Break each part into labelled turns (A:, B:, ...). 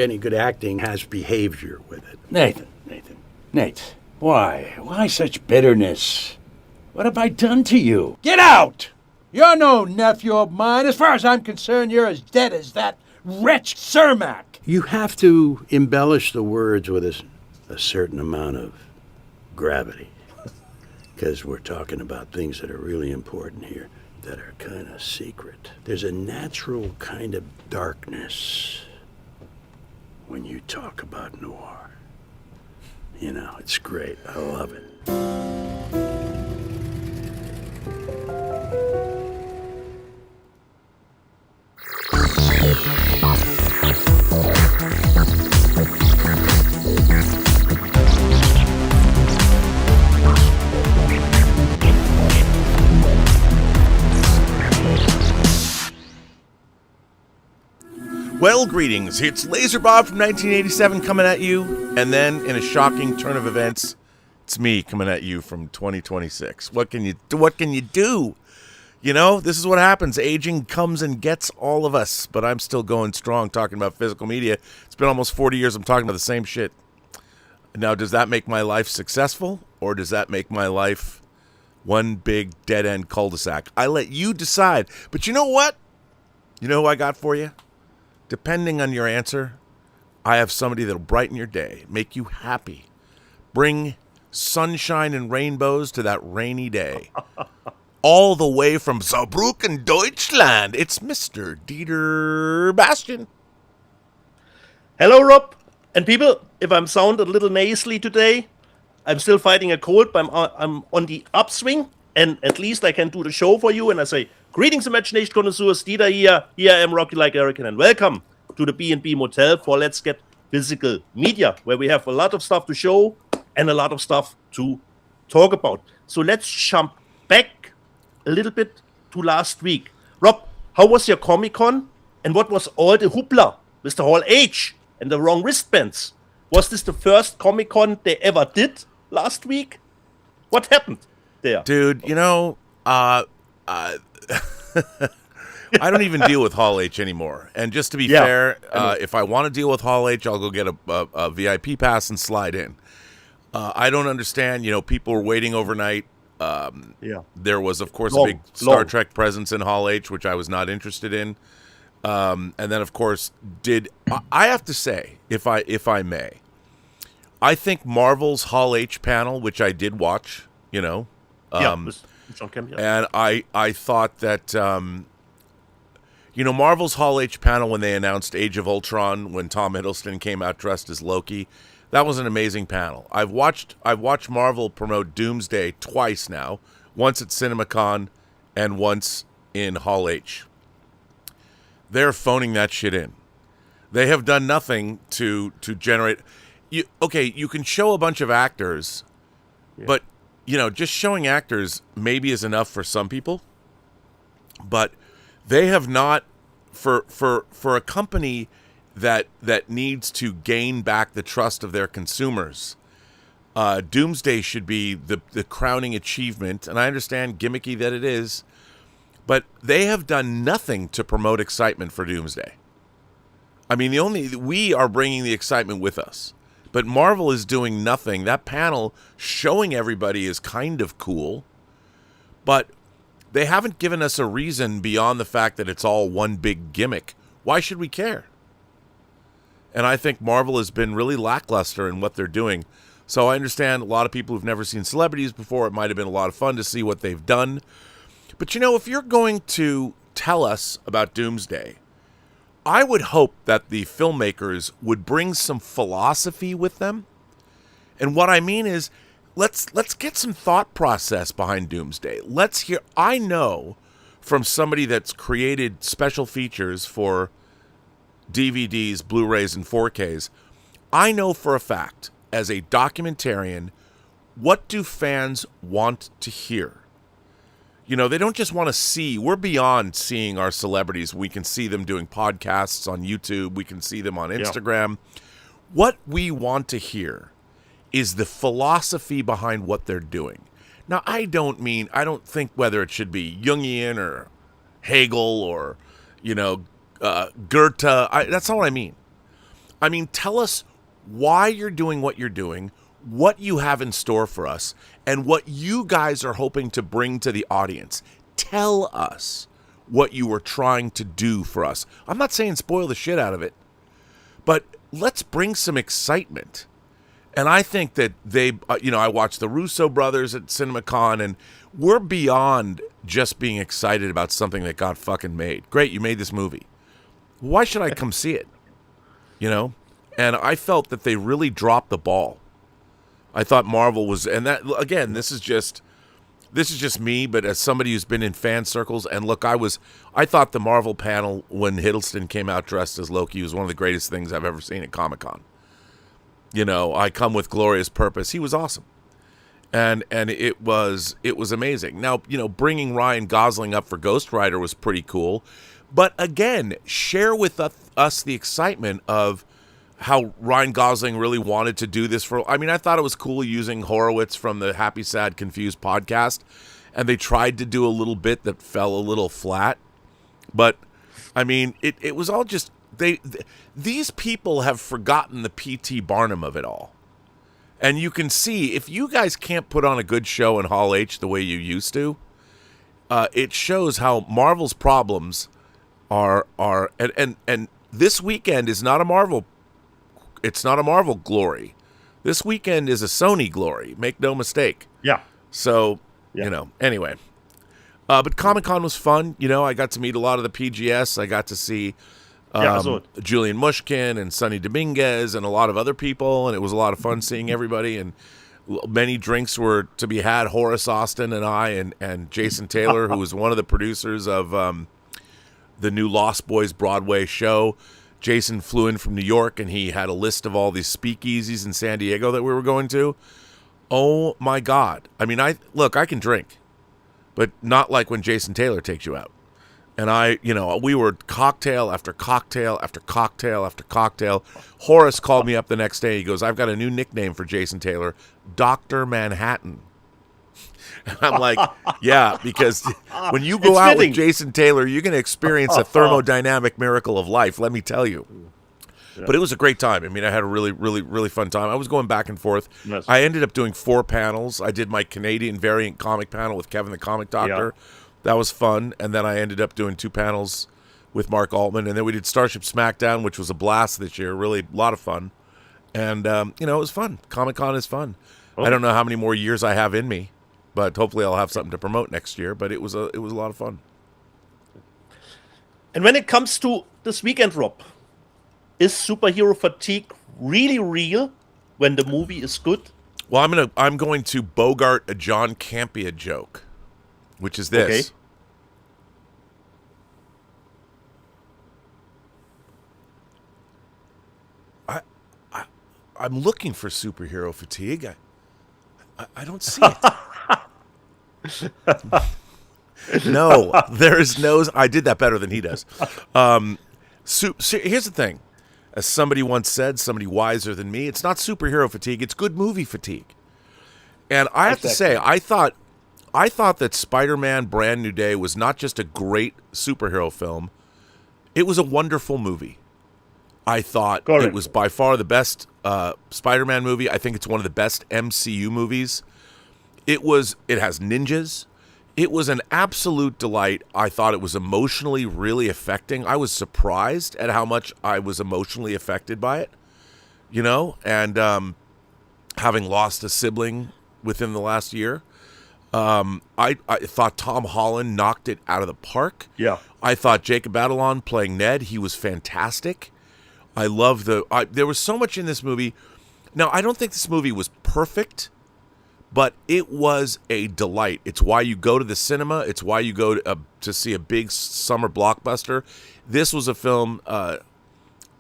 A: any good acting has behavior with it.
B: Nate, why? Why such bitterness? What have I done to you? Get out! You're no nephew of mine. As far as I'm concerned, you're as dead as that wretch Cermak.
A: You have to embellish the words with a certain amount of gravity. Because we're talking about things that are really important here that are kind of secret. There's a natural kind of darkness when you talk about noir. You know, it's great. I love it.
C: Well, greetings. It's Laser Bob from 1987 coming at you, and then in a shocking turn of events, it's me coming at you from 2026. What can you do? You know, this is what happens. Aging comes and gets all of us, but I'm still going strong talking about physical media. It's been almost 40 years I'm talking about the same shit. Now, does that make my life successful, or does that make my life one big dead-end cul-de-sac? I let you decide. But you know what? You know who I got for you? Depending on your answer, I have somebody that'll brighten your day, make you happy, bring sunshine and rainbows to that rainy day. All the way from Saarbrücken, Deutschland, it's Mr. Dieter Bastian.
D: Hello, Rob. And people, if I'm sound a little nasally today, I'm still fighting a cold, but I'm on the upswing, and at least I can do the show for you, and I say, greetings, imagination connoisseurs, Dieter here. Here I am, Rocky Like Erican, and welcome to the B&B Motel for Let's Get Physical Media, where we have a lot of stuff to show and a lot of stuff to talk about. So let's jump back a little bit to last week. Rob, how was your Comic-Con, and what was all the hoopla with the Hall H and the wrong wristbands? Was this the first Comic-Con they ever did last week? What happened there?
C: Dude, you know, I don't even deal with Hall H anymore. And just to be fair, if I want to deal with Hall H, I'll go get a VIP pass and slide in. I don't understand. You know, people were waiting overnight. There was, of course, a big Star Trek presence in Hall H, which I was not interested in. And then, of course, I have to say, if I may, I think Marvel's Hall H panel, which I did watch, you know, and I thought that, you know, Marvel's Hall H panel when they announced Age of Ultron, when Tom Hiddleston came out dressed as Loki, that was an amazing panel. I've watched Marvel promote Doomsday twice now, once at CinemaCon and once in Hall H. They're phoning that shit in. They have done nothing to generate. You can show a bunch of actors, but you know, just showing actors maybe is enough for some people, but they have not, for a company that needs to gain back the trust of their consumers. Doomsday should be the crowning achievement, and I understand gimmicky that it is, but they have done nothing to promote excitement for Doomsday. I mean, we are bringing the excitement with us. But Marvel is doing nothing. That panel showing everybody is kind of cool, but they haven't given us a reason beyond the fact that it's all one big gimmick. Why should we care? And I think Marvel has been really lackluster in what they're doing. So I understand a lot of people who've never seen celebrities before. It might have been a lot of fun to see what they've done. But, you know, if you're going to tell us about Doomsday, I would hope that the filmmakers would bring some philosophy with them. And what I mean is, let's get some thought process behind Doomsday. Let's hear. I know from somebody that's created special features for DVDs, Blu-rays, and 4Ks, I know for a fact, as a documentarian, what do fans want to hear? You know, they don't just want to see. We're beyond seeing our celebrities. We can see them doing podcasts on YouTube. We can see them on Instagram. Yeah. What we want to hear is the philosophy behind what they're doing. Now, I don't think whether it should be Jungian or Hegel or, you know, Goethe. That's not what I mean. I mean, tell us why you're doing what you're doing, what you have in store for us, and what you guys are hoping to bring to the audience. Tell us what you were trying to do for us. I'm not saying spoil the shit out of it, but let's bring some excitement. And I think that they, I watched the Russo brothers at CinemaCon, and we're beyond just being excited about something that got fucking made. Great, you made this movie. Why should I come see it? And I felt that they really dropped the ball. I thought Marvel was, and that, again, this is just me, but as somebody who's been in fan circles, and look, I thought the Marvel panel when Hiddleston came out dressed as Loki was one of the greatest things I've ever seen at Comic-Con. I come with glorious purpose. He was awesome. And it was amazing. Now, bringing Ryan Gosling up for Ghost Rider was pretty cool. But again, share with us the excitement of how Ryan Gosling really wanted to do this I thought it was cool using Horowitz from the Happy, Sad, Confused podcast, and they tried to do a little bit that fell a little flat. But, it was all just, these people have forgotten the P.T. Barnum of it all. And you can see, if you guys can't put on a good show in Hall H the way you used to, it shows how Marvel's problems are and this weekend is not a Marvel. It's not a Marvel glory. This weekend is a Sony glory. Make no mistake.
D: Yeah.
C: So, anyway. But Comic-Con was fun. I got to meet a lot of the PGS. I got to see Julian Mushkin and Sonny Dominguez and a lot of other people, and it was a lot of fun seeing everybody. And many drinks were to be had. Horace Austin and I and Jason Taylor, who was one of the producers of the new Lost Boys Broadway show. Jason flew in from New York, and he had a list of all these speakeasies in San Diego that we were going to. Oh, my God. I can drink, but not like when Jason Taylor takes you out. And we were cocktail after cocktail after cocktail after cocktail. Horace called me up the next day. He goes, I've got a new nickname for Jason Taylor, Dr. Manhattan. And I'm like, yeah, because when you go out with Jason Taylor, you're going to experience a thermodynamic miracle of life, let me tell you. Yeah. But it was a great time. I had a really, really, really fun time. I was going back and forth. Yes. I ended up doing 4 panels. I did my Canadian variant comic panel with Kevin the Comic Doctor. Yeah. That was fun. And then I ended up doing 2 panels with Mark Altman. And then we did Starship Smackdown, which was a blast this year. Really a lot of fun. And, it was fun. Comic-Con is fun. Oh. I don't know how many more years I have in me, but hopefully I'll have something to promote next year. But it was a lot of fun.
D: And when it comes to this weekend, Rob, is superhero fatigue really real when the movie is good?
C: Well, I'm going to Bogart a John Campea joke, which is this. Okay. I'm looking for superhero fatigue. I don't see it. No, there is no. I did that better than he does. Here's the thing. As somebody once said, somebody wiser than me, it's not superhero fatigue, it's good movie fatigue. And I have to say, I thought that Spider-Man Brand New Day was not just a great superhero film, it was a wonderful movie. I thought it was by far the best Spider-Man movie. I think it's one of the best MCU movies. It has ninjas. It was an absolute delight. I thought it was emotionally really affecting. I was surprised at how much I was emotionally affected by it, and having lost a sibling within the last year. I thought Tom Holland knocked it out of the park.
D: Yeah.
C: I thought Jacob Batalon playing Ned, he was fantastic. I love there was so much in this movie. Now, I don't think this movie was perfect, but it was a delight. It's why you go to the cinema. It's why you go to see a big summer blockbuster. This was a film.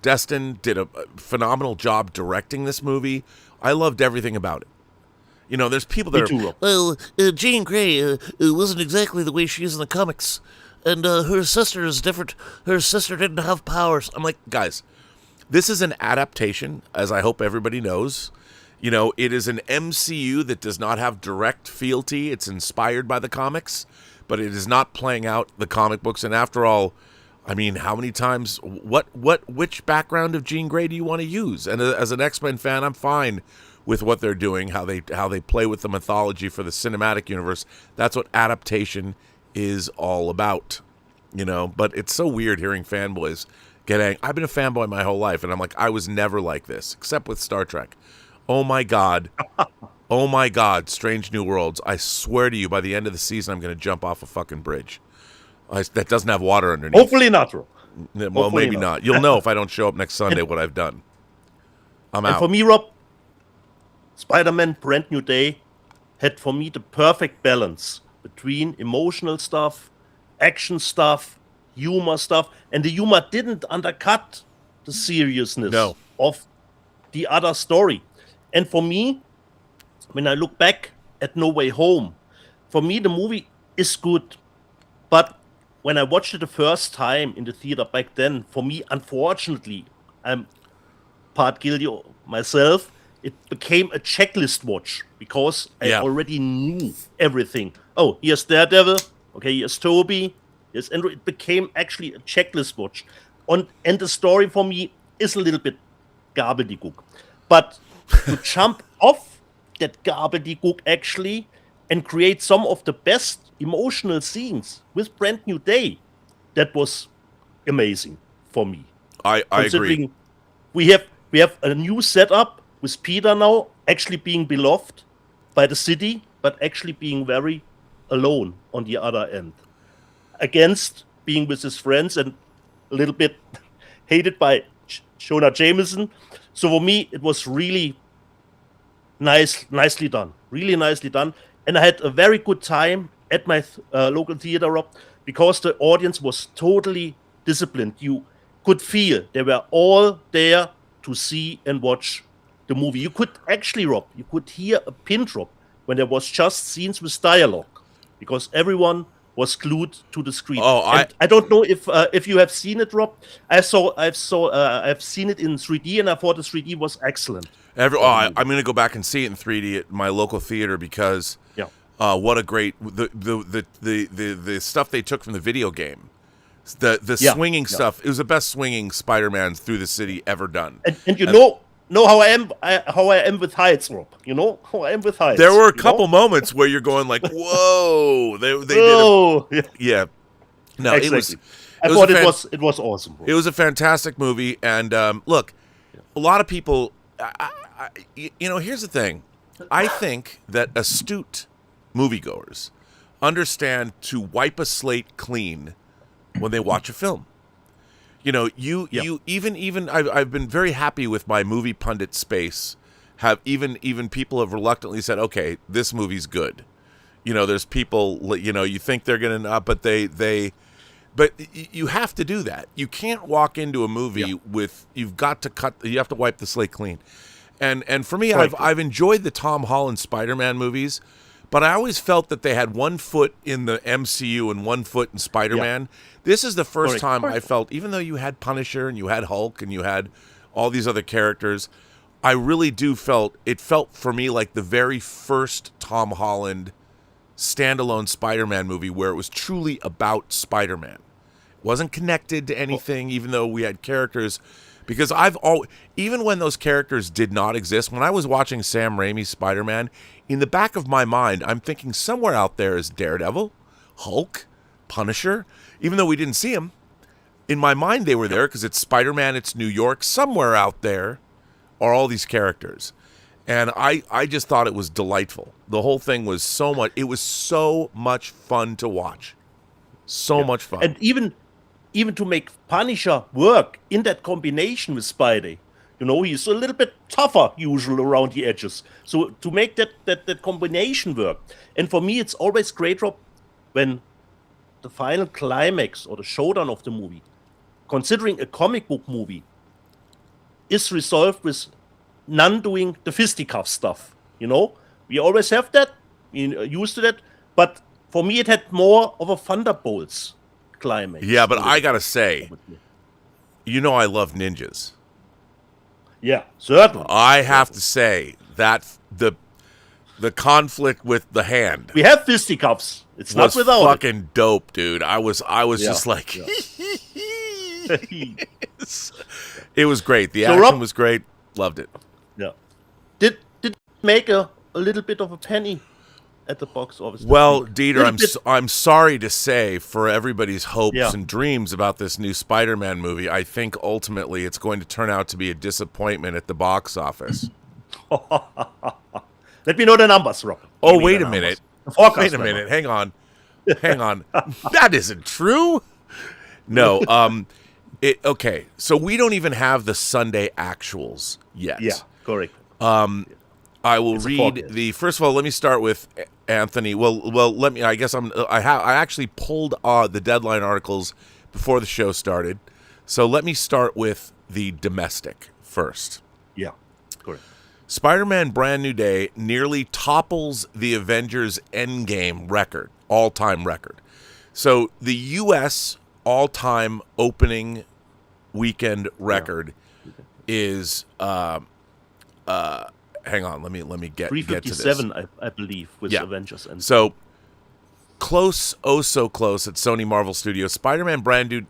C: Destin did a phenomenal job directing this movie. I loved everything about it. There's people that are...
E: Well, Jean Grey wasn't exactly the way she is in the comics. And her sister is different. Her sister didn't have powers.
C: I'm like, guys, this is an adaptation, as I hope everybody knows. It is an MCU that does not have direct fealty. It's inspired by the comics, but it is not playing out the comic books. And after all, I mean, how many times? Which background of Jean Grey do you want to use? And as an X-Men fan, I'm fine with what they're doing, how they play with the mythology for the cinematic universe. That's what adaptation is all about, you know. But it's so weird hearing fanboys get angry. I've been a fanboy my whole life, and I'm like, I was never like this, except with Star Trek. Oh my God. Oh my God, Strange New Worlds. I swear to you, by the end of the season, I'm going to jump off a fucking bridge. That doesn't have water underneath.
D: Hopefully not, Rob.
C: Well,
D: Hopefully
C: maybe not. You'll know if I don't show up next Sunday what I've done. I'm
D: And
C: out.
D: for me, Rob, Spider-Man Brand New Day had for me the perfect balance between emotional stuff, action stuff, humor stuff, and the humor didn't undercut the seriousness of the other story. And for me, when I look back at No Way Home, for me the movie is good, but when I watched it the first time in the theater back then, for me, unfortunately, I'm part guilty myself, it became a checklist watch because I already knew everything. Oh, here's Daredevil. Okay, here's Toby. Here's Andrew. It became actually a checklist watch. And the story for me is a little bit gobbledygook. But to jump off that gobbledygook actually and create some of the best emotional scenes with Brand New Day, that was amazing for me.
C: I agree.
D: We have a new setup with Peter now actually being beloved by the city, but actually being very alone on the other end. Against being with his friends and a little bit hated by Jonah Jameson. So for me, it was really nicely done. Really nicely done. And I had a very good time at my local theater, Rob, because the audience was totally disciplined. You could feel they were all there to see and watch the movie. You could actually, Rob, you could hear a pin drop when there was just scenes with dialogue, because everyone was glued to the screen.
C: Oh,
D: I don't know if you have seen it, Rob. I've seen it in 3D, and I thought the 3D was excellent.
C: I'm going to go back and see it in 3D at my local theater because what a great the stuff they took from the video game, the swinging stuff. It was the best swinging Spider-Man through the city ever done.
D: And you know how I am with heights, Rob. You know how I am with heights.
C: There were a couple moments where you're going like, "Whoa!" They did yeah. No,
D: exactly. It was awesome. Bro.
C: It was a fantastic movie, and look, a lot of people. Here's the thing. I think that astute moviegoers understand to wipe a slate clean when they watch a film. You know, I've been very happy with my movie pundit space. Have even people have reluctantly said, okay, this movie's good. You know, there's people, you think they're gonna not, but but you have to do that. You can't walk into a movie with, you have to wipe the slate clean. And for me, I've enjoyed the Tom Holland Spider-Man movies, but I always felt that they had one foot in the MCU and one foot in Spider-Man. This is the first time I felt, even though you had Punisher and you had Hulk and you had all these other characters, I really felt for me like the very first Tom Holland standalone Spider-Man movie where it was truly about Spider-Man. It wasn't connected to anything, even though we had characters. Because even when those characters did not exist, when I was watching Sam Raimi's Spider-Man, in the back of my mind, I'm thinking somewhere out there is Daredevil, Hulk, Punisher. Even though we didn't see him, in my mind they were there because it's Spider-Man, it's New York. Somewhere out there are all these characters. And I just thought it was delightful. The whole thing was it was so much fun to watch. So much fun.
D: And even to make Punisher work in that combination with Spidey, he's a little bit tougher usually around the edges. So to make that combination work, and for me it's always great, Rob, when the final climax or the showdown of the movie, considering a comic book movie, is resolved with none doing the fisticuff stuff. We always have that, we're used to that, but for me it had more of a Thunderbolts climax.
C: Yeah, but I gotta say, I love ninjas.
D: Yeah, certainly.
C: I have to say that the conflict with the hand.
D: We have fisticuffs. It's not without
C: fucking dope, dude. I was just like, It was great. The
D: So,
C: action
D: Rob-
C: was great. Loved it.
D: Yeah. Did it make a little bit of a penny at the box office? this
C: Well,
D: week?
C: Dieter,
D: Little bit.
C: I'm sorry to say for everybody's hopes
D: Yeah.
C: and dreams about this new Spider-Man movie, I think ultimately it's going to turn out to be a disappointment at the box office.
D: Let me know the numbers, Rob.
C: Oh,
D: Give me
C: wait
D: the
C: a
D: numbers.
C: minute.
D: The forecast
C: Wait a
D: number.
C: minute. Hang on. That isn't true. No. Okay. So we don't even have the Sunday actuals yet.
D: Yeah, correct.
C: I will
D: It's a
C: read
D: forecast.
C: first of all, let me start with Anthony. Well, let me. I guess I actually pulled the deadline articles before the show started, so let me start with the domestic first.
D: Yeah, correct.
C: Spider-Man: Brand New Day nearly topples the Avengers: Endgame record, all-time record. So the U.S. all-time opening weekend record is hang on, let me get to this.
D: 357, I believe, with
C: Yeah.
D: Avengers. And
C: So close, oh so close at Sony Marvel Studios. Spider-Man: Brand New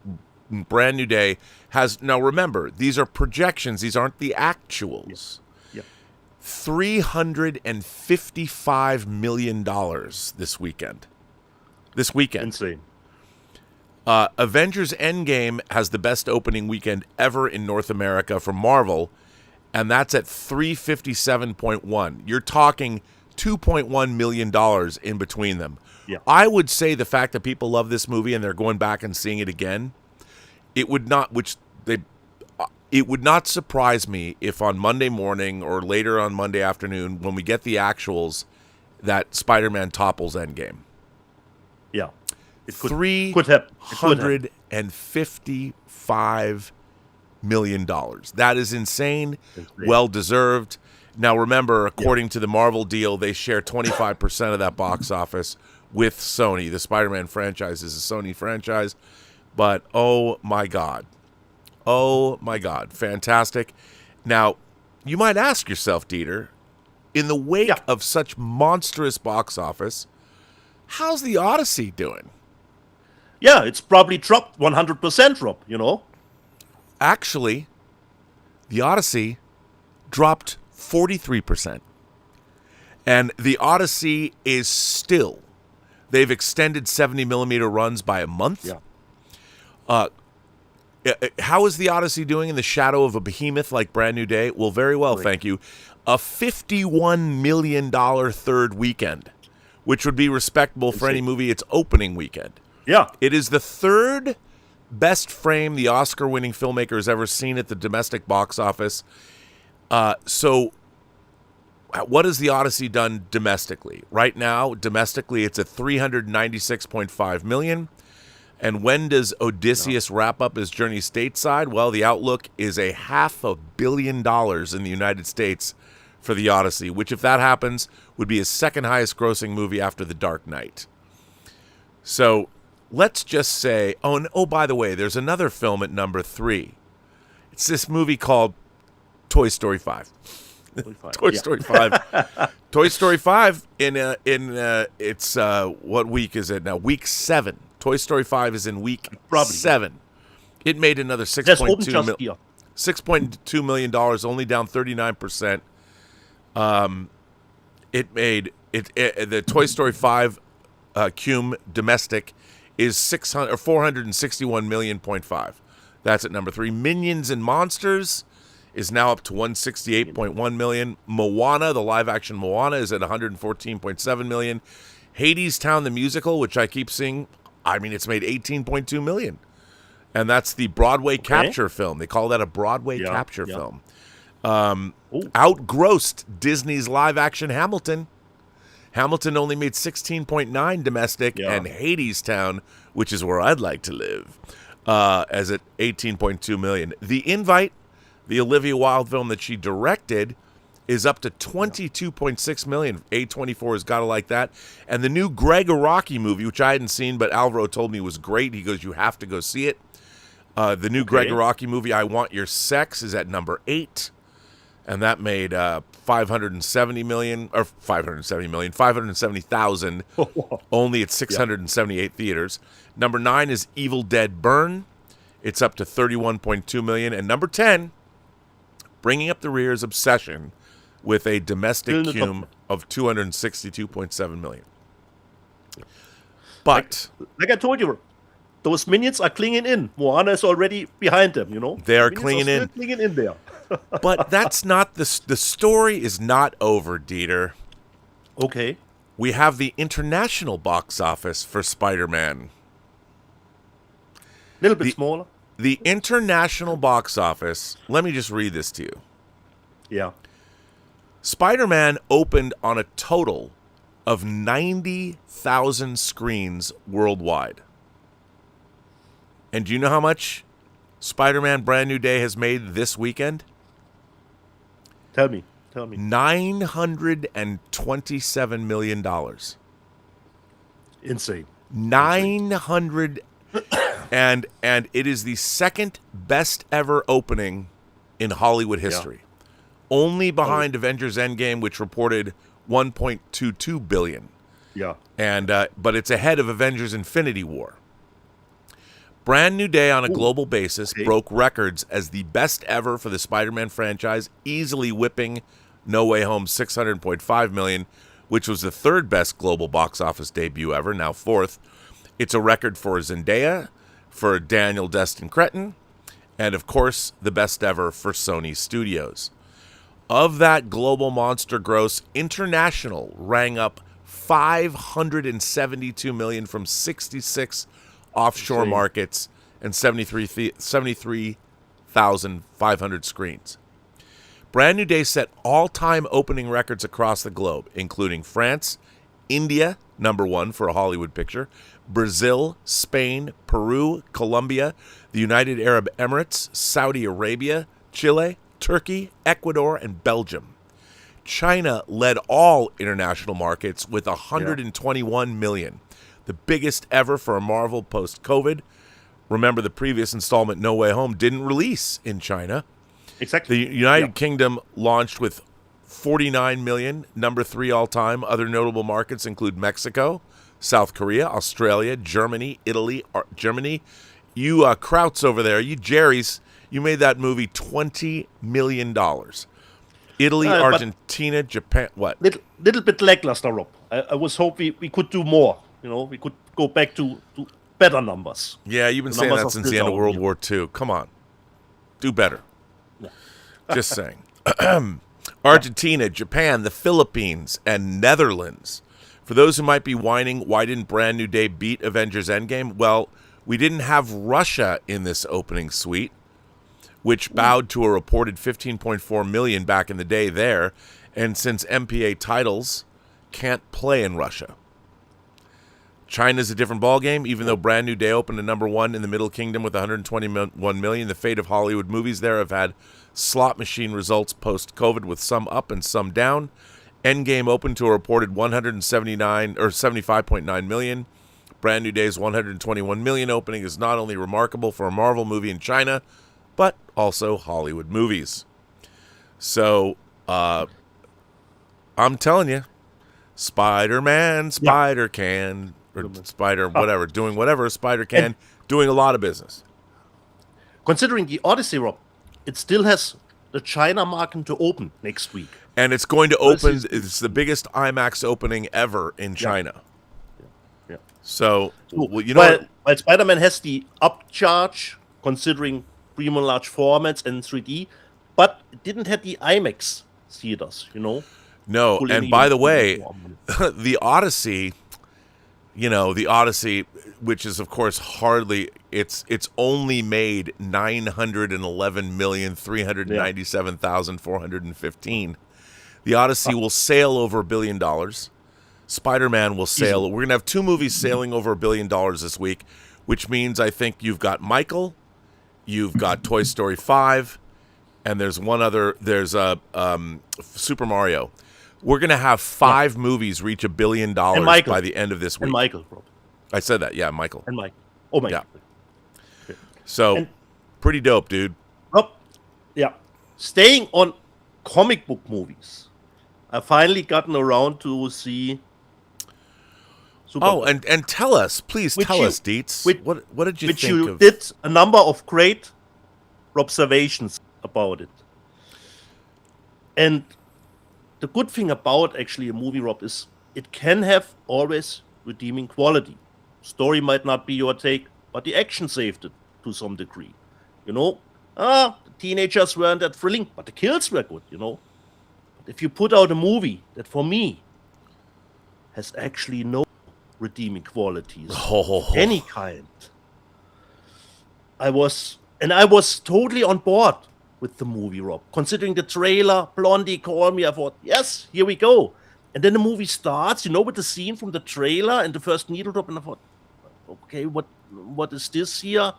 C: Day has, now remember, these are projections, these aren't the actuals.
D: Yeah.
C: $355 million this weekend.
D: Insane.
C: Avengers Endgame has the best opening weekend ever in North America for Marvel, and that's at 357.1. You're talking $2.1 million in between them.
D: Yeah.
C: I would say the fact that people love this movie and they're going back and seeing it again, it would not surprise me if on Monday morning or later on Monday afternoon, when we get the actuals, that Spider-Man topples Endgame.
D: Yeah. It could happen. It could happen.
C: $355 million. That is insane.
D: Insane.
C: Well deserved. Now remember, according to the Marvel deal, they share 25% of that box office with Sony. The Spider-Man franchise is a Sony franchise. But oh my God. Fantastic. Now, you might ask yourself, Dieter, in the wake of such monstrous box office, how's the Odyssey doing?
D: Yeah, it's probably dropped 100%, Rob, you know?
C: Actually, the Odyssey dropped 43%. And the Odyssey is still, they've extended 70mm runs by a month.
D: Yeah.
C: How is the Odyssey doing in the shadow of a behemoth like Brand New Day? Well, very well, thank you. A $51 million third weekend, which would be respectable for any movie its opening weekend.
D: Yeah.
C: It is the third best frame the Oscar-winning filmmaker has ever seen at the domestic box office. So what has the Odyssey done domestically? Right now, domestically, it's at $396.5 million. And when does Odysseus wrap up his journey stateside? Well, the outlook is $500 million in the United States for the Odyssey, which, if that happens, would be his second highest grossing movie after The Dark Knight. So let's just say, by the way, there's another film at number 3. It's this movie called Toy Story 5. Toy Story 5. Toy Story 5 it's what week is it now? Week 7. Toy Story 5 is in week 7. It made another $6.2 million, only down 39%. The Toy Story 5 cum domestic is 461 million.5. That's at number 3. Minions and Monsters is now up to 168.1 million. Moana, the live action Moana, is at 114.7 million. Hades Town the musical, which I keep seeing, it's made 18.2 million. And that's the Broadway capture film. They call that a Broadway capture film. Outgrossed Disney's live action Hamilton. Hamilton only made 16.9 domestic, and Hades Town, which is where I'd like to live, as at 18.2 million. The Invite, the Olivia Wilde film that she directed, is up to 22.6 million. A24 has got to like that. And the new Greg Araki movie, which I hadn't seen, but Alvaro told me was great. He goes, you have to go see it. The new Greg Araki movie, I Want Your Sex, is at number 8. And that made 570,000, only at 678 theaters. Number 9 is Evil Dead Burn. It's up to 31.2 million. And number 10, bringing up the rear, is Obsession with a domestic cum of 262.7 million. But
D: like I told you, those minions are clinging in. Moana is already behind them,
C: They are
D: clinging in there.
C: But that's not the story is not over, Dieter.
D: Okay.
C: We have the international box office for Spider-Man.
D: A little bit smaller.
C: The international box office, let me just read this to you.
D: Yeah.
C: Spider-Man opened on a total of 90,000 screens worldwide. And do you know how much Spider-Man Brand New Day has made this weekend?
D: Tell me.
C: $927 million.
D: Insane.
C: 900 and it is the second best ever opening in Hollywood history. Only behind Avengers Endgame, which reported 1.22 billion.
D: Yeah.
C: And but it's ahead of Avengers Infinity War. Brand New Day on a global basis broke records as the best ever for the Spider-Man franchise, easily whipping No Way Home's $600.5 million, which was the third best global box office debut ever, now fourth. It's a record for Zendaya, for Daniel Destin Cretton, and of course, the best ever for Sony Studios. Of that global monster gross, international rang up $572 million from 66 offshore markets and 73,500 screens. Brand New Day set all-time opening records across the globe, including France, India, number one for a Hollywood picture, Brazil, Spain, Peru, Colombia, the United Arab Emirates, Saudi Arabia, Chile, Turkey, Ecuador, and Belgium. China led all international markets with 121 million, the biggest ever for a Marvel post-COVID. Remember, the previous installment, No Way Home, didn't release in China.
D: Exactly.
C: The United Kingdom launched with 49 million, number 3 all-time. Other notable markets include Mexico, South Korea, Australia, Germany, Italy, Germany. You Krauts over there, you Jerry's, you made that movie $20 million. Italy, Argentina, Japan, what?
D: Little bit lackluster, Rob. I was hoping we could do more. We could go back to better numbers.
C: Yeah, you've been saying that since the end of World War II. Come on. Do better.
D: Yeah.
C: Just saying. Argentina, Japan, the Philippines, and Netherlands. For those who might be whining, why didn't Brand New Day beat Avengers Endgame? Well, we didn't have Russia in this opening suite, which bowed to a reported 15.4 million back in the day there, and since MPA titles can't play in Russia. China's a different ballgame. Even though Brand New Day opened at number one in the Middle Kingdom with 121 million, the fate of Hollywood movies there have had slot machine results post-COVID, with some up and some down. Endgame opened to a reported 75.9 million. Brand New Day's 121 million opening is not only remarkable for a Marvel movie in China, but also Hollywood movies. So, I'm telling you, Spider-Man, Spider-Can, or Spider, whatever, doing whatever a Spider can, doing a lot of business.
D: Considering the Odyssey, Rob, it still has the China market to open next week.
C: And it's going to open, it's the biggest IMAX opening ever in China.
D: Yeah.
C: So, well,
D: while Spider-Man has the upcharge, considering premium large formats and 3D, but it didn't have the IMAX theaters,
C: No, and by the way, the Odyssey, which is of course hardly, it's only made 911,397,415. The Odyssey will sail over $1 billion. Spider-Man will sail. We're gonna have two movies sailing over $1 billion this week, which means I think you've got Michael, you've got Toy Story 5, and there's one other. There's Super Mario. We're going to have 5 movies reach $1 billion by the end of this week.
D: And Michael, Rob.
C: I said that, yeah, Michael.
D: And Michael. Oh, Michael.
C: Yeah. So, pretty dope, dude.
D: Rob, staying on comic book movies, I finally gotten around to see Super
C: Oh,
D: good.
C: and tell us, please
D: Which
C: tell
D: you-
C: us, Dietz.
D: which-
C: What did you
D: which
C: think
D: you
C: of?
D: did a number of great observations about it. And the good thing about actually a movie, Rob, is it can have always redeeming quality. Story might not be your take, but the action saved it to some degree. The teenagers weren't that thrilling, but the kills were good, But if you put out a movie that for me has actually no redeeming qualities of any kind, I was totally on board with the movie, Rob. Considering the trailer, Blondie called me, I thought, yes, here we go. And then the movie starts, with the scene from the trailer and the first needle drop, and I thought, okay, what is this here?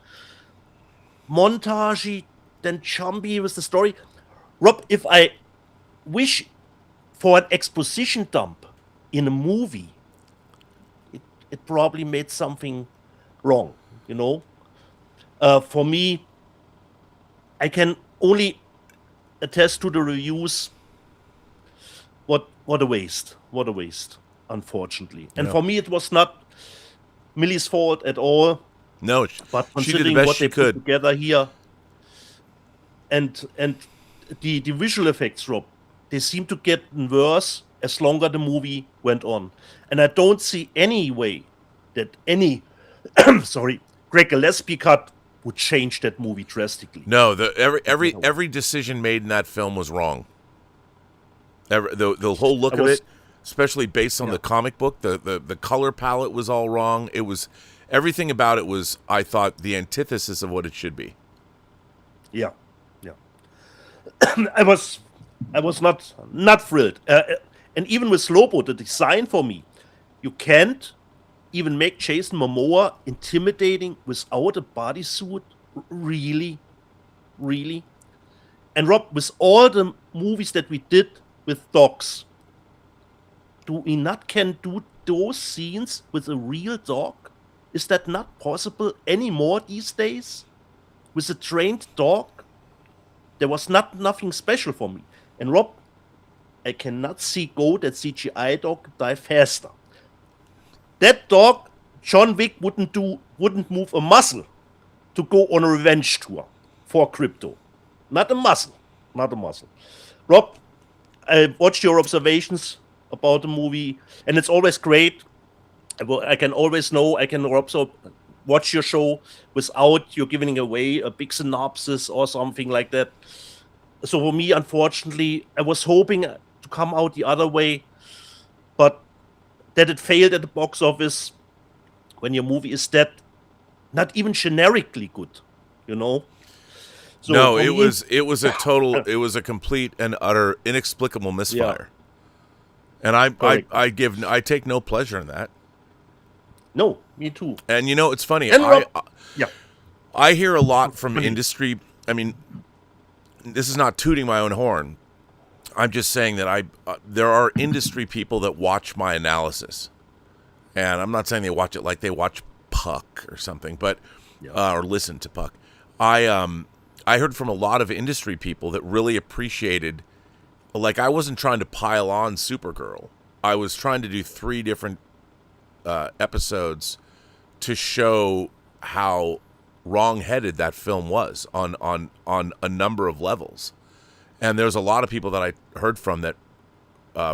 D: Montagey, then jumpy with the story. Rob, if I wish for an exposition dump in a movie, it probably made something wrong, For me, I can only attest to the reviews. What a waste. What a waste, unfortunately. And for me, it was not Millie's fault at all.
C: No,
D: But
C: she did the
D: considering
C: best
D: what
C: she
D: they
C: could.
D: put together here, and the visual effects, Rob, they seem to get worse as longer the movie went on. And I don't see any way that any, Greg Gillespie cut would change that movie drastically.
C: No, every decision made in that film was wrong. The whole look of it, especially based on the comic book, the color palette was all wrong. It was everything about it was, I thought, the antithesis of what it should be.
D: Yeah. I was not thrilled. And even with Lobo, the design for me, you can't even make Jason Momoa intimidating without a bodysuit. Really? And Rob, with all the movies that we did with dogs, do we not can do those scenes with a real dog? Is that not possible anymore these days? With a trained dog? There was nothing special for me. And Rob, I cannot see that CGI dog die faster. That dog, John Wick wouldn't move a muscle to go on a revenge tour for Crypto. Not a muscle. Rob, I watched your observations about the movie, and it's always great. I can always know, I can also watch your show without you giving away a big synopsis or something like that. So for me, unfortunately, I was hoping to come out the other way, but that it failed at the box office when your movie is that not even generically good, So
C: No,
D: for
C: it
D: me-
C: was a complete and utter inexplicable misfire. And I take no pleasure in that.
D: No, me too.
C: And it's funny.
D: And Rob-
C: I hear a lot from industry. I mean, this is not tooting my own horn. I'm just saying that there are industry people that watch my analysis, and I'm not saying they watch it like they watch Puck or something, but or listen to Puck. I heard from a lot of industry people that really appreciated. Like, I wasn't trying to pile on Supergirl. I was trying to do 3 different episodes to show how wrong-headed that film was on a number of levels. And there's a lot of people that I heard from that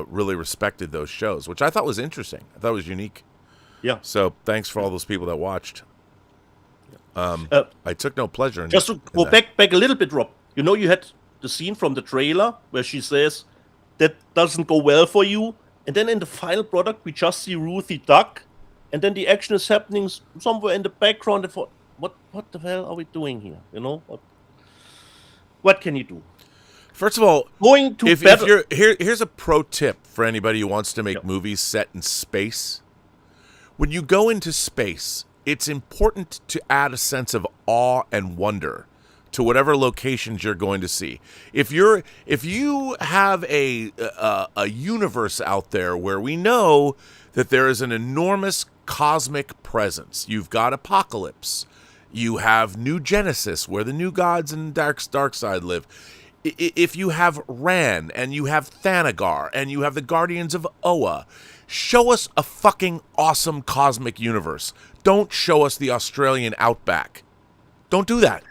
C: really respected those shows, which I thought was interesting. I thought it was unique.
D: Yeah.
C: So thanks for all those people that watched. I took no pleasure in
D: Just to go
C: that.
D: back a little bit, Rob. You had the scene from the trailer where she says, that doesn't go well for you. And then in the final product, we just see Ruthie Duck. And then the action is happening somewhere in the background. And for, what the hell are we doing here? What can you do?
C: First of all,
D: Going to
C: if
D: better.
C: here's a pro tip for anybody who wants to make movies set in space. When you go into space, it's important to add a sense of awe and wonder to whatever locations you're going to see. If you have a universe out there where we know that there is an enormous cosmic presence, you've got Apocalypse, you have New Genesis where the New Gods and Darkseid live. If you have Ran and you have Thanagar and you have the Guardians of Oa, Show us a fucking awesome cosmic universe. Don't show us the Australian outback. Don't do that.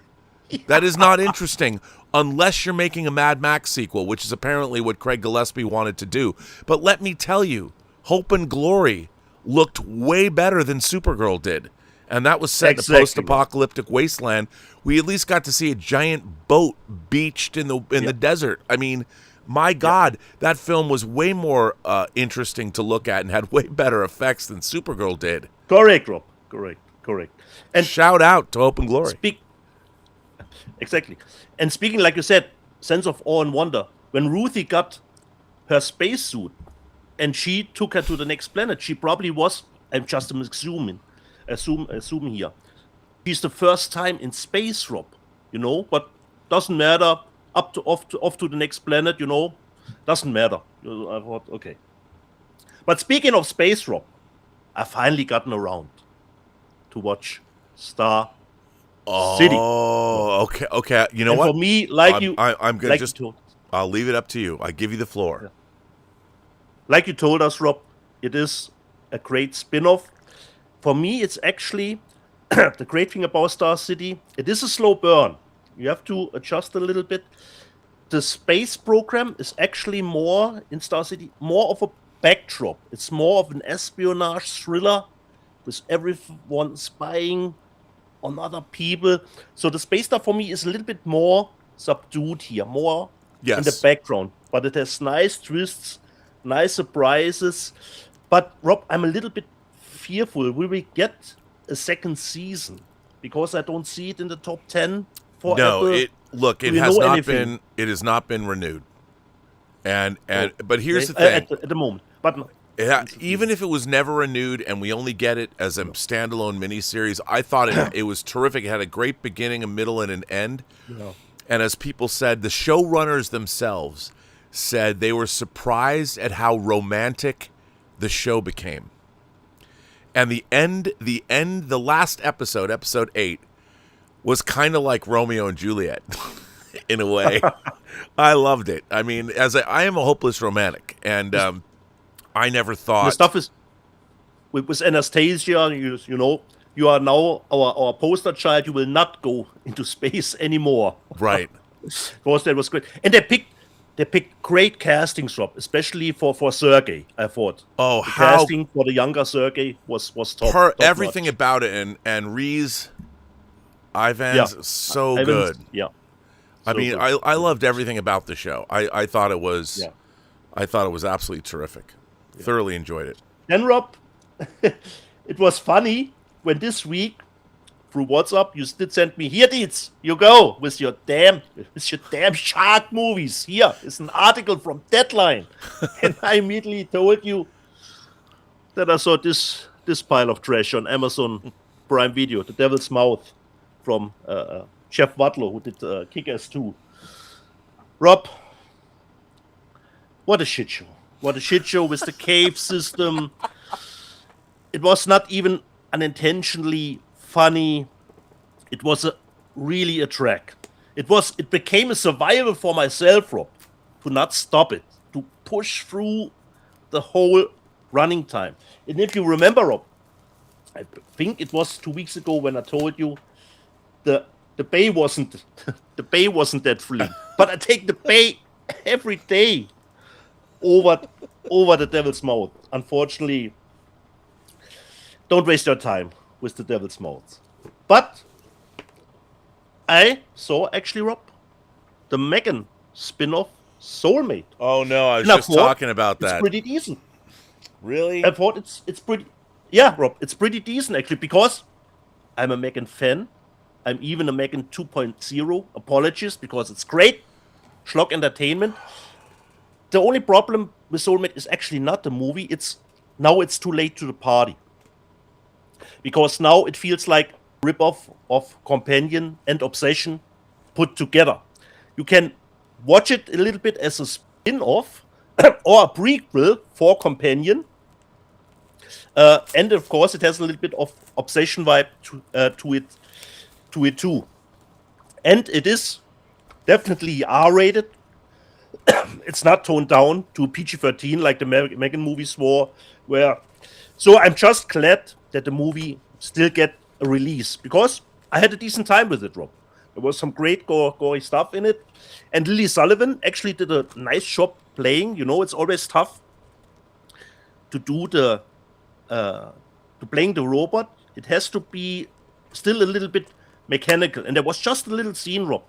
C: That is not interesting unless you're making a Mad Max sequel, which is apparently what Craig Gillespie wanted to do. But let me tell you, Hope and Glory looked way better than Supergirl did. And that was set in a post-apocalyptic wasteland. We at least got to see a giant boat beached in the desert. I mean, my God, that film was way more interesting to look at and had way better effects than Supergirl did.
D: Correct, Rob. Correct.
C: And shout out to Hope and Glory.
D: Exactly. And speaking, like you said, sense of awe and wonder. When Ruthie got her spacesuit and she took her to the next planet, she probably was, I'm just assuming here, she's the first time in space, Rob, but doesn't matter, off to the next planet, doesn't matter. I thought, okay. But speaking of space, Rob, I finally gotten around to watch Star City.
C: Oh, okay. You know what?
D: For me,
C: I'm gonna I'll leave it up to you. I give you the floor.
D: Yeah. Like you told us, Rob, it is a great spin-off. For me, it's actually the great thing about Star City. It is a slow burn. You have to adjust a little bit. The space program is actually more in Star City, more of a backdrop. It's more of an espionage thriller with everyone spying on other people. So the space stuff for me is a little bit more subdued here, more in the background. But it has nice twists, nice surprises. But Rob, I'm a little bit fearful. Will we get a second season? Because I don't see it in the top 10 forever.
C: No, it has not been renewed. But here's the thing.
D: At the moment. But no.
C: Even if it was never renewed and we only get it as a standalone miniseries, I thought it was terrific. It had a great beginning, a middle, and an end.
D: Yeah.
C: And as people said, the showrunners themselves said they were surprised at how romantic the show became. And the last episode 8, was kind of like Romeo and Juliet in a way. I loved it. I mean, I am a hopeless romantic, and I never thought
D: the stuff is with Anastasia. You are now our poster child. You will not go into space anymore.
C: Right.
D: Because that was great, and they picked great castings, Rob, especially for Sergei. I thought.
C: Oh,
D: the casting for the younger Sergei was top.
C: Everything
D: notch.
C: about it, and Rhys Ifans so good.
D: Yeah.
C: I mean, I loved everything about the show. I thought it was, I thought it was absolutely terrific. Yeah. Thoroughly enjoyed it.
D: Then Rob, it was funny when this week through WhatsApp you did send me, here, Dietz, you go with your damn shark movies. Here is an article from Deadline, and I immediately told you that I saw this pile of trash on Amazon Prime Video, The Devil's Mouth, from Jeff Wadlow, who did Kick-Ass 2. Rob, what a shit show. What a shit show with the cave system. It was not even unintentionally funny. It was really a track. It became a survival for myself, Rob, to not stop it, to push through the whole running time. And if you remember, Rob, I think it was 2 weeks ago when I told you the bay wasn't that free. But I take the bay every day over the Devil's Mouth. Unfortunately, don't waste your time with the Devil's Mouth. But I saw, actually, Rob, the Megan spin-off, Soulmate.
C: Oh no, I was just talking about that.
D: It's pretty decent.
C: Really?
D: I thought it's pretty. Yeah, Rob, it's pretty decent actually, because I'm a Megan fan. I'm even a Megan 2.0 apologist, because it's great. Schlock entertainment. The only problem with Soulmate is actually not the movie. It's too late to the party. Because now it feels like rip-off of Companion and Obsession put together. You can watch it a little bit as a spin-off or a prequel for Companion. And of course, it has a little bit of Obsession vibe to it too. And it is definitely R-rated. it's not toned down to PG-13 like the Megan movies were. So I'm just glad that the movie still get a release because I had a decent time with it, Rob. There was some great gory stuff in it, and Lily Sullivan actually did a nice job playing. It's always tough to do to playing the robot. It has to be still a little bit mechanical, and there was just a little scene, Rob,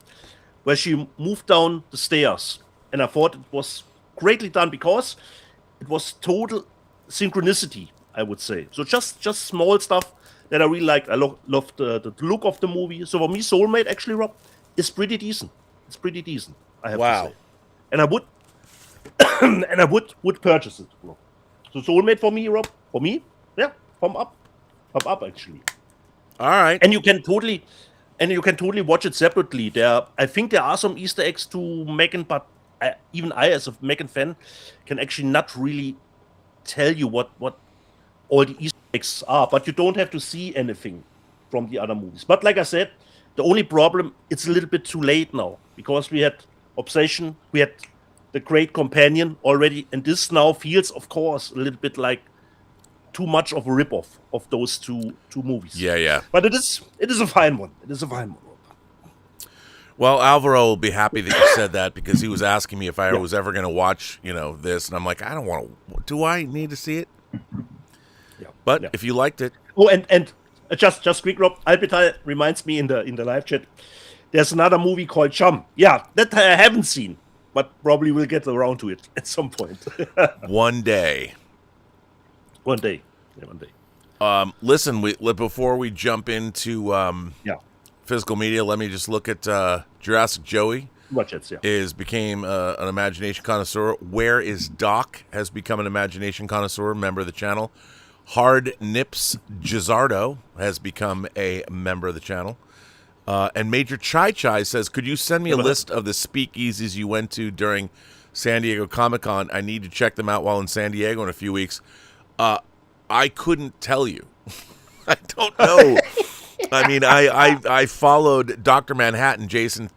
D: where she moved down the stairs, and I thought it was greatly done because it was total synchronicity, I would say. So just small stuff that I really liked. I loved the look of the movie. So for me, Soulmate actually, Rob, is pretty decent. It's pretty decent, I have to say. And I would and I would purchase it, Rob. So Soulmate for me, Rob, yeah, thumb up actually.
C: All right.
D: And you can totally watch it separately. I think there are some Easter eggs to Megan, but even I, as a Megan fan, can actually not really tell you what all the Easter eggs are. But you don't have to see anything from the other movies. But like I said, the only problem, it's a little bit too late now because we had Obsession, we had The Great Companion already, and this now feels, of course, a little bit like too much of a ripoff of those two movies.
C: Yeah.
D: But it is a fine one. It is a fine one.
C: Well, Alvaro will be happy that you said that because he was asking me if I was ever going to watch, this, and I'm like, I don't want to. Do I need to see it?
D: Yeah.
C: But if you liked it,
D: and just quick, Rob, Albertai reminds me in the live chat. There's another movie called Chum. Yeah, that I haven't seen, but probably will get around to it at some point.
C: one day.
D: One day. Yeah, one day.
C: Listen, before we jump into physical media, let me just look at Jurassic Joey.
D: Watch it, yeah.
C: Became an imagination connoisseur. Where is Doc has become an imagination connoisseur, member of the channel. Hard Nips Gizzardo has become a member of the channel. And Major Chai Chai says, could you send me a list of the speakeasies you went to during San Diego Comic-Con? I need to check them out while in San Diego in a few weeks. I couldn't tell you. I don't know. I mean, I followed Dr. Manhattan, Jason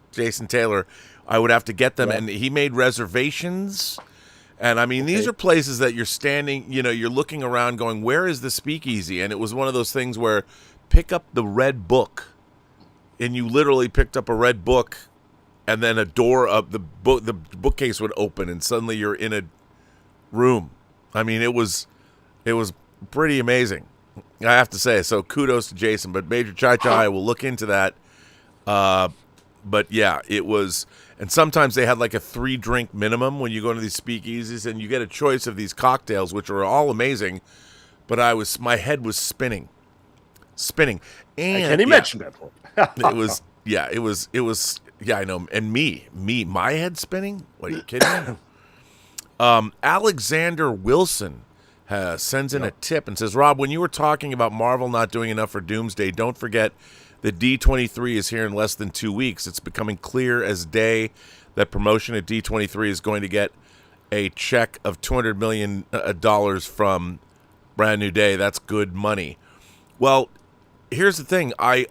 C: Taylor. I would have to get them, and he made reservations. And I mean, these are places that you're standing, you're looking around going, where is the speakeasy? And it was one of those things where pick up the red book. And you literally picked up a red book, and then a door of the bookcase would open, and suddenly you're in a room. I mean, it was pretty amazing, I have to say. So kudos to Jason, but Major Chai Chai will look into that. But yeah, it was, and sometimes they had like a 3-drink minimum when you go to these speakeasies, and you get a choice of these cocktails, which are all amazing. But my head was spinning. And
D: I can imagine that one.
C: it was, I know. And my head spinning? What, are you kidding me? Alexander Wilson sends in a tip and says, Rob, when you were talking about Marvel not doing enough for Doomsday, don't forget that D23 is here in less than 2 weeks. It's becoming clear as day that promotion at D23 is going to get a check of $200 million from Brand New Day. That's good money. Well, here's the thing. Actually,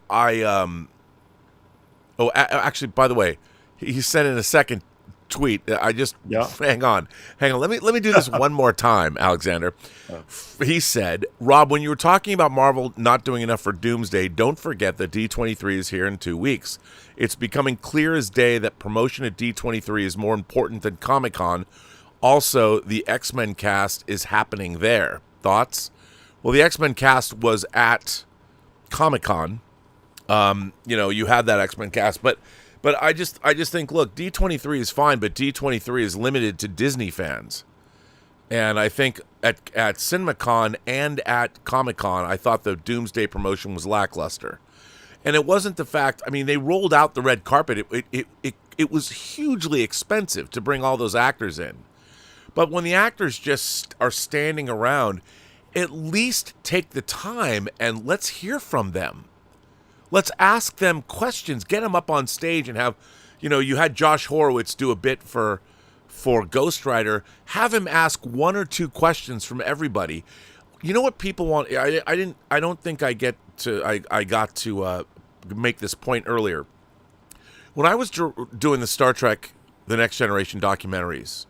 C: by the way, he sent in a second tweet. Hang on. Let me do this one more time, Alexander. He said, Rob, when you were talking about Marvel not doing enough for Doomsday, don't forget that D23 is here in 2 weeks. It's becoming clear as day that promotion at D23 is more important than Comic-Con. Also, the X-Men cast is happening there. Thoughts? Well, the X-Men cast was at Comic-Con. You had that X-Men cast, but I just think, look, D23 is fine, but D23 is limited to Disney fans. And I think at CinemaCon and at Comic-Con, I thought the Doomsday promotion was lackluster. And it wasn't the fact, I mean, they rolled out the red carpet. It was hugely expensive to bring all those actors in. But when the actors just are standing around, at least take the time and let's hear from them. Let's ask them questions. Get them up on stage and have, you had Josh Horowitz do a bit for Ghost Rider. Have him ask 1 or 2 questions from everybody. You know what people want? I don't think I got to make this point earlier. When I was doing the Star Trek the Next Generation documentaries.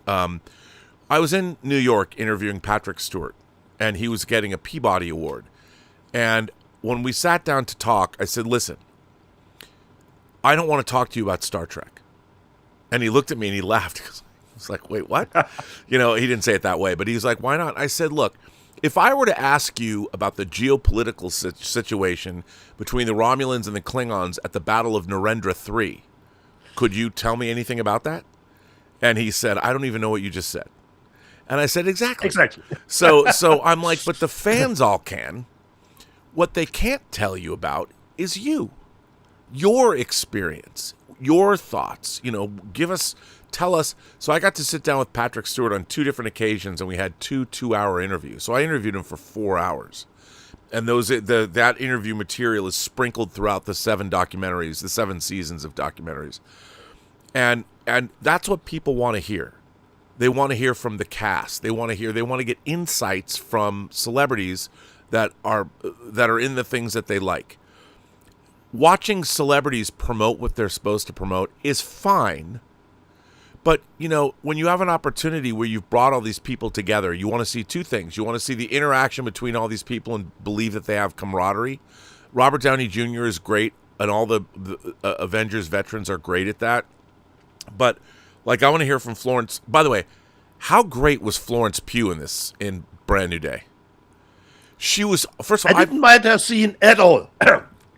C: I was in New York interviewing Patrick Stewart, and he was getting a Peabody Award. And when we sat down to talk, I said, listen, I don't want to talk to you about Star Trek. And he looked at me and he laughed. He was like, wait, what? He didn't say it that way, but he was like, why not? I said, look, if I were to ask you about the geopolitical situation between the Romulans and the Klingons at the Battle of Narendra 3, could you tell me anything about that? And he said, I don't even know what you just said. And I said, exactly. So I'm like, but the fans all can. What they can't tell you about is you, your experience, your thoughts. Tell us. So I got to sit down with Patrick Stewart on 2 different occasions, and we had 2-hour interviews. So I interviewed him for 4 hours. And that interview material is sprinkled throughout the 7 documentaries, the 7 seasons of documentaries. And that's what people want to hear. They want to hear from the cast. They want to get insights from celebrities that are in the things that they like. Watching celebrities promote what they're supposed to promote is fine. But, when you have an opportunity where you've brought all these people together, you want to see 2 things. You want to see the interaction between all these people and believe that they have camaraderie. Robert Downey Jr. is great, and all the Avengers veterans are great at that. But, I want to hear from Florence. By the way, how great was Florence Pugh in Brand New Day? She was, first of all,
D: I didn't mind her scene at all.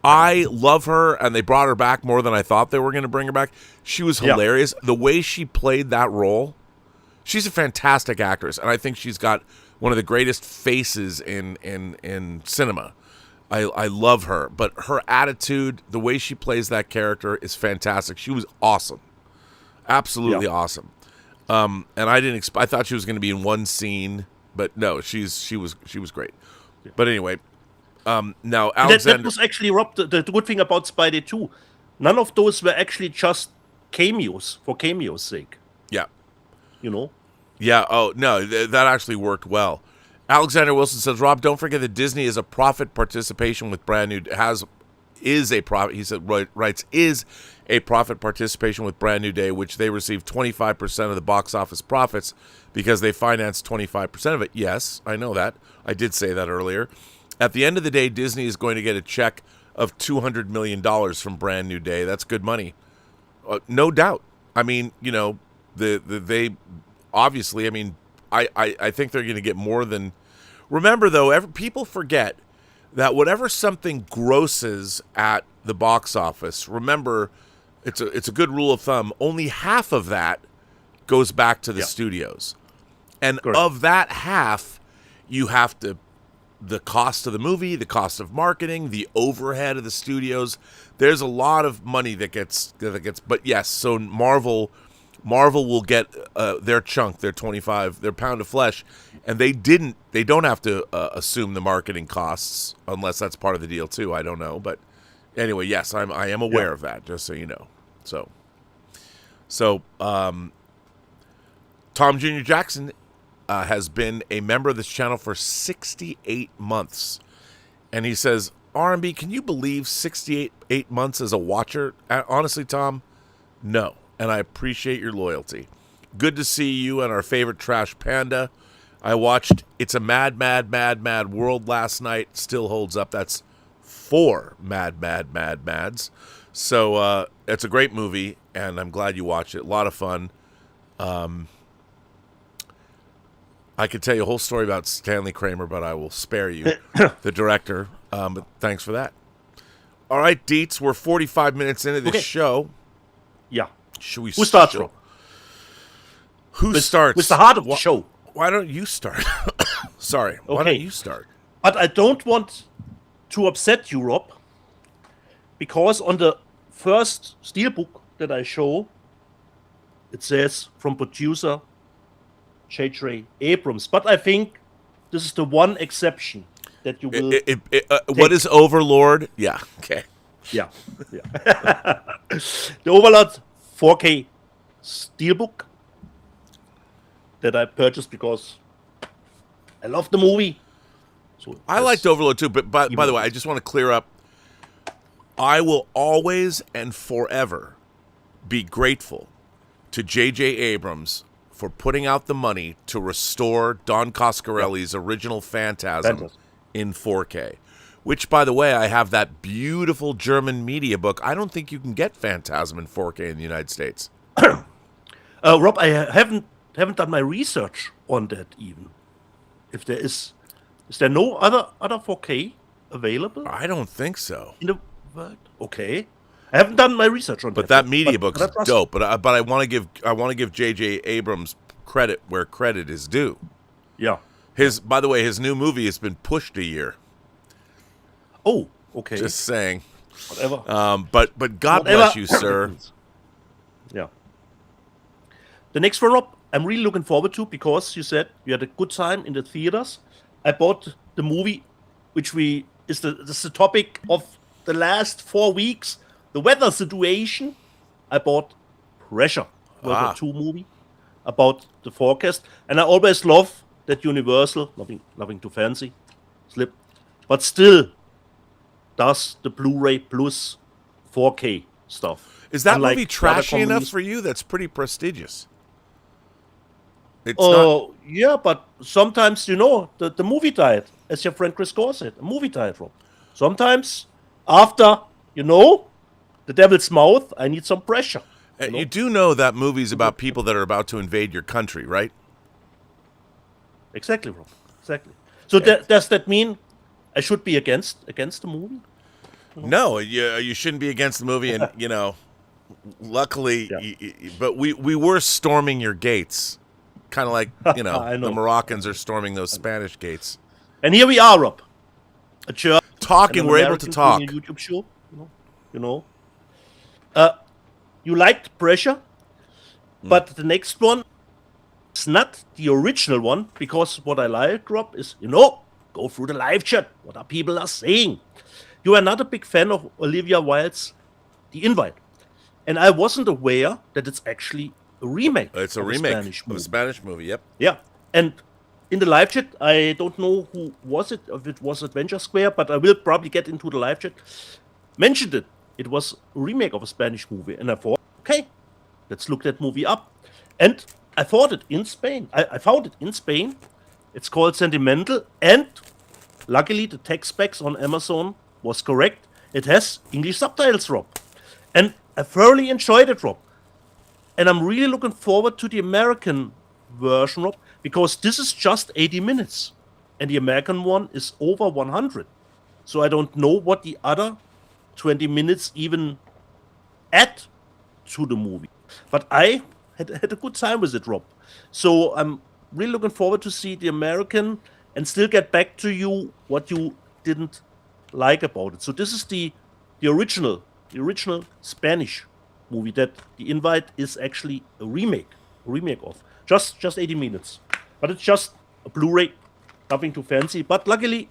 C: I love her, and they brought her back more than I thought they were going to bring her back. She was hilarious. The way she played that role, she's a fantastic actress, and I think she's got one of the greatest faces in cinema. I love her, but her attitude, the way she plays that character is fantastic. She was awesome. Absolutely awesome. And I thought she was going to be in one scene, but no, she was great. But anyway, now Alexander.
D: That was actually, Rob, the good thing about Spidey 2. None of those were actually just cameos for cameos' sake.
C: Yeah.
D: Yeah.
C: Oh no, that actually worked well. Alexander Wilson says, Rob, don't forget that Disney is a profit participation with Brand New is a profit participation with Brand New Day, which they receive 25% of the box office profits because they finance 25% of it. Yes, I know that. I did say that earlier. At the end of the day, Disney is going to get a check of $200 million from Brand New Day. That's good money. No doubt. I mean, they obviously, I mean, I think they're going to get more than. Remember, though, people forget that whatever something grosses at the box office, remember, it's a good rule of thumb. Only half of that goes back to the studios, and
D: Correct.
C: Of that half, you have to. The cost of the movie, the cost of marketing, the overhead of the studios. There's a lot of money that gets. But yes, so Marvel will get their chunk, their pound of flesh, and they don't have to assume the marketing costs unless that's part of the deal too. I don't know, but anyway, yes, I am aware of that. Just so you know. So Tom Jr. Jackson has been a member of this channel for 68 months. And he says, R&B, can you believe 68 months as a watcher? Honestly, Tom, no. And I appreciate your loyalty. Good to see you and our favorite trash panda. I watched It's a Mad, Mad, Mad, Mad World last night. Still holds up. That's 4 Mad, Mad, Mad, Mads. So it's a great movie, and I'm glad you watched it. A lot of fun. I could tell you a whole story about Stanley Kramer, but I will spare you, the director. But thanks for that. All right, Dietz, we're 45 minutes into this show.
D: Yeah.
C: Should we?
D: Who starts, Rob?
C: Who starts?
D: With the heart of the show.
C: Why don't you start? Sorry. Why don't you start?
D: But I don't want to upset you, Rob, because on the first steelbook that I show, it says from producer J.J. Abrams. But I think this is the one exception that you will.
C: What is Overlord? Yeah. Okay.
D: Yeah. The Overlord 4K steelbook that I purchased because I love the movie. So
C: I liked Overlord too, but by the way, I just want to clear up. I will always and forever be grateful to J.J. Abrams for putting out the money to restore Don Coscarelli's original Phantasm
D: Fantastic.
C: in 4K. Which, by the way, I have that beautiful German media book. I don't think you can get Phantasm in 4K in the United States.
D: Rob, I haven't done my research on that even. If there is there no other 4K available
C: I don't think so.
D: in the world? Okay, I haven't done my research on
C: But
D: that.
C: that media book's
D: I trust-
C: dope. But I want to give J.J. Abrams credit where credit is due.
D: Yeah.
C: By the way, his new movie has been pushed a year.
D: Oh, okay.
C: Just saying.
D: Whatever.
C: But God
D: Whatever.
C: bless you, sir.
D: Yeah. The next one, Rob, I'm really looking forward to because you said you had a good time in the theaters. I bought the movie, which is the topic of the last 4 weeks, the weather situation. I bought Pressure, World War II movie about the forecast, and I always love that Universal, nothing too fancy, slip, but still does the Blu-ray plus 4K stuff.
C: Is that
D: Unlike
C: movie
D: the other
C: trashy enough
D: companies.
C: for you? That's pretty prestigious. It's not.
D: Yeah, but sometimes, the movie diet, as your friend Chris Gore said, a movie diet, Rob. Sometimes, after, the devil's mouth, I need some pressure.
C: And you do know that movie's about people that are about to invade your country, right?
D: Exactly, Rob. Exactly. So does that mean I should be against the movie?
C: No, you shouldn't be against the movie, and luckily, but we were storming your gates, kind of like
D: I
C: the
D: know.
C: Moroccans are storming those Spanish gates.
D: And here we are, Rob. A German
C: Talking,
D: and an
C: we're able to
D: American
C: talk.
D: doing a YouTube show. You liked Pressure, but the next one is not the original one, because what I like, Rob, is, go through the live chat. What are people are saying? You are not a big fan of Olivia Wilde's The Invite. And I wasn't aware that it's actually a remake.
C: It's a
D: of
C: remake
D: Spanish
C: of a
D: movie.
C: Spanish movie. Yep.
D: Yeah. And in the live chat, I don't know who was it, if it was Adventure Square, but I will probably get into the live chat, mentioned it. It was a remake of a Spanish movie. And I thought, okay, let's look that movie up. And I found it in Spain. I found it in Spain. It's called Sentimental. And luckily, the text specs on Amazon was correct. It has English subtitles, Rob. And I thoroughly enjoyed it, Rob. And I'm really looking forward to the American version, Rob, because this is just 80 minutes. And the American one is over 100. So I don't know what the other 20 minutes even add to the movie. But I had a good time with it, Rob. So I'm really looking forward to see the American and still get back to you what you didn't like about it. So this is the original Spanish movie that The Invite is actually a remake of. Just 80 minutes. But it's just a Blu-ray, nothing too fancy. But luckily,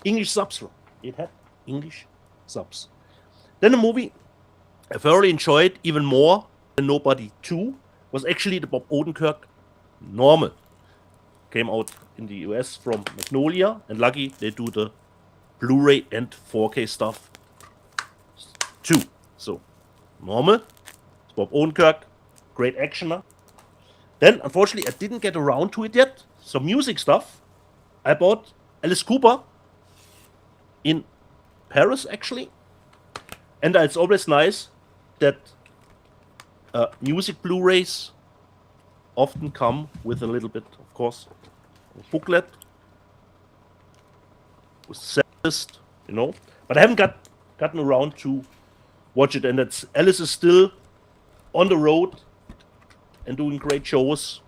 D: English subs. It had English subs. Then the movie I thoroughly enjoyed even more than Nobody 2 was actually the Bob Odenkirk Normal. Came out in the US from Magnolia, and lucky they do the Blu-ray and 4K stuff too. So, Normal, Bob Odenkirk, great actioner. Then, unfortunately, I didn't get around to it yet. Some music stuff. I bought Alice Cooper in Paris, actually. And it's always nice that music Blu-rays often come with a little bit, of course, of booklet with set list, But I haven't gotten around to watch it, and Alice is still on the road and doing great shows.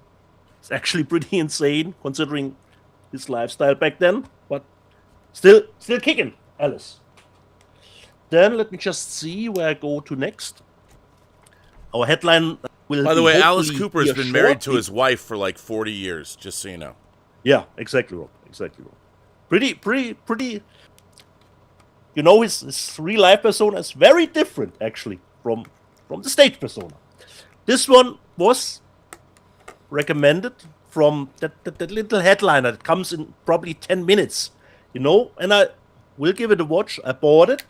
D: It's actually pretty insane considering his lifestyle back then, but still kicking, Alice. Then let me just see where I go to next. Our headline will.
C: By the
D: be
C: way, Alice
D: hopefully
C: Cooper has
D: here
C: been married to
D: shortly.
C: his wife for like 40 years, just so you know.
D: Yeah, exactly, Rob. Exactly, Rob. Pretty. His real life persona is very different, actually, from the stage persona. This one was recommended from that little headline that comes in probably 10 minutes, and I will give it a watch. I bought it,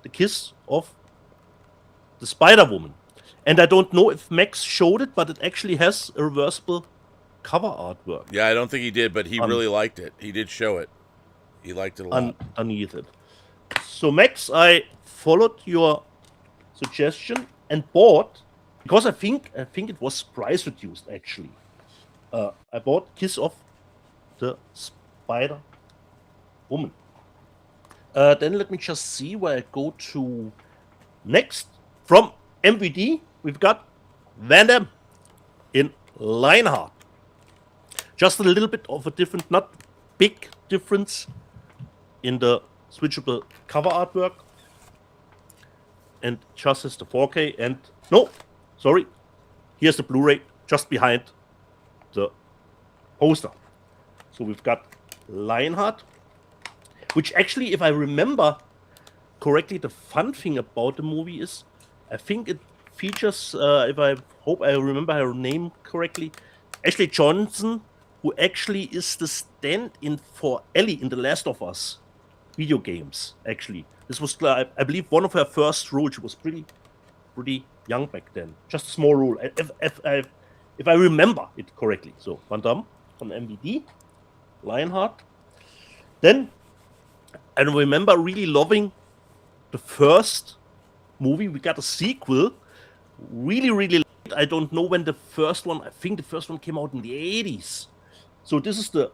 D: The Kiss of the Spider-Woman. And I don't know if Max showed it, but it actually has a reversible cover artwork.
C: Yeah, I don't think he did, but he really liked it. He did show it. He liked it a lot.
D: Underneath it. So Max, I followed your suggestion and bought, because I think it was price reduced actually. I bought Kiss of the Spider Woman. Then let me just see where I go to next. From MVD, we've got Van Damme in Lionheart. Just a little bit of a different, not big difference in the switchable cover artwork. And just as the 4K. And no, sorry, here's the Blu-ray just behind the poster. So we've got Lionheart, which actually, if I remember correctly, the fun thing about the movie is, I think it features, if I hope I remember her name correctly, Ashley Johnson, who actually is the stand-in for Ellie in The Last of Us video games, actually. This was, I believe, one of her first roles. She was pretty young back then. Just a small role, if I remember it correctly. So, Van Damme from MVD, Lionheart. Then, I remember really loving the first movie. We got a sequel, really late. I don't know when the first one, I think the first one came out in the 80s. So this is the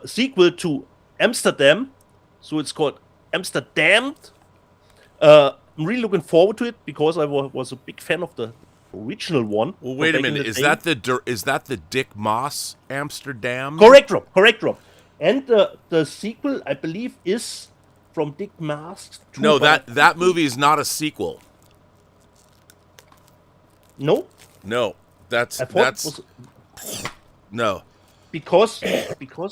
D: sequel to Amsterdam. So it's called Amsterdam. I'm really looking forward to it because I was a big fan of the original one.
C: Well, wait a minute. Is that the Dick Moss Amsterdam?
D: Correct, Rob. And the sequel, I believe, is from Dick Moss.
C: No, that movie is not a sequel.
D: No,
C: that's no.
D: Because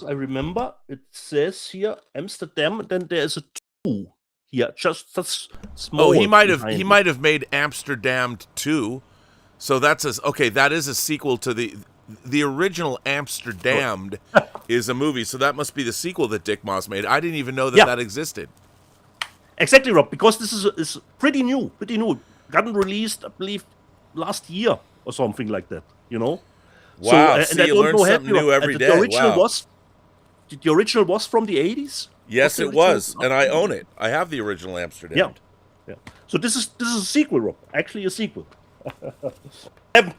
D: I remember it says here Amsterdam, and then there's a 2 here. Just that's small.
C: Oh, he might have made Amsterdam 2. So that is a sequel to the original Amsterdam is a movie. So that must be the sequel that Dick Moss made. I didn't even know that existed.
D: Exactly, Rob. Because this is pretty new. Gotten released, I believe, last year or something like that. You know.
C: Wow,
D: so, and
C: you learn something new every day.
D: The original was from the 80s?
C: Yes, it was, and I own it. I have the original Amsterdam.
D: Yeah. So this is a sequel, Rob. Actually, a sequel. But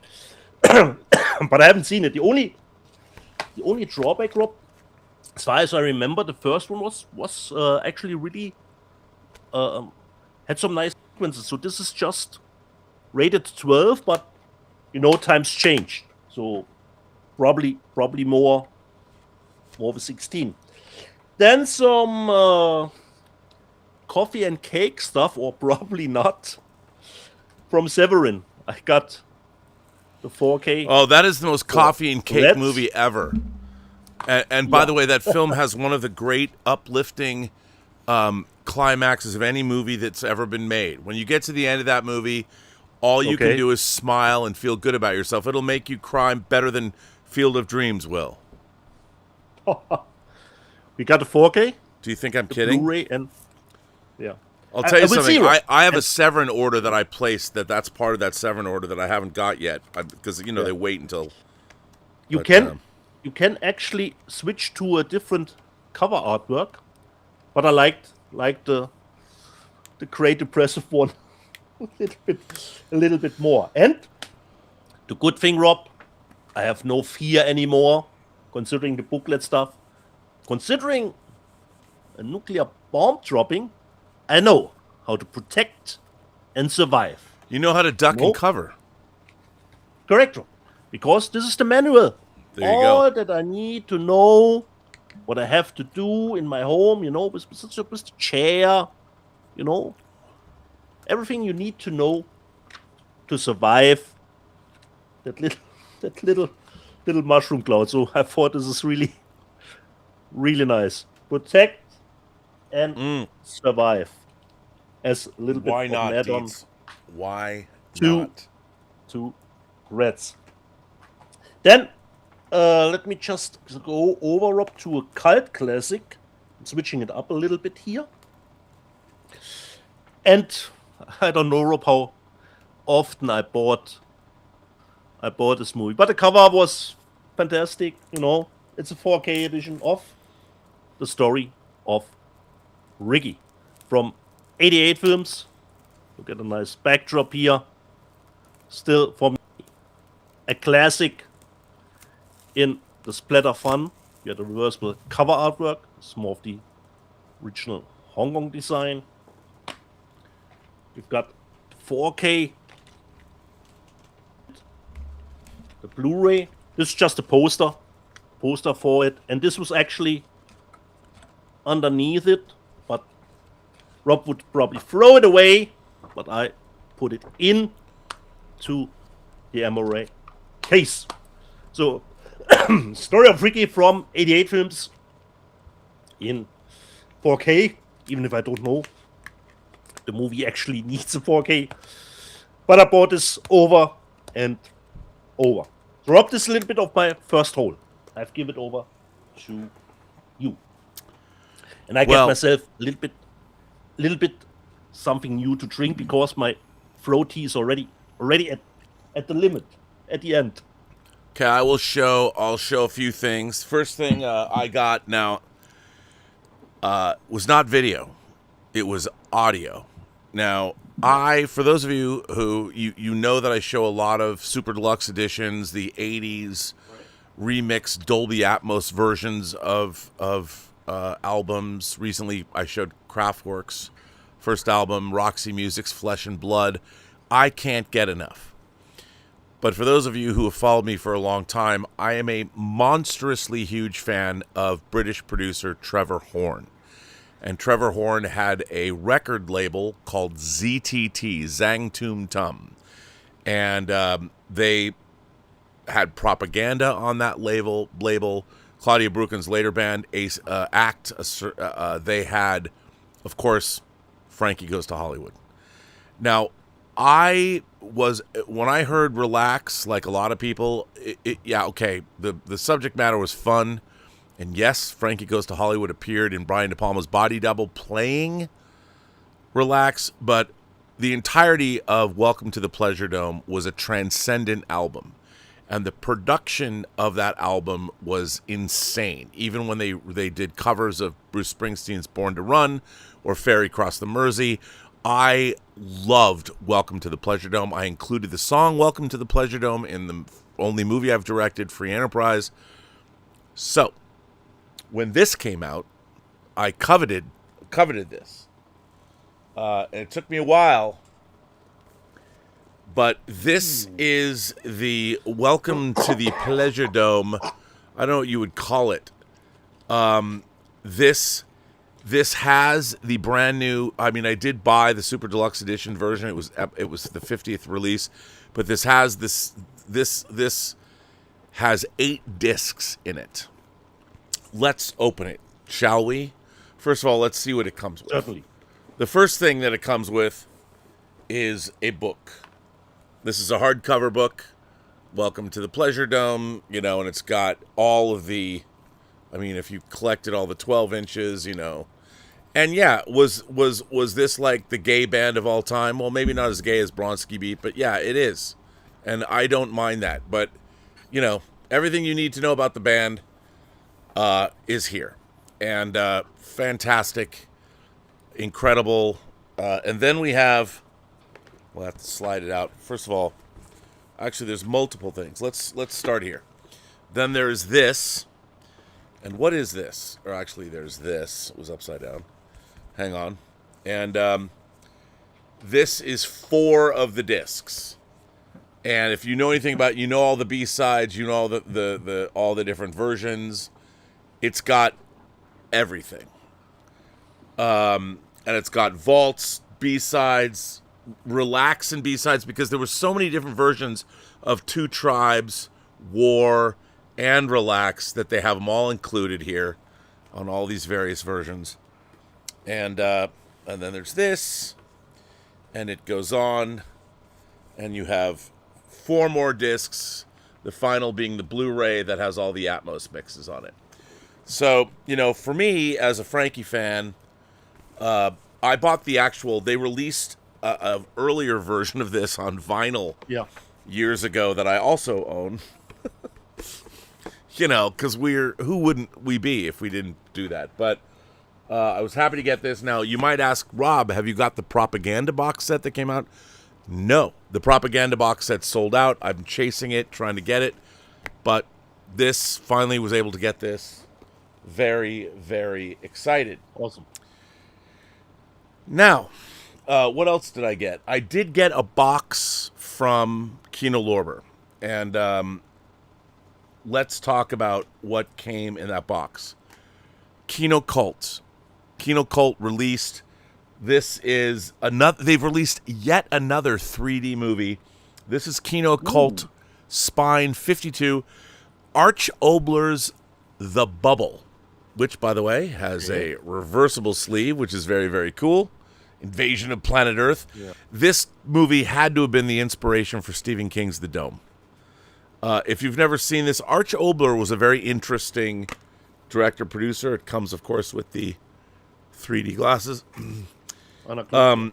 D: I haven't seen it. The only drawback, Rob, as far as I remember, the first one was actually really had some nice sequences. So this is just rated 12, but times change. So probably more of a 16. Then some coffee and cake stuff, or probably not, from Severin. I got the 4K.
C: Oh, that is the most coffee and cake movie ever. And by the way, that film has one of the great uplifting climaxes of any movie that's ever been made. When you get to the end of that movie, all you can do is smile and feel good about yourself. It'll make you cry better than Field of Dreams will.
D: We got the 4K.
C: Do you think I'm kidding?
D: Blu-ray and
C: I'll tell you something. I have a Severin order that I placed. That's part of that Severin order that I haven't got yet because they wait until
D: you can actually switch to a different cover artwork, but I liked the Great Depressive one. A little bit more. And the good thing, Rob, I have no fear anymore, considering the booklet stuff. Considering a nuclear bomb dropping, I know how to protect and survive.
C: You know how to duck and cover.
D: Correct, Rob. Because this is the manual.
C: There you
D: All
C: go.
D: that I need to know, what I have to do in my home, with the chair, everything you need to know to survive that little mushroom cloud. So I thought this is really, really nice. Protect and survive. As a little bit
C: Why
D: of
C: not,
D: an add-on
C: Dietz? Why
D: to
C: not?
D: Reds. Then let me just go over up to a cult classic. I'm switching it up a little bit here. And I don't know, Rob, how often I bought this movie. But the cover was fantastic, you know. It's a 4K edition of the story of Ricky from 88 films. Look at a nice backdrop here. Still, for me, a classic in the splatter fun. You have the reversible cover artwork. It's more of the original Hong Kong design. You've got 4K, the Blu-ray. This is just a poster for it, and this was actually underneath it, but Rob would probably throw it away, but I put it in to the MRA case. So, story of Ricky from 88 films in 4K, even if I don't know the movie actually needs a 4K. But I bought this over and over. So Rob, this is a little bit of my first hole. I've given it over to you. And I get myself a little bit something new to drink because my throat tea is already at the limit, at the end.
C: Okay, I'll show a few things. First thing I got now was not video. It was audio. Now, for those of you who you know that I show a lot of super deluxe editions, the 80s remixed Dolby Atmos versions of albums. Recently, I showed Kraftwerk's first album, Roxy Music's Flesh and Blood. I can't get enough. But for those of you who have followed me for a long time, I am a monstrously huge fan of British producer Trevor Horn. And Trevor Horn had a record label called ZTT, Zang Tum Tum. And they had Propaganda on that label. Claudia Bruken's later band, Act. They had, of course, Frankie Goes to Hollywood. Now, when I heard Relax, like a lot of people, the subject matter was fun. And yes, Frankie Goes to Hollywood appeared in Brian De Palma's body double playing Relax, but the entirety of Welcome to the Pleasure Dome was a transcendent album. And the production of that album was insane. Even when they did covers of Bruce Springsteen's Born to Run or Ferry Cross the Mersey, I loved Welcome to the Pleasure Dome. I included the song Welcome to the Pleasure Dome in the only movie I've directed, Free Enterprise. So, when this came out, I coveted this. And it took me a while, but this is the Welcome to the Pleasure Dome. I don't know what you would call it. This has the brand new. I mean, I did buy the Super Deluxe Edition version. It was the 50th release, but this has this has 8 discs in it. Let's open it, shall we? First of all, let's see what it comes with.
D: Definitely.
C: The first thing that it comes with is a book. This is a hardcover book, Welcome to the Pleasure Dome, and it's got all of the, if you collected all the 12 inches, And yeah, was this like the gay band of all time? Well, maybe not as gay as Bronski Beat, but yeah, it is. And I don't mind that. But, everything you need to know about the band is here. And fantastic, incredible. And then we have, we'll have to slide it out. First of all, actually there's multiple things. Let's start here. Then there's this. And what is this? Or actually there's this. It was upside down. Hang on. And this is 4 of the discs. And if you know anything about, all the B-sides, all all the different versions. It's got everything. And it's got vaults, B-sides, Relax and B-sides, because there were so many different versions of Two Tribes, War, and Relax that they have them all included here on all these various versions. And then there's this, and it goes on, and you have 4 more discs, the final being the Blu-ray that has all the Atmos mixes on it. So, for me, as a Frankie fan, I bought the actual, they released a earlier version of this on vinyl
D: Yeah.
C: years ago that I also own. Because who wouldn't we be if we didn't do that? But I was happy to get this. Now, you might ask, Rob, have you got the propaganda box set that came out? No. The propaganda box set sold out. I'm chasing it, trying to get it. But this, finally was able to get this. Very, very excited.
D: Awesome.
C: Now, what else did I get? I did get a box from Kino Lorber. And let's talk about what came in that box. Kino Cult. Kino Cult released, this is another, they've released yet another 3D movie. This is Kino Cult Spine 52, Arch Obler's The Bubble, which, by the way, has a reversible sleeve, which is very, very cool. Invasion of Planet Earth. Yeah. This movie had to have been the inspiration for Stephen King's The Dome. If you've never seen this, Arch Obler was a very interesting director-producer. It comes, of course, with the 3D glasses.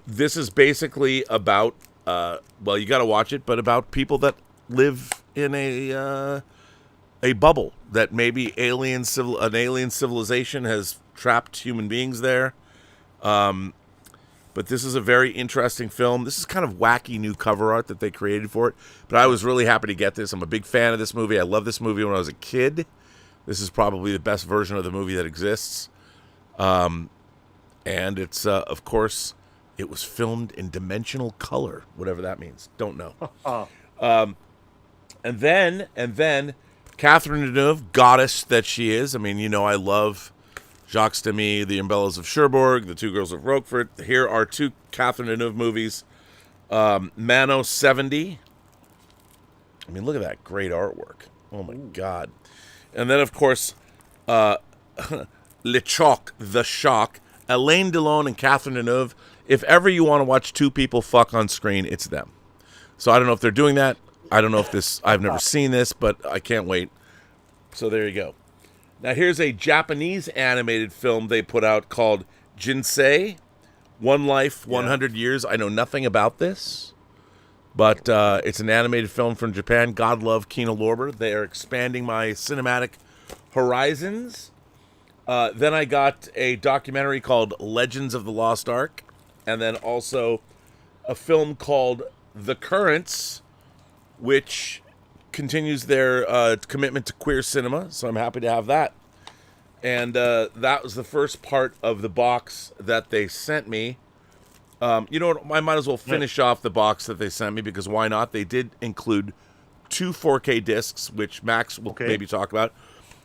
C: This is basically about, well, you got to watch it, but about people that live in a bubble that maybe an alien civilization has trapped human beings there. But this is a very interesting film. This is kind of wacky new cover art that they created for it. But I was really happy to get this. I'm a big fan of this movie. I love this movie when I was a kid. This is probably the best version of the movie that exists. And it's, of course, it was filmed in dimensional color, whatever that means. Don't know. And then Catherine Deneuve, goddess that she is. I mean, I love Jacques Demy, The Umbrellas of Cherbourg, The Two Girls of Roquefort. Here are two Catherine Deneuve movies. Mano 70. I mean, look at that great artwork. Oh, my God. And then, of course, Le Choc, The Shock. Alain Delon and Catherine Deneuve. If ever you want to watch two people fuck on screen, it's them. So I don't know if they're doing that. I don't know if this, I've never seen this, but I can't wait. So there you go. Now here's a Japanese animated film they put out called Jinsei, One Life, 100 Years. I know nothing about this, but it's an animated film from Japan. God love Kino Lorber. They are expanding my cinematic horizons. Then I got a documentary called Legends of the Lost Ark, and then also a film called The Currents, which continues their commitment to queer cinema, so I'm happy to have that. And that was the first part of the box that they sent me. You know what? I might as well finish off the box that they sent me, because why not? They did include 2 4K discs, which Max will maybe talk about.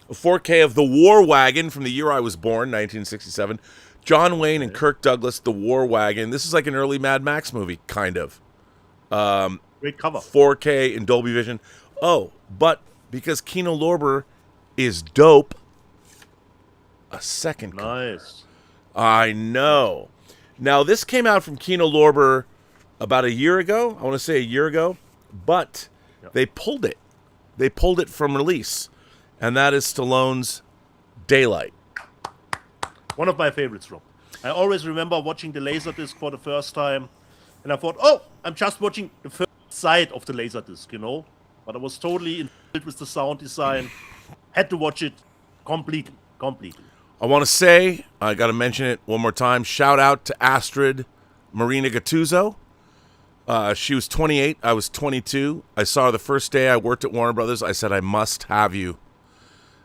C: A 4K of The War Wagon from the year I was born, 1967. John Wayne and Kirk Douglas, The War Wagon. This is like an early Mad Max movie, kind of.
D: Great cover.
C: 4K in Dolby Vision. Oh, but because Kino Lorber is dope, a second cover.
D: Nice.
C: I know. Now, this came out from Kino Lorber about a year ago. I want to say a year ago. But they pulled it. They pulled it from release. And that is Stallone's Daylight.
D: One of my favorites, Rob. I always remember watching the Laserdisc for the first time, and I thought, oh, I'm just watching the first side of the Laserdisc, But I was totally involved with the sound design. Had to watch it completely.
C: I want to say, I got to mention it one more time, shout out to Astrid Marina Gattuso. She was 28. I was 22. I saw her the first day I worked at Warner Brothers. I said, I must have you.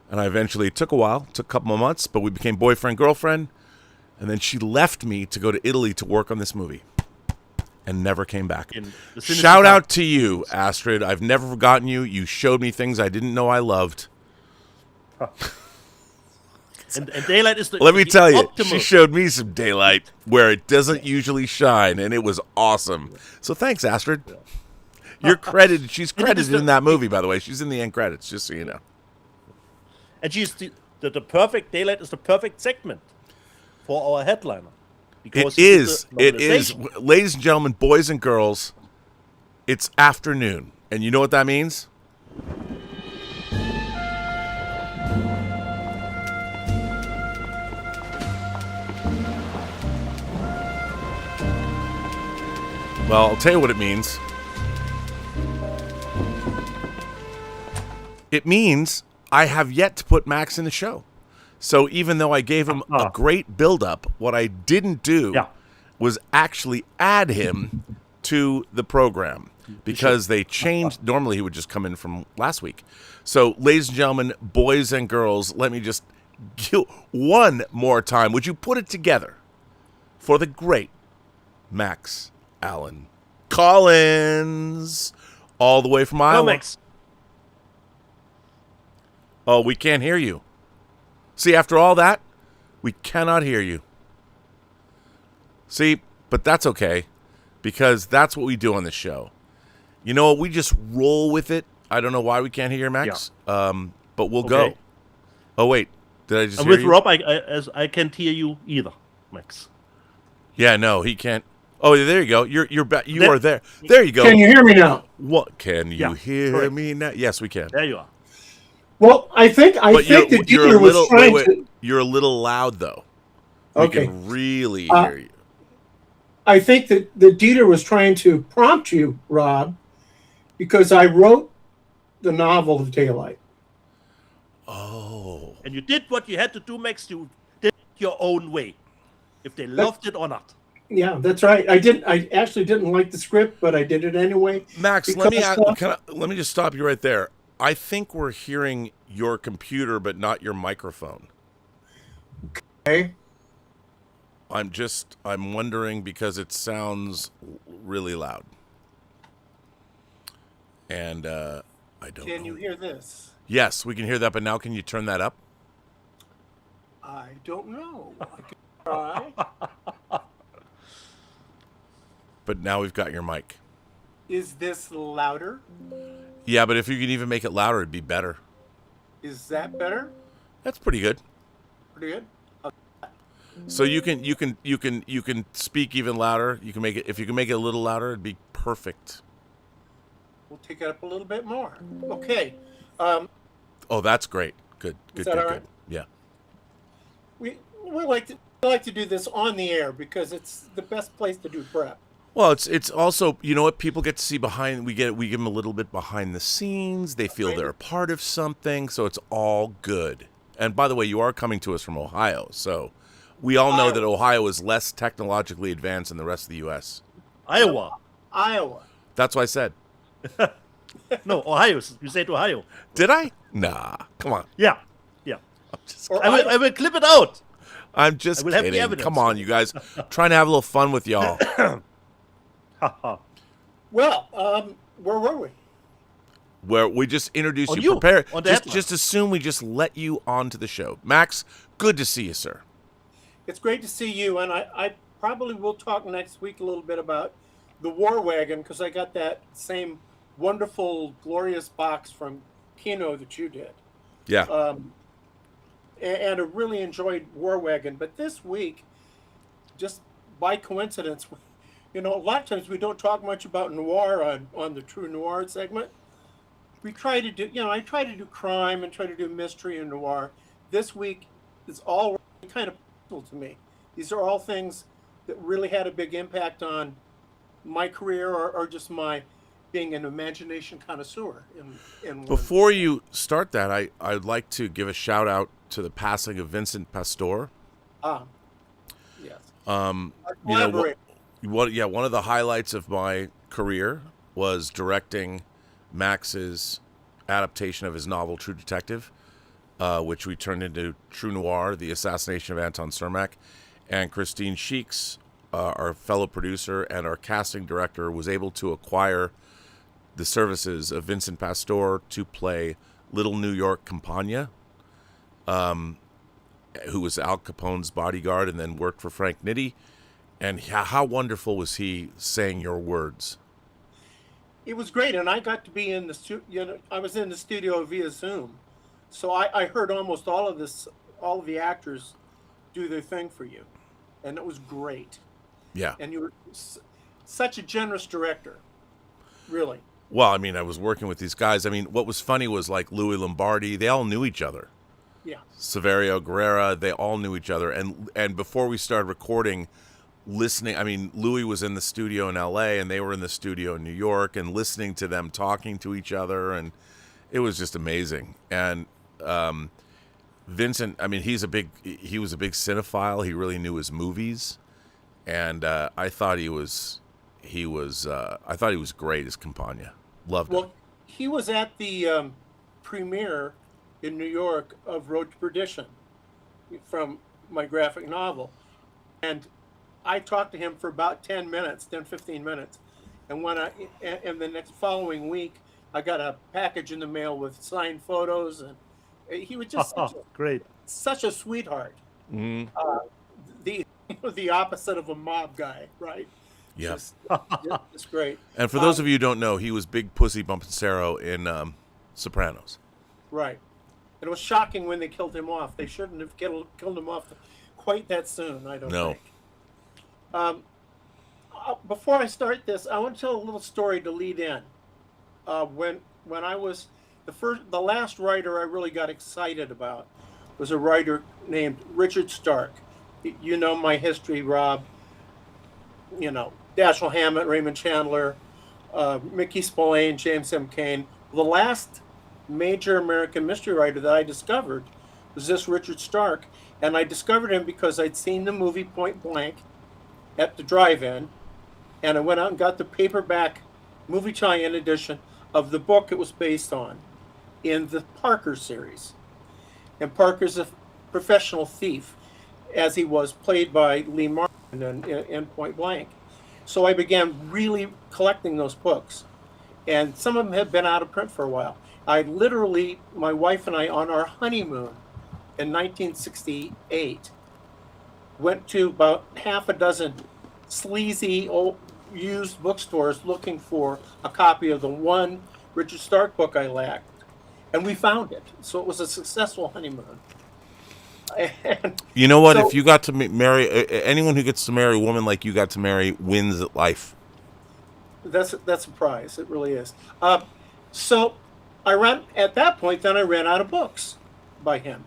C: And I eventually, it took a while, took a couple of months, but we became boyfriend, girlfriend. And then she left me to go to Italy to work on this movie and never came back. Shout out to you, Astrid. I've never forgotten you. You showed me things I didn't know I loved.
D: And Daylight is the
C: Let me tell you,
D: optimal.
C: she showed me some daylight where it doesn't usually shine, and it was awesome. So thanks, Astrid. You're credited. She's credited in that movie, by the way. She's in the end credits, just so you know.
D: And she's the perfect Daylight is the perfect segment for our headliner.
C: It is. Ladies and gentlemen, boys and girls, it's afternoon. And you know what that means? Well, I'll tell you what it means. It means I have yet to put Max in the show. So even though I gave him a great build-up, what I didn't do was actually add him to the program because they changed. Normally, he would just come in from last week. So, ladies and gentlemen, boys and girls, let me just one more time. Would you put it together for the great Max Allen Collins, all the way from Iowa?
D: Max.
C: Oh, we can't hear you. See, after all that, we cannot hear you. See, but that's okay, because that's what we do on this show. You know what? We just roll with it. I don't know why we can't hear Max, but we'll go. Oh, wait. Did I just hear
D: with
C: you?
D: Rob, I can't hear you either, Max.
C: Yeah, no, he can't. Oh, there you go. You are there. There you go.
F: Can you hear me now?
C: What? Can you hear me now? Yes, we can.
D: There you are.
F: Well, I think the dealer was trying to.
C: You're a little loud, though. We can really hear you.
F: I think that the dealer was trying to prompt you, Rob, because I wrote the novel of Daylight.
C: Oh.
D: And you did what you had to do, Max. You did it your own way, if they loved it or not.
F: Yeah, that's right. I actually didn't like the script, but I did it anyway.
C: Max, let me just stop you right there. I think we're hearing your computer, but not your microphone.
F: Okay.
C: I'm wondering because it sounds really loud. And I don't know.
F: Can you hear this?
C: Yes, we can hear that, but now can you turn that up?
F: I don't know. I can try.
C: But now we've got your mic.
F: Is this louder?
C: Yeah, but if you can even make it louder, it'd be better.
F: Is that better?
C: That's pretty good.
F: Pretty good.
C: So you can speak even louder. You can make it, if you can make it a little louder, it'd be perfect.
F: We'll take it up a little bit more. Okay.
C: Oh, that's great. Good.
F: Is that all right?
C: Yeah.
F: We like to do this on the air because it's the best place to do prep.
C: Well, it's also, you know what, people get to see behind. We give them a little bit behind the scenes. They feel they're a part of something, so it's all good. And by the way, you are coming to us from Ohio, so we all know that Ohio is less technologically advanced than the rest of the U.S.
D: Iowa.
C: That's what I said.
D: No, Ohio. You said Ohio.
C: Did I? Nah, come on.
D: Yeah. I will clip it out.
C: I'm just
D: I will have the
C: kidding.
D: evidence.
C: Come on, you guys. Trying to have a little fun with y'all.
F: Well, where were we?
C: Where we just introduced
D: On
C: you.
D: you.
C: Prepare.
D: On the
C: Just assume we just let you onto the show. Max, good to see you, sir.
F: It's great to see you, and I probably will talk next week a little bit about the War Wagon because I got that same wonderful, glorious box from Kino that you did.
C: Yeah.
F: And I really enjoyed War Wagon. But this week, just by coincidence, a lot of times we don't talk much about noir on the True Noir segment. We try to do, I try to do crime and try to do mystery and noir. This week is all kind of personal to me. These are all things that really had a big impact on my career or just my being an imagination connoisseur.
C: Before you start that, I'd like to give a shout out to the passing of Vincent Pastore.
F: Yes.
C: One of the highlights of my career was directing Max's adaptation of his novel True Detective, which we turned into True Noir, The Assassination of Anton Cermak. And Christine Sheeks, our fellow producer and our casting director, was able to acquire the services of Vincent Pastore to play Little New York Campagna, who was Al Capone's bodyguard and then worked for Frank Nitti. And how wonderful was he saying your words?
F: It was great, and I got to be in the studio. I was in the studio via Zoom, so I heard almost all of the actors do their thing for you, and it was great.
C: Yeah.
F: And you were such a generous director, really.
C: Well, I mean, I was working with these guys. I mean, what was funny was like Louis Lombardi. They all knew each other.
F: Yeah.
C: Severio Guerrera. They all knew each other. And before we started recording, listening. I mean, Louis was in the studio in L.A. and they were in the studio in New York, and listening to them talking to each other, and it was just amazing. And Vincent, I mean, he was a big cinephile. He really knew his movies, and I thought he was great as Campagna. Loved him.
F: Well, he was at the premiere in New York of Road to Perdition from my graphic novel. And I talked to him for about 10 minutes, 15 minutes. And and the next following week, I got a package in the mail with signed photos, and he was just
D: great,
F: such a sweetheart. The opposite of a mob guy, right?
C: Yes.
F: It's great.
C: And for those of you who don't know, he was Big Pussy Bumpancero in Sopranos.
F: Right. It was shocking when they killed him off. They shouldn't have killed him off quite that soon, I don't think. Before I start this, I want to tell a little story to lead in. When I was the last writer I really got excited about was a writer named Richard Stark. You know my history, Rob. You know, Dashiell Hammett, Raymond Chandler, Mickey Spillane, James M. Cain. The last major American mystery writer that I discovered was this Richard Stark, and I discovered him because I'd seen the movie Point Blank at the drive-in, and I went out and got the paperback movie tie-in edition of the book it was based on in the Parker series. And Parker's a professional thief, as he was played by Lee Marvin in Point Blank. So I began really collecting those books, and some of them had been out of print for a while. I literally, my wife and I, on our honeymoon in 1968, went to about half a dozen sleazy old used bookstores looking for a copy of the one Richard Stark book I lacked, and we found it. So it was a successful honeymoon. And
C: you know what? If you got to marry anyone who gets to marry a woman like you got to marry wins at life.
F: That's a prize. It really is. So at that point, then I ran out of books by him.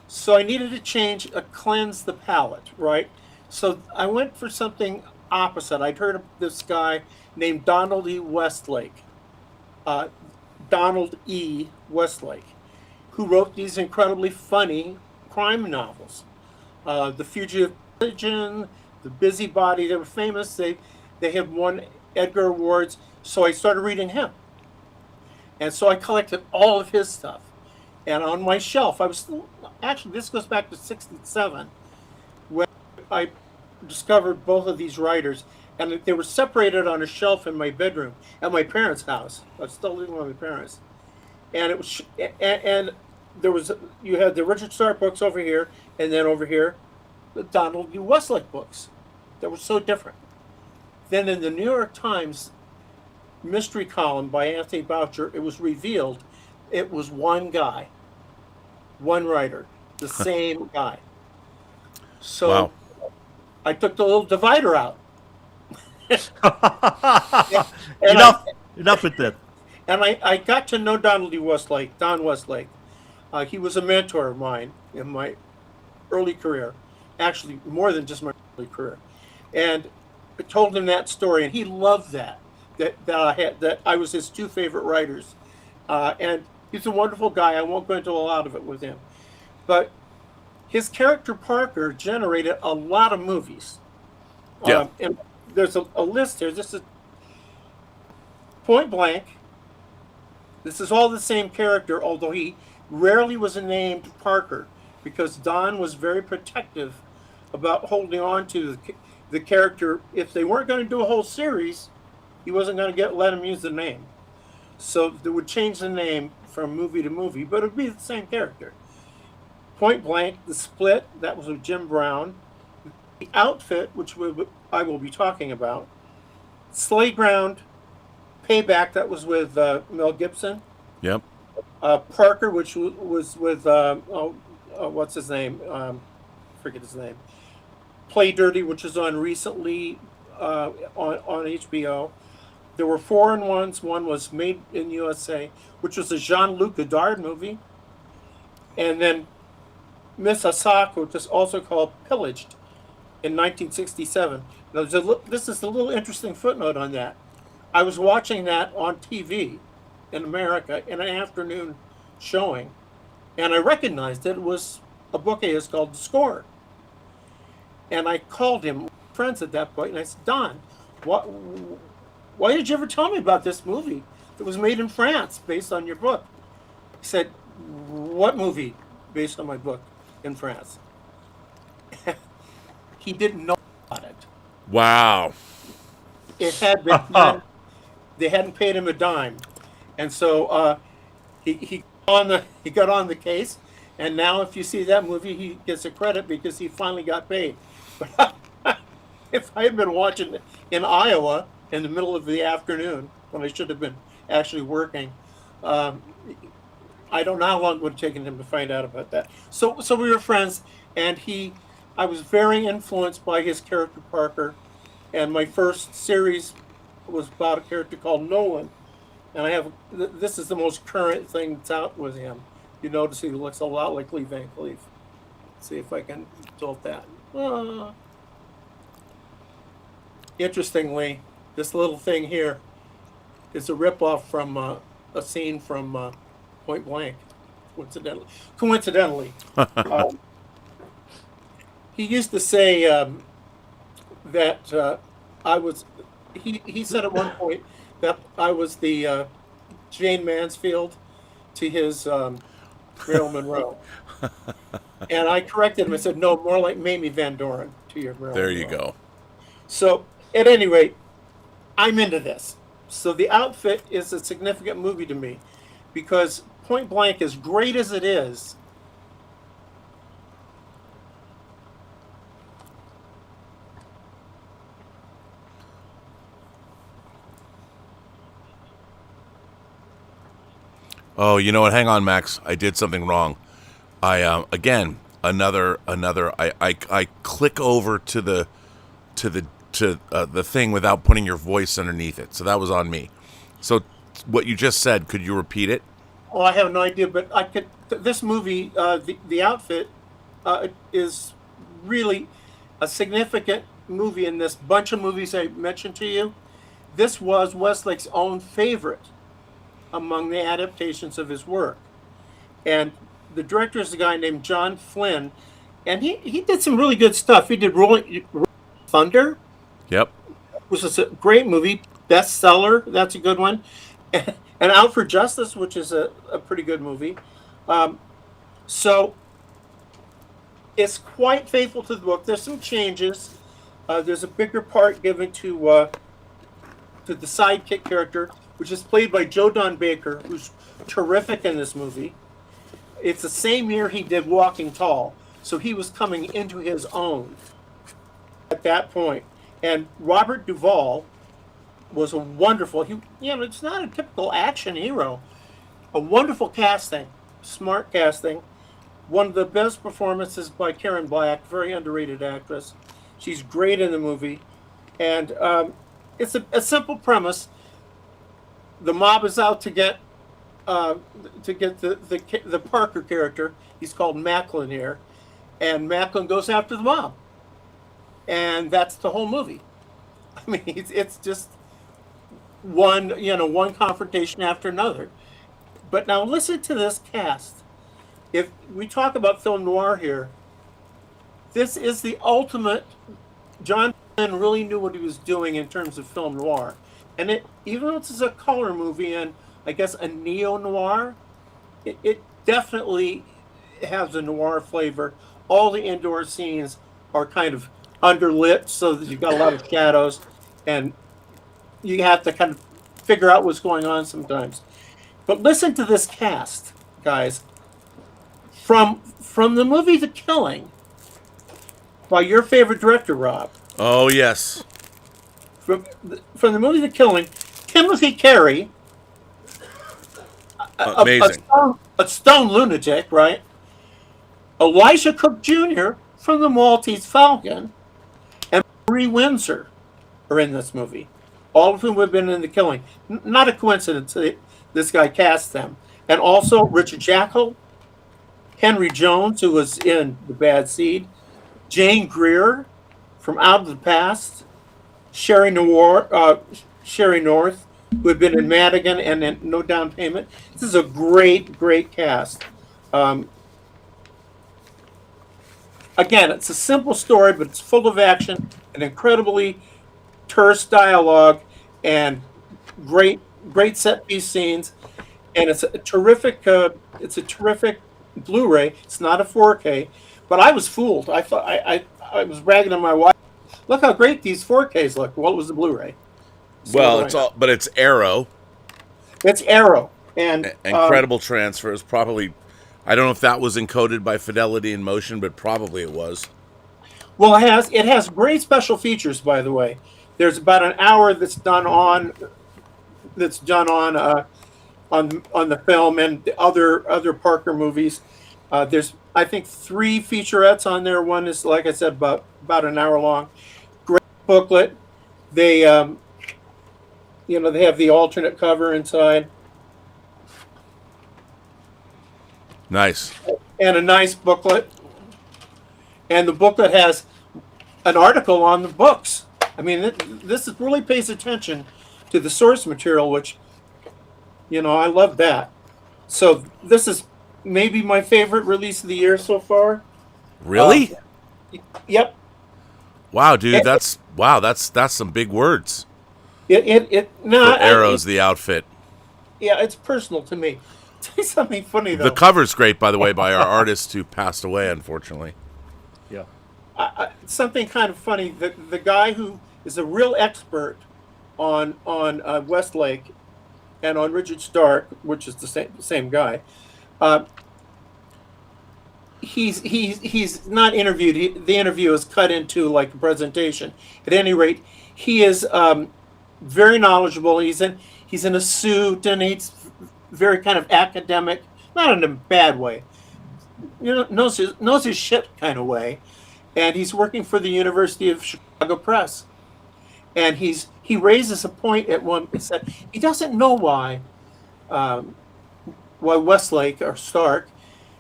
F: So I needed to cleanse the palate, right? So I went for something opposite. I'd heard of this guy named Donald E. Westlake, who wrote these incredibly funny crime novels. The Fugitive Pigeon, The Busybody, they were famous. They had won Edgar Awards. So I started reading him. And so I collected all of his stuff. And on my shelf, this goes back to 1967, when I discovered both of these writers. And they were separated on a shelf in my bedroom at my parents' house. I was still living with my parents. And you had the Richard Stark books over here, and then over here, the Donald E. Westlake books that were so different. Then in the New York Times mystery column by Anthony Boucher, it was revealed it was one guy, one writer, the same guy. So
C: wow.
F: I took the little divider out.
D: Enough with that.
F: And I got to know Don Westlake. He was a mentor of mine in my early career, actually more than just my early career. And I told him that story, and he loved that I was his two favorite writers. And he's a wonderful guy. I won't go into a lot of it with him. But his character Parker generated a lot of movies.
C: Yeah.
F: And there's a list here. This is Point Blank. This is all the same character, although he rarely was named Parker, because Don was very protective about holding on to the character. If they weren't going to do a whole series, he wasn't going to let him use the name. So they would change the name from movie to movie, but it would be the same character. Point Blank, The Split, that was with Jim Brown. The Outfit, which I will be talking about. Slayground, Payback, that was with Mel Gibson.
C: Yep.
F: Parker, which was with what's his name? Forget his name. Play Dirty, which is on recently on HBO. There were foreign ones. One was Made in USA, which was a Jean-Luc Godard movie, and then Miss Asako, just also called Pillaged, in 1967. Now, this is a little interesting footnote on that. I was watching that on TV in America in an afternoon showing, and I recognized it was a book of his called The Score. And I called him, friends at that point, and I said, Don, why did you ever tell me about this movie that was made in France based on your book? He said, what movie based on my book in France? He didn't know about it.
C: Wow.
F: It had been done. They hadn't paid him a dime, and so he got on the case. And now, if you see that movie, he gets a credit because he finally got paid. But if I had been watching in Iowa in the middle of the afternoon when I should have been actually working, I don't know how long it would have taken him to find out about that. So we were friends, and I was very influenced by his character Parker, and my first series was about a character called Nolan, and this is the most current thing that's out with him. You notice he looks a lot like Lee Van Cleef. See if I can tilt that. Interestingly, this little thing here is a ripoff from a scene from Point Blank. Coincidentally, he used to say that I was. He said at one point that I was the Jane Mansfield to his Marilyn Monroe, and I corrected him and said, "No, more like Mamie Van Doren to your Marilyn."
C: There you
F: Monroe.
C: go.
F: So, at any rate, I'm into this. So The Outfit is a significant movie to me because Point Blank, as great as it is,
C: Oh, you know what? Hang on, Max. I did something wrong. I again another. I click over to the thing without putting your voice underneath it. So that was on me. So what you just said, could you repeat it?
F: oh, I have no idea, but I could. This movie, the Outfit, is really a significant movie in this bunch of movies I mentioned to you. This was Westlake's own favorite among the adaptations of his work, and the director is a guy named John Flynn, and he did some really good stuff. He did Rolling Thunder,
C: Yep.
F: which is a great movie, bestseller. That's a good one. And Out for Justice, which is a pretty good movie. So it's quite faithful to the book. There's some changes. There's a bigger part given to the sidekick character, which is played by Joe Don Baker, who's terrific in this movie. It's the same year he did Walking Tall, so he was coming into his own at that point. And Robert Duvall was a wonderful. It's not a typical action hero. A wonderful casting, smart casting. One of the best performances by Karen Black, very underrated actress. She's great in the movie, and it's a simple premise. The mob is out to get the Parker character. He's called Macklin here, and Macklin goes after the mob, and that's the whole movie. I mean, it's just one confrontation after another. But now listen to this cast. If we talk about film noir here, this is the ultimate. John Flynn really knew what he was doing in terms of film noir, and even though this is a color movie and I guess a neo-noir, it definitely has a noir flavor. All the indoor scenes are kind of underlit, so that you've got a lot of shadows, and you have to kind of figure out what's going on sometimes. But listen to this cast, guys. From the movie The Killing, by your favorite director, Rob.
C: Oh yes.
F: From the movie The Killing, Timothy Carey,
C: Amazing.
F: a stone lunatic, right? Elisha Cook Jr. from The Maltese Falcon, and Marie Windsor are in this movie. All of whom have been in The Killing. Not a coincidence that this guy cast them. And also Richard Jackal, Henry Jones, who was in The Bad Seed, Jane Greer, from Out of the Past, Sherry North, who had been in Madigan and in No Down Payment. This is a great, great cast. Again, it's a simple story, but it's full of action and incredibly terse dialogue and great set piece scenes. And it's a terrific Blu-ray. It's not a 4K, but I was fooled. I thought I was bragging on my wife. Look how great these 4Ks look. What was the Blu-ray?
C: Well, it's Arrow.
F: It's Arrow, and
C: Incredible transfers. Probably, I don't know if that was encoded by Fidelity in Motion, but probably it was.
F: Well, it has great special features. By the way, there's about an hour that's done on the film and the other Parker movies. There's, I think, 3 featurettes on there. One is, like I said, about an hour long. Great booklet. They they have the alternate cover inside.
C: Nice.
F: And a nice booklet. And the booklet has an article on the books. I mean, this really pays attention to the source material, which, I love that. So this is maybe my favorite release of the year so far.
C: Really?
F: Yep.
C: Wow, dude, that's some big words.
F: Arrow's
C: the outfit.
F: Yeah, it's personal to me. Tell you something funny though.
C: The cover's great, by the way, by our artist who passed away, unfortunately.
D: Yeah.
F: Something kind of funny. The guy who is a real expert on Westlake and on Richard Stark, which is the same guy. He's not interviewed. The interview is cut into like a presentation. At any rate, he is very knowledgeable. He's in a suit and he's very kind of academic, not in a bad way. Knows his shit kind of way, and he's working for the University of Chicago Press. And he raises a point at one. He said he doesn't know why Westlake or Stark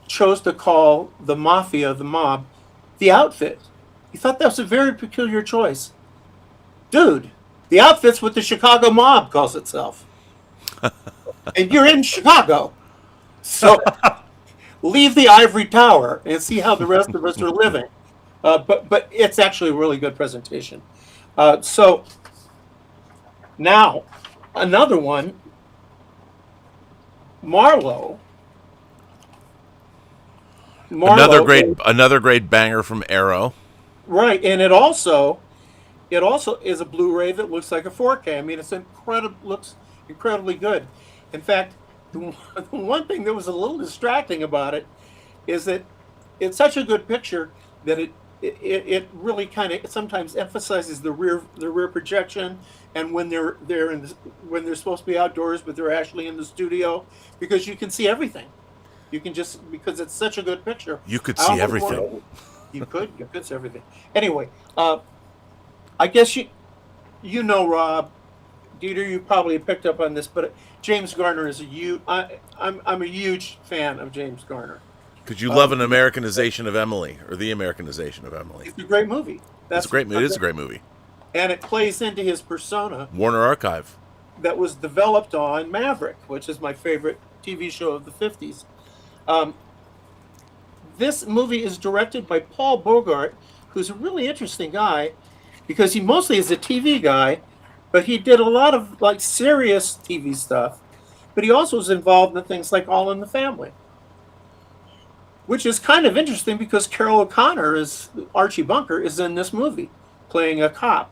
F: chose to call the mafia, the mob, the outfit. He thought that was a very peculiar choice. Dude, the outfit's what the Chicago mob calls itself. And you're in Chicago. So leave the ivory tower and see how the rest of us are living. But it's actually a really good presentation. So now another one, Marlowe.
C: Another great banger from Arrow.
F: Right, and it also is a Blu-ray that looks like a 4K. I mean, looks incredibly good. In fact, the one thing that was a little distracting about it is that it's such a good picture that it really kind of sometimes emphasizes the rear projection, and when they're when they're supposed to be outdoors but they're actually in the studio, because you can see everything. You can because it's such a good picture.
C: You could see everything.
F: You could see everything. Anyway, I guess Rob, Dieter, you probably picked up on this, but James Garner is I'm a huge fan of James Garner.
C: Because you love an Americanization of Emily, or the Americanization of Emily.
F: It's a great movie.
C: It is a great movie.
F: And it plays into his persona.
C: Warner Archive.
F: That was developed on Maverick, which is my favorite TV show of the 50s. This movie is directed by Paul Bogart, who's a really interesting guy, because he mostly is a TV guy, but he did a lot of like serious TV stuff. But he also was involved in things like All in the Family, which is kind of interesting because Carol O'Connor Archie Bunker is in this movie playing a cop,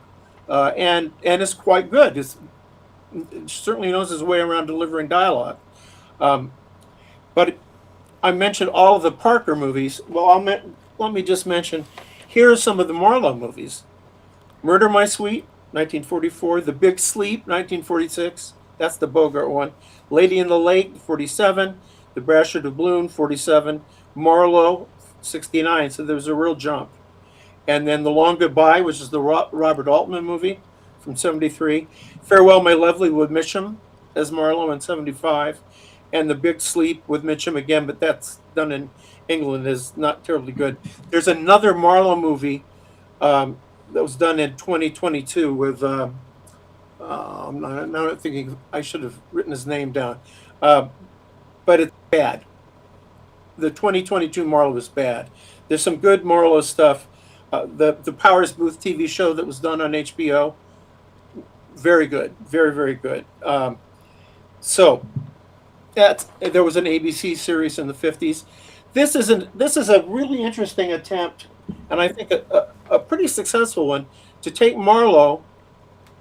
F: and is quite good. Certainly knows his way around delivering dialogue. But I mentioned all of the Parker movies. Well, let me just mention, here are some of the Marlowe movies. Murder, My Sweet, 1944. The Big Sleep, 1946. That's the Bogart one. Lady in the Lake, 47. The Brasher Doubloon, 47. Marlowe, 69. So there's a real jump. And then The Long Goodbye, which is the Robert Altman movie from 73. Farewell, My Lovely with Mitchum as Marlowe in 75. And The Big Sleep with Mitchum again, but that's done in England, is not terribly good. There's another Marlowe movie that was done in 2022 with. I'm not thinking. I should have written his name down, but it's bad. The 2022 Marlowe is bad. There's some good Marlowe stuff. The Powers Booth TV show that was done on HBO, very good, very very good. So there was an ABC series in the 50s. This is a really interesting attempt, and I think a pretty successful one, to take Marlowe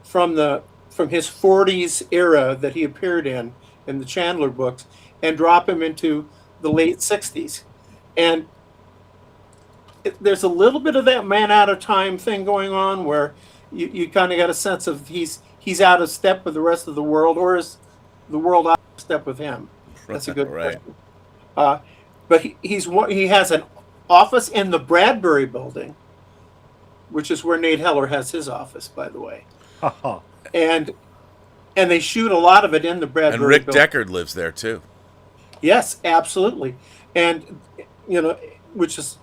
F: from his 40s era that he appeared in the Chandler books and drop him into the late 60s. And there's a little bit of that man out of time thing going on, where you kind of got a sense of he's out of step with the rest of the world, or is the world out of step with him? That's a good
C: Right.
F: question. But he has an office in the Bradbury building, which is where Nate Heller has his office, by the way. and they shoot a lot of it in the Bradbury
C: And Rick
F: building.
C: Deckard lives there too.
F: Yes, absolutely. And which is,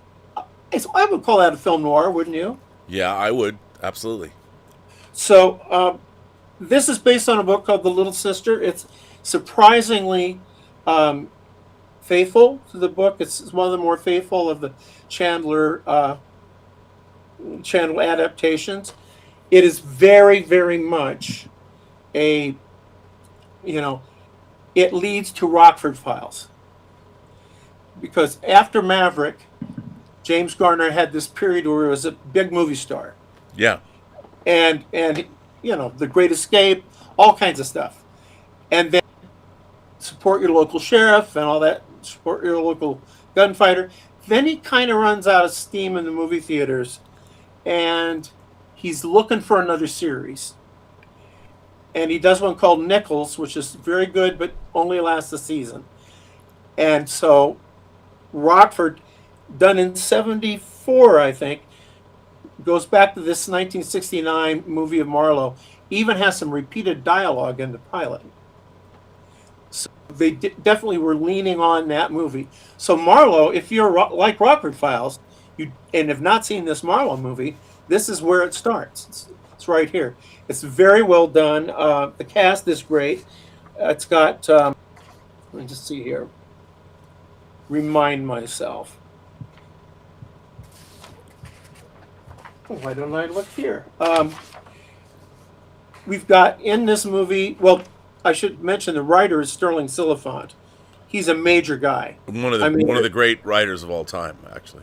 F: I would call that a film noir, wouldn't you?
C: Yeah, I would. Absolutely.
F: So this is based on a book called The Little Sister. It's surprisingly faithful to the book. It's one of the more faithful of the Chandler adaptations. It is very, very much it leads to Rockford Files. Because after Maverick, James Garner had this period where he was a big movie star.
C: Yeah.
F: And The Great Escape, all kinds of stuff. And then support your local sheriff and all that, support your local gunfighter. Then he kind of runs out of steam in the movie theaters, and he's looking for another series. And he does one called Nichols, which is very good, but only lasts a season. And so Rockford, done in 1974, I think, goes back to this 1969 movie of Marlowe, even has some repeated dialogue in the pilot. So they definitely were leaning on that movie. So Marlowe, if you're like Rockford Files, and have not seen this Marlowe movie, this is where it starts. It's right here. It's very well done. The cast is great. It's got, let me just see here. Remind myself. Why don't I look here? We've got in this movie, well, I should mention the writer is Sterling Silliphant. He's a major guy.
C: One of the great writers of all time, actually.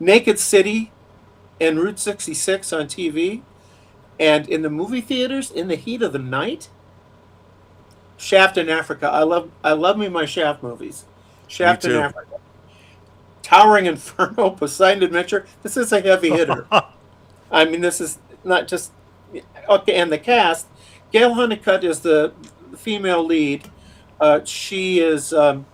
F: Naked City and Route 66 on TV, and in the movie theaters, In the Heat of the Night. Shaft in Africa. I love me my Shaft movies. Shaft in Africa. Towering Inferno, Poseidon Adventure. This is a heavy hitter. I mean, this is not just okay. And the cast: Gail Honeycutt is the female lead. She is kind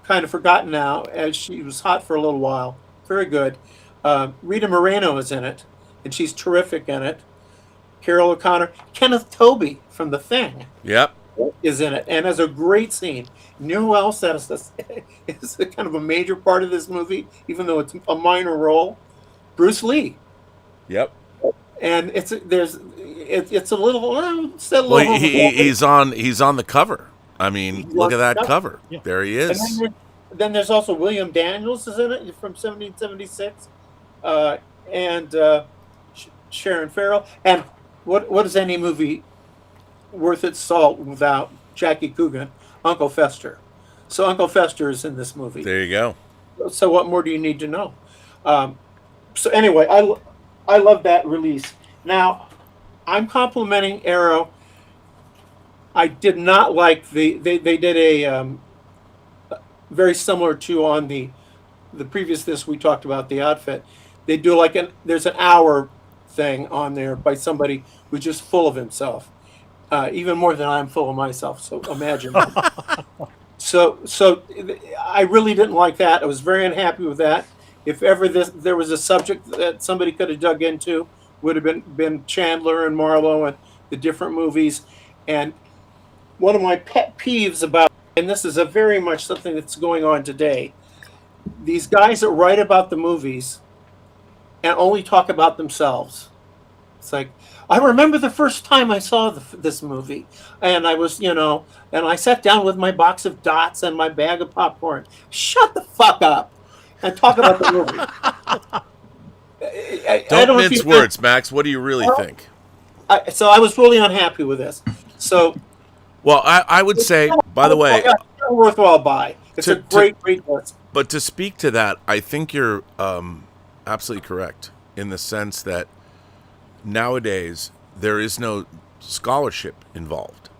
F: of forgotten now, as she was hot for a little while. Very good. Rita Moreno is in it, and she's terrific in it. Carol O'Connor, Kenneth Tobey from The Thing.
C: Yep.
F: Is in it and has a great scene. You know who else that is kind of a major part of this movie, even though it's a minor role? Bruce Lee.
C: Yep.
F: And it's a little.
C: Well, he's on the cover. I mean, look at that cover.
F: Yeah.
C: There he is.
F: And then there's also William Daniels is in it from 1776, and Sharon Farrell. And what is any movie worth its salt without Jackie Coogan, Uncle Fester? So Uncle Fester is in this movie.
C: There you go.
F: So what more do you need to know? So anyway, I love that release. Now, I'm complimenting Arrow. I did not like they did a very similar to on the previous this we talked about the outfit. They do there's an hour thing on there by somebody who's just full of himself. Even more than I'm full of myself, so imagine. So I really didn't like that. I was very unhappy with that. If ever there was a subject that somebody could have dug into, would have been Chandler and Marlowe and the different movies. And one of my pet peeves about, and this is a very much something that's going on today, these guys that write about the movies and only talk about themselves. It's like, I remember the first time I saw this movie, and I was, and I sat down with my box of dots and my bag of popcorn. Shut the fuck up and talk about the movie. I
C: Don't
F: don't know if
C: mince
F: you
C: words, Max. What do you really think?
F: So I was really unhappy with this. So
C: Well, I would say, by the way,
F: it's a worthwhile buy. It's a great list.
C: but to speak to that, I think you're absolutely correct in the sense that nowadays there is no scholarship involved.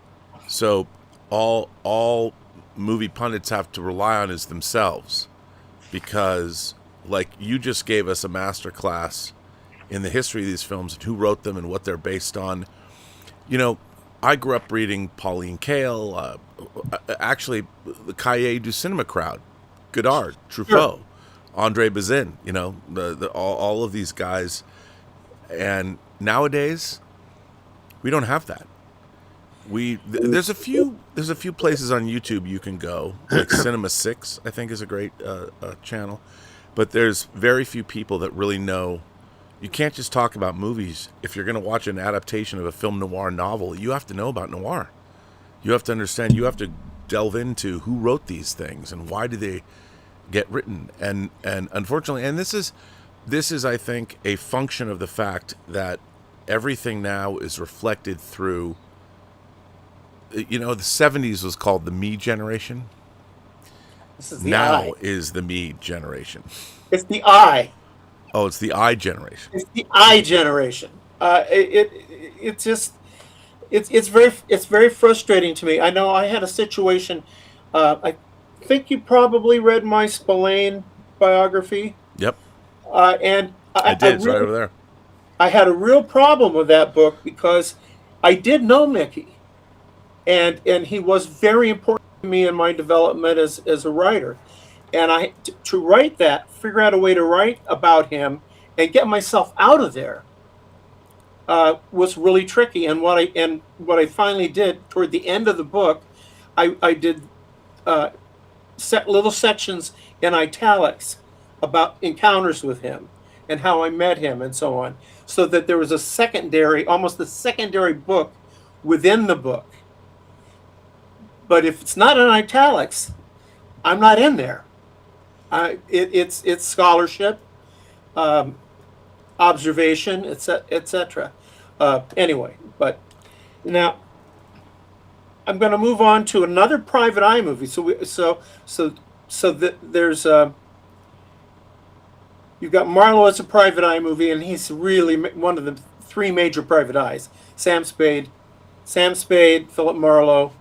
C: So all movie pundits have to rely on is themselves, because like you just gave us a master class in the history of these films and who wrote them and what they're based on. I grew up reading Pauline Kael, actually the Cahiers du Cinema crowd, Godard, Truffaut,
F: Sure.
C: Andre Bazin, all of these guys. And nowadays, we don't have that. There's a few places on YouTube you can go, like Cinema 6, I think is a great channel, but there's very few people that really know. You can't just talk about movies. If you're going to watch an adaptation of a film noir novel, you have to know about noir. You have to understand. You have to delve into who wrote these things and why do they get written. And unfortunately, and this is I think a function of the fact that everything now is reflected through. The 70s was called the me generation.
F: This is the
C: Now
F: I.
C: is the me generation.
F: It's the I.
C: Oh, it's the I generation.
F: It's the I generation. It's just it's very frustrating to me. I know I had a situation. I think you probably read my Spillane biography,
C: Yep,
F: and
C: I did. It's
F: really,
C: right over there.
F: I had a real problem with that book because I did know Mickey, and he was very important to me in my development as a writer. And to write that, figure out a way to write about him and get myself out of there was really tricky. And what I finally did toward the end of the book, I did set little sections in italics about encounters with him and how I met him and so on, so that there was almost a secondary book within the book. But if it's not in italics, I'm not in there. It's scholarship, observation, etc. Anyway, but now I'm going to move on to another private eye movie. There's you've got Marlowe as a private eye movie, and he's really one of the three major private eyes: Sam Spade, Philip Marlowe,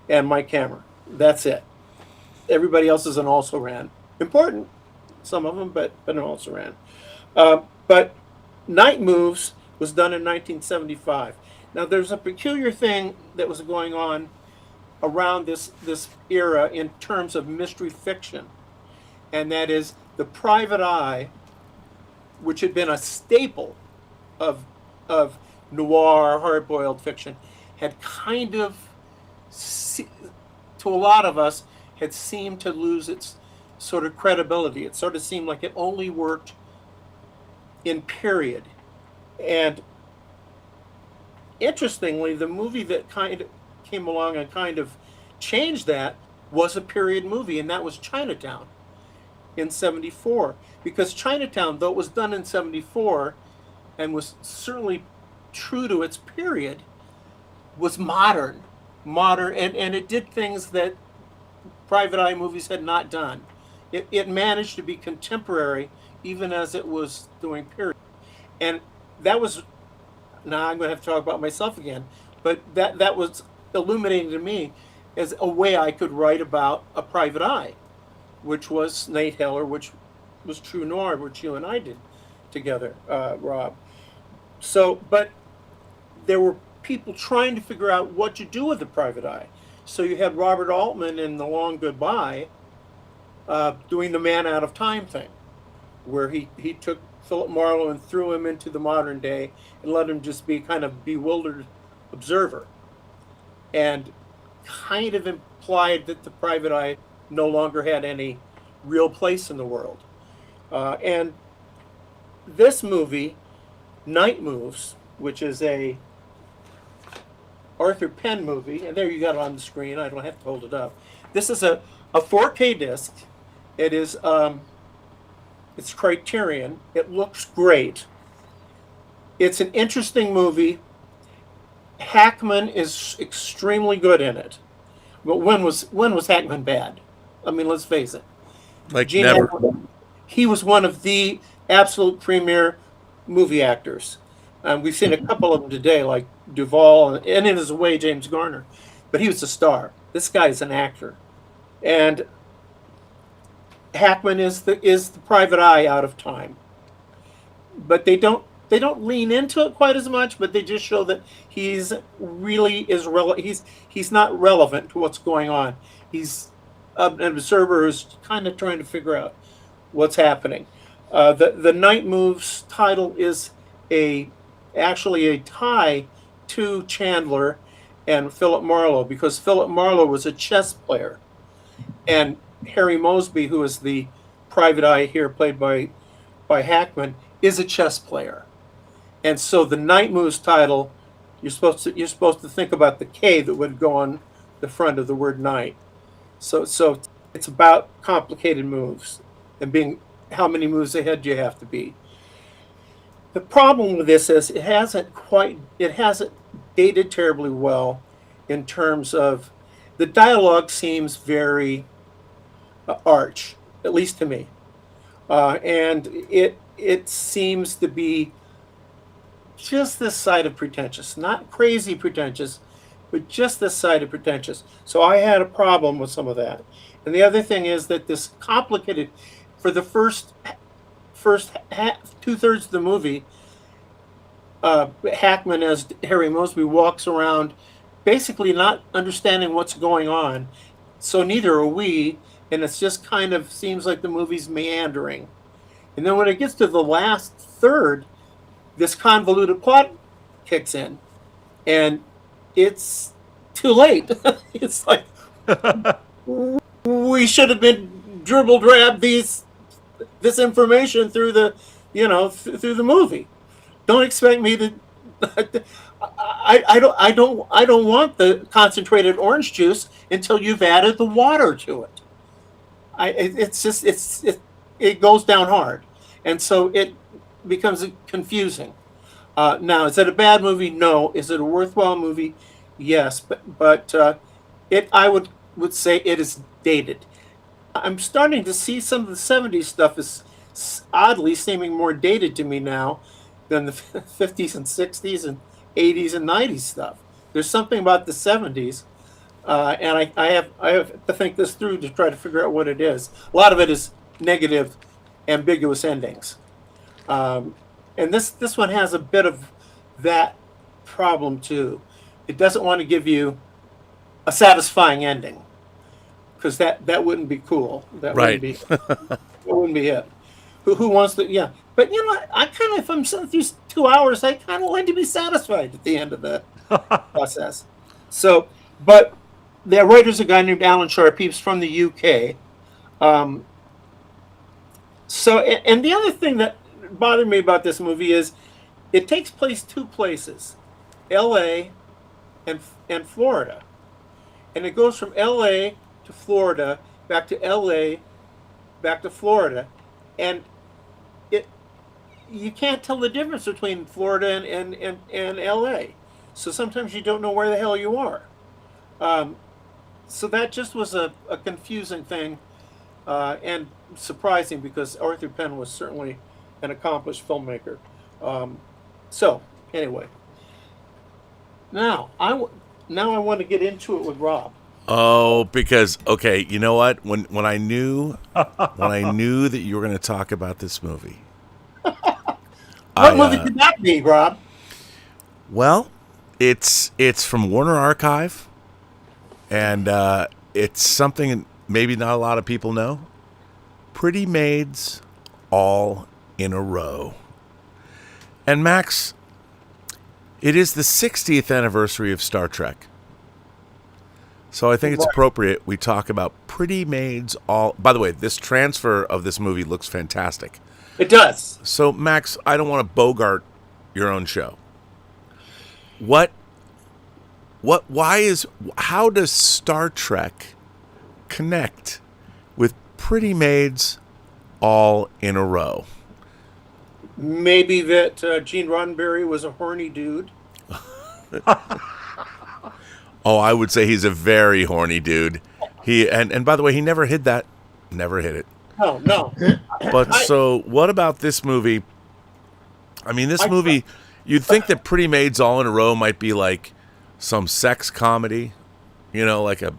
F: and Mike Hammer. That's it. Everybody else is an also ran. Important, some of them, but an also ran. But Night Moves was done in 1975. Now, there's a peculiar thing that was going on around this era in terms of mystery fiction, and that is the private eye, which had been a staple of noir, hard-boiled fiction, had kind of, to a lot of us, had seemed to lose its sort of credibility. It sort of seemed like it only worked in period. And interestingly, the movie that kind of came along and kind of changed that was a period movie, and that was Chinatown in 74. Because Chinatown, though it was done in 74 and was certainly true to its period, was modern, and it did things that private eye movies had not done. It managed to be contemporary even as it was doing period. And that was, now I'm going to have to talk about myself again, but that was illuminating to me as a way I could write about a private eye, which was Nate Heller, which was True Noir, which you and I did together, Rob. So, but there were people trying to figure out what to do with the private eye. So you had Robert Altman in The Long Goodbye doing the man out of time thing, where he took Philip Marlowe and threw him into the modern day and let him just be kind of bewildered observer, and kind of implied that the private eye no longer had any real place in the world. And this movie, Night Moves, which is a Arthur Penn movie, and there you got it on the screen. I don't have to hold it up. This is a 4K disc. It is it's Criterion. It looks great. It's an interesting movie. Hackman is extremely good in it. But when was Hackman bad? I mean, let's face it.
C: Like
F: Gene
C: never.
F: Hackman, he was one of the absolute premier movie actors. We've seen a couple of them today, like Duvall and in his way, James Garner. But he was a star. This guy is an actor. And Hackman is the private eye out of time. But they don't lean into it quite as much, but they just show that he's not relevant to what's going on. He's an observer who's kind of trying to figure out what's happening. The Night Moves title is actually a tie to Chandler and Philip Marlowe, because Philip Marlowe was a chess player, and Harry Mosby, who is the private eye here, played by Hackman, is a chess player. And so the Night Moves title, you're supposed to think about the K that would go on the front of the word night. So it's about complicated moves and being how many moves ahead you have to be. The problem with this is it hasn't dated terribly well in terms of the dialogue seems very arch, at least to me, and it seems to be just this side of pretentious, not crazy pretentious, but just this side of pretentious. So I had a problem with some of that. And the other thing is that this complicated, for the first 2/3 of the movie, Hackman as Harry Mosby walks around basically not understanding what's going on. So neither are we, and it's just kind of seems like the movie's meandering. And then when it gets to the last third, this convoluted plot kicks in, and it's too late. It's like we should have been dribble-drabbed this information through through the movie. Don't expect me to. I don't want the concentrated orange juice until you've added the water to it. It goes down hard, and so it becomes confusing. Now, is it a bad movie? No. Is it a worthwhile movie? Yes, but I would say it is dated. I'm starting to see some of the 70s stuff is oddly seeming more dated to me now than the 50s and 60s and 80s and 90s stuff. There's something about the 70s, and I have to think this through to try to figure out what it is. A lot of it is negative, ambiguous endings. And this one has a bit of that problem too. It doesn't want to give you a satisfying ending, because that wouldn't be cool. That
C: Right.
F: wouldn't be it. Who wants to? Yeah, but I kind of, if I'm sitting through 2 hours, I kind of like to be satisfied at the end of the process. So, but the writer's a guy named Alan Sharp. He's from the UK. So, and the other thing that bothered me about this movie is it takes place two places, L.A. and Florida, and it goes from L.A. to Florida, back to L.A., back to Florida, and you can't tell the difference between Florida and L.A. So sometimes you don't know where the hell you are. So that just was a confusing thing, and surprising, because Arthur Penn was certainly an accomplished filmmaker. So anyway, now I want to get into it with Rob.
C: Oh, because okay, you know what? When I knew that you were going to talk about this movie,
F: What movie could that be, Rob?
C: well, it's from Warner Archive, and it's something maybe not a lot of people know. Pretty Maids All in a Row. And Max, it is the 60th anniversary of Star Trek. So I think it's appropriate we talk about Pretty Maids All. By the way, this transfer of this movie looks fantastic.
F: It does.
C: So Max, I don't want to bogart your own show. how does Star Trek connect with Pretty Maids all in a row?
F: Maybe that Gene Roddenberry was a horny dude.
C: Oh, I would say he's a very horny dude. And by the way, he never hid that. Never hid it.
F: No.
C: But so what about this movie? I mean, this movie, you'd think that Pretty Maids all in a row might be like some sex comedy, like a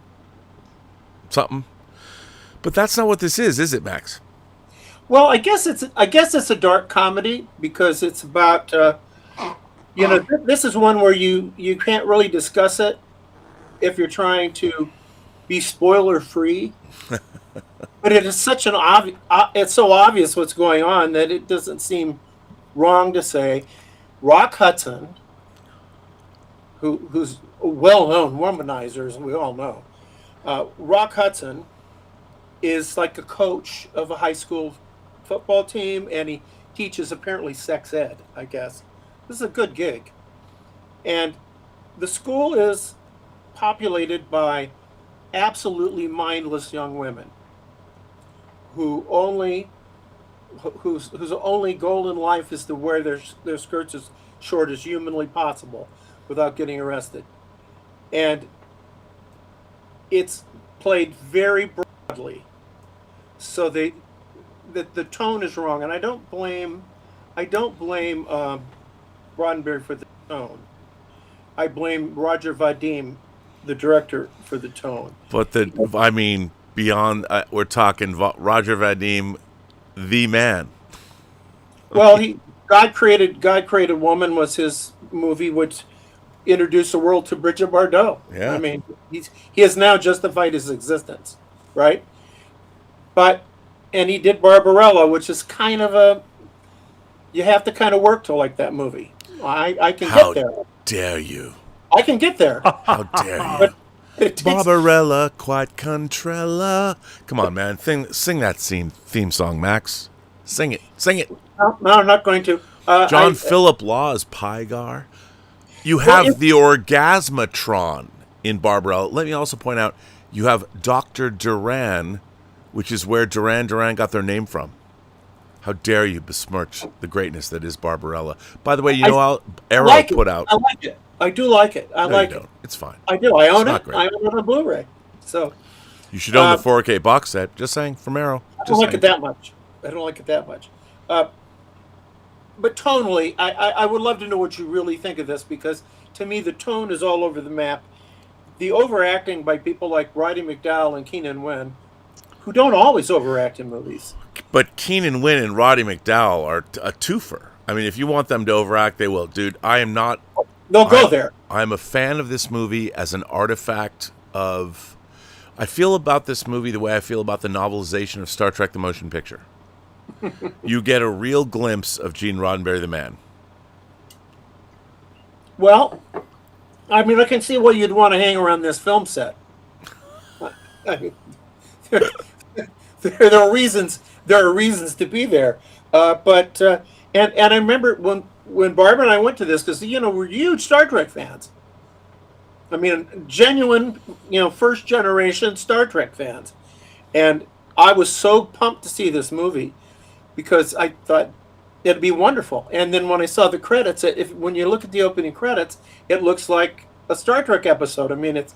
C: something. But that's not what this is it, Max?
F: Well, I guess it's a dark comedy because it's about this is one where you can't really discuss it if you're trying to be spoiler free. But it is such it's so obvious what's going on that it doesn't seem wrong to say. Rock Hudson, who's a well-known womanizer, as we all know, Rock Hudson is like a coach of a high school football team, and he teaches apparently sex ed, I guess. This is a good gig. And the school is populated by absolutely mindless young women whose only goal in life is to wear their skirts as short as humanly possible without getting arrested. And it's played very broadly. So the tone is wrong, and I don't blame Roddenberry for the tone. I blame Roger Vadim, the director, for the tone.
C: But beyond, we're talking Roger Vadim, the man.
F: Well, God Created Woman was his movie, which introduced the world to Bridget Bardot.
C: Yeah.
F: I mean, he has now justified his existence, right? And he did Barbarella, which is kind of you have to kind of work to like that movie. I can get there.
C: How dare you?
F: I can get there.
C: How dare you? Barbarella, quite Contrella. Come on, man. Sing that theme song, Max. Sing it.
F: No, I'm not going to.
C: John Philip Law is Pygar. You have the Orgasmatron in Barbarella. Let me also point out, you have Dr. Duran, which is where Duran Duran got their name from. How dare you besmirch the greatness that is Barbarella. By the way, how Arrow put out...
F: I like it. I do like it. I like it.
C: It's fine.
F: I do. I own
C: it.
F: I own it on Blu-ray. So
C: you should own the 4K box set. Just saying, from Arrow.
F: I don't like it that much. But tonally, I would love to know what you really think of this, because to me the tone is all over the map. The overacting by people like Roddy McDowall and Keenan Wynn, who don't always overact in movies.
C: But Keenan Wynn and Roddy McDowall are a twofer. I mean, if you want them to overact, they will. Dude, I am not...
F: They'll go there.
C: I'm a fan of this movie as an artifact of... I feel about this movie the way I feel about the novelization of Star Trek the Motion Picture. You get a real glimpse of Gene Roddenberry the man.
F: Well, I mean, I can see why you'd want to hang around this film set. I mean, there are reasons to be there. And I remember when Barbara and I went to this, because we're huge Star Trek fans. I mean, genuine, first generation Star Trek fans, and I was so pumped to see this movie because I thought it'd be wonderful. And then when I saw the credits, when you look at the opening credits, it looks like a Star Trek episode. I mean, it's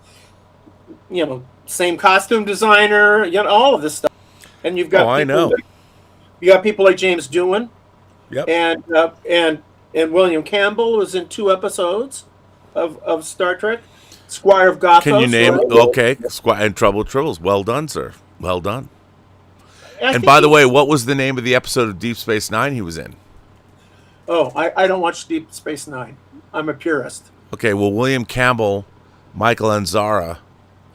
F: same costume designer, all of this stuff, and you've got you got people like James Doohan,
C: yep,
F: and William Campbell was in 2 episodes of Star Trek. Squire of Gothos.
C: Can you name? Okay, Squire and Trouble Tribbles. Well done, sir. Well done. And by the way, what was the name of the episode of Deep Space Nine he was in?
F: Oh, I don't watch Deep Space Nine. I'm a purist.
C: Okay, well, William Campbell, Michael Anzara,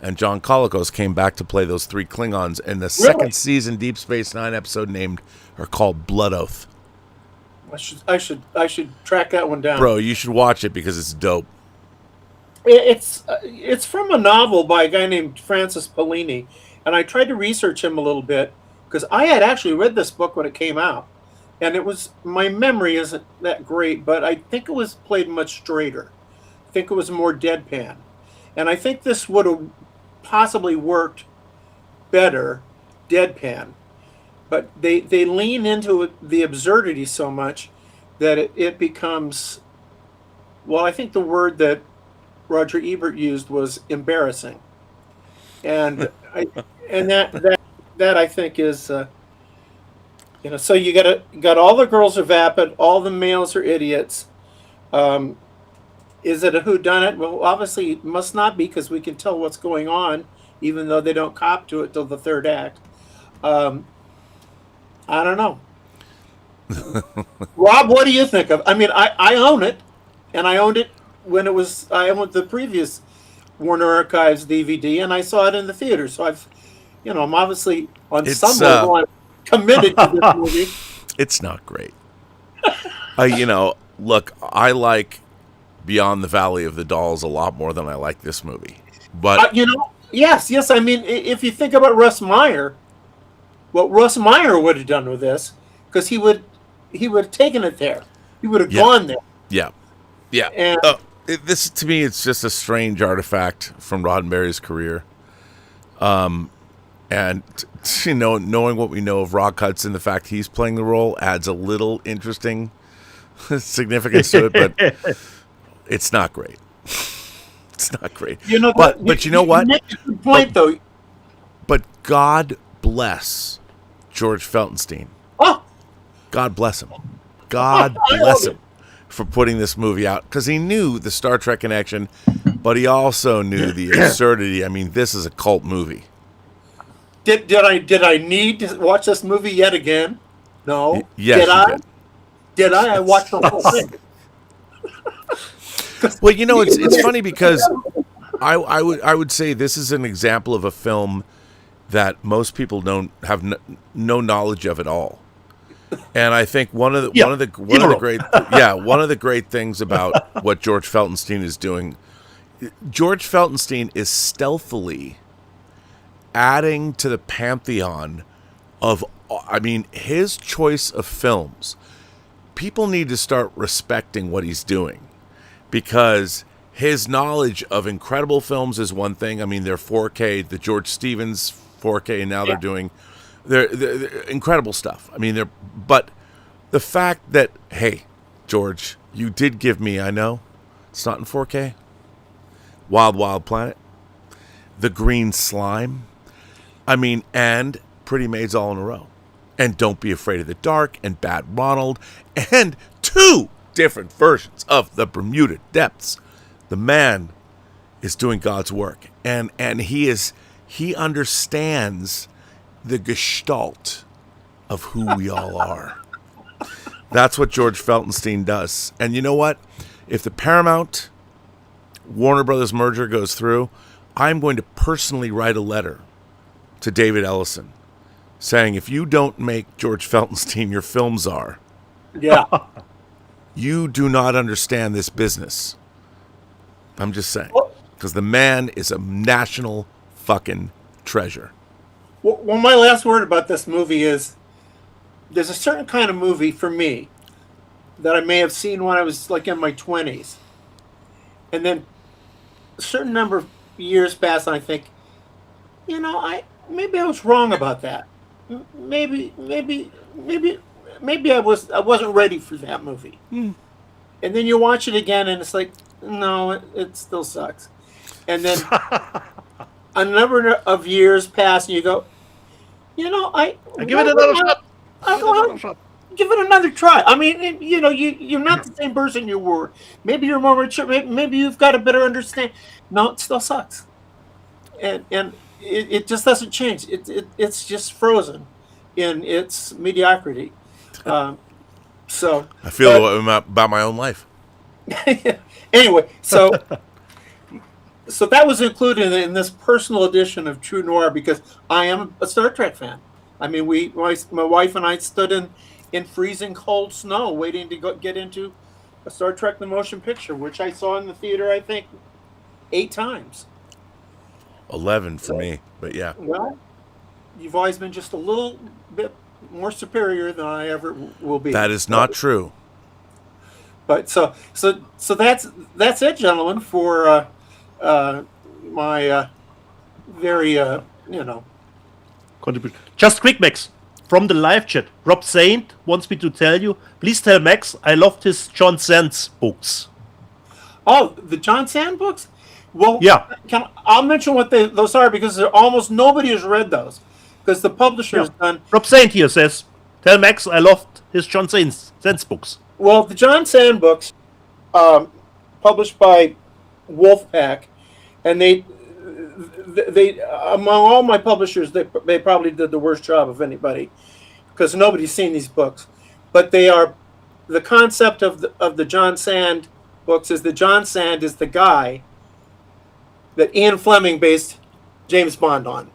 C: and John Colicos came back to play those 3 Klingons in the second season Deep Space Nine episode called Blood Oath.
F: I should track that one down.
C: Bro, you should watch it because it's dope.
F: It's from a novel by a guy named Francis Pellini, and I tried to research him a little bit because I had actually read this book when it came out, and my memory isn't that great, but I think it was played much straighter. think it was more deadpan. And I think this would have possibly worked better deadpan. But they lean into the absurdity so much that it becomes, well, I think the word that Roger Ebert used was embarrassing. And that I think is, so you got all the girls are vapid, all the males are idiots. Is it a whodunit? Well, obviously it must not be, because we can tell what's going on, even though they don't cop to it till the third act. I don't know. Rob, what do you think of? I mean, I own it, and I owned it when I owned the previous Warner Archives DVD, and I saw it in the theater. So I'm obviously on some level I'm committed to this movie.
C: It's not great. Look, I like Beyond the Valley of the Dolls a lot more than I like this movie. But
F: yes. I mean, if you think about Russ Meyer, what Russ Meyer would have done with this, because he would have taken it there. He would have gone there.
C: Yeah.
F: And
C: This, to me, it's just a strange artifact from Roddenberry's career. And knowing what we know of Rock Hudson, the fact he's playing the role adds a little interesting significance to it, but it's not great. It's not great. But you know what?
F: You make a good point, though.
C: But God bless George Feltenstein.
F: Oh,
C: God bless him. God bless him for putting this movie out, because he knew the Star Trek connection, but he also knew the absurdity. I mean, this is a cult movie.
F: Did I need to watch this movie yet again? No.
C: Yes,
F: did
C: you
F: I?
C: did.
F: Did I? I watched the whole thing.
C: Well, it's funny because I would say this is an example of a film that most people don't have no knowledge of at all. And I think one of the great things about what George Feltenstein is doing, George Feltenstein is stealthily adding to the pantheon of, his choice of films. People need to start respecting what he's doing, because his knowledge of incredible films is one thing. I mean, they're 4K, the George Stevens 4K, and now they're doing they're incredible stuff. I mean, but the fact that, hey, George, you did give me, I know, it's not in 4K, Wild Wild Planet, The Green Slime, and Pretty Maids All in a Row, and Don't Be Afraid of the Dark, and Bad Ronald, and 2 different versions of The Bermuda Depths. The man is doing God's work, and he understands the gestalt of who we all are. That's what George Feltenstein does. And you know what? If the Paramount Warner Brothers merger goes through, I'm going to personally write a letter to David Ellison saying, if you don't make George Feltenstein your film czar, you do not understand this business. I'm just saying. Because the man is a national fucking treasure.
F: Well, my last word about this movie is, there's a certain kind of movie for me that I may have seen when I was like in my 20s. And then a certain number of years pass and I think, maybe I was wrong about that. Maybe I wasn't ready for that movie. And then you watch it again and it's like, no, it still sucks. And then a number of years pass and you go, I
D: give it another shot.
F: Give it another try. I mean, you're not the same person you were. Maybe you're more mature. Maybe you've got a better understanding. No, it still sucks. And it just doesn't change. It's just frozen in its mediocrity. So
C: I feel about my own life.
F: Anyway, so that was included in this personal edition of True Noir because I am a Star Trek fan. I mean, my wife and I stood in freezing cold snow waiting to get into a Star Trek the Motion Picture, which I saw in the theater, I think, 8 times.
C: 11 for me, but yeah.
F: Well, you've always been just a little bit more superior than I ever will be.
C: That is not true.
F: But so that's it, gentlemen, for my very
D: Contribute. Just quick, Max. From the live chat, Rob Saint wants me to tell you, please tell Max I loved his John Sands books.
F: Oh, the John Sand books? Well,
D: Yeah.
F: I'll mention what those are because almost nobody has read those because the publisher has done.
D: Rob Saint here says, tell Max I loved his John Sands books.
F: Well, the John Sand books, published by Wolfpack, and they among all my publishers, they probably did the worst job of anybody because nobody's seen these books. But they are the concept of the John Sand books is that John Sand is the guy that Ian Fleming based James Bond on,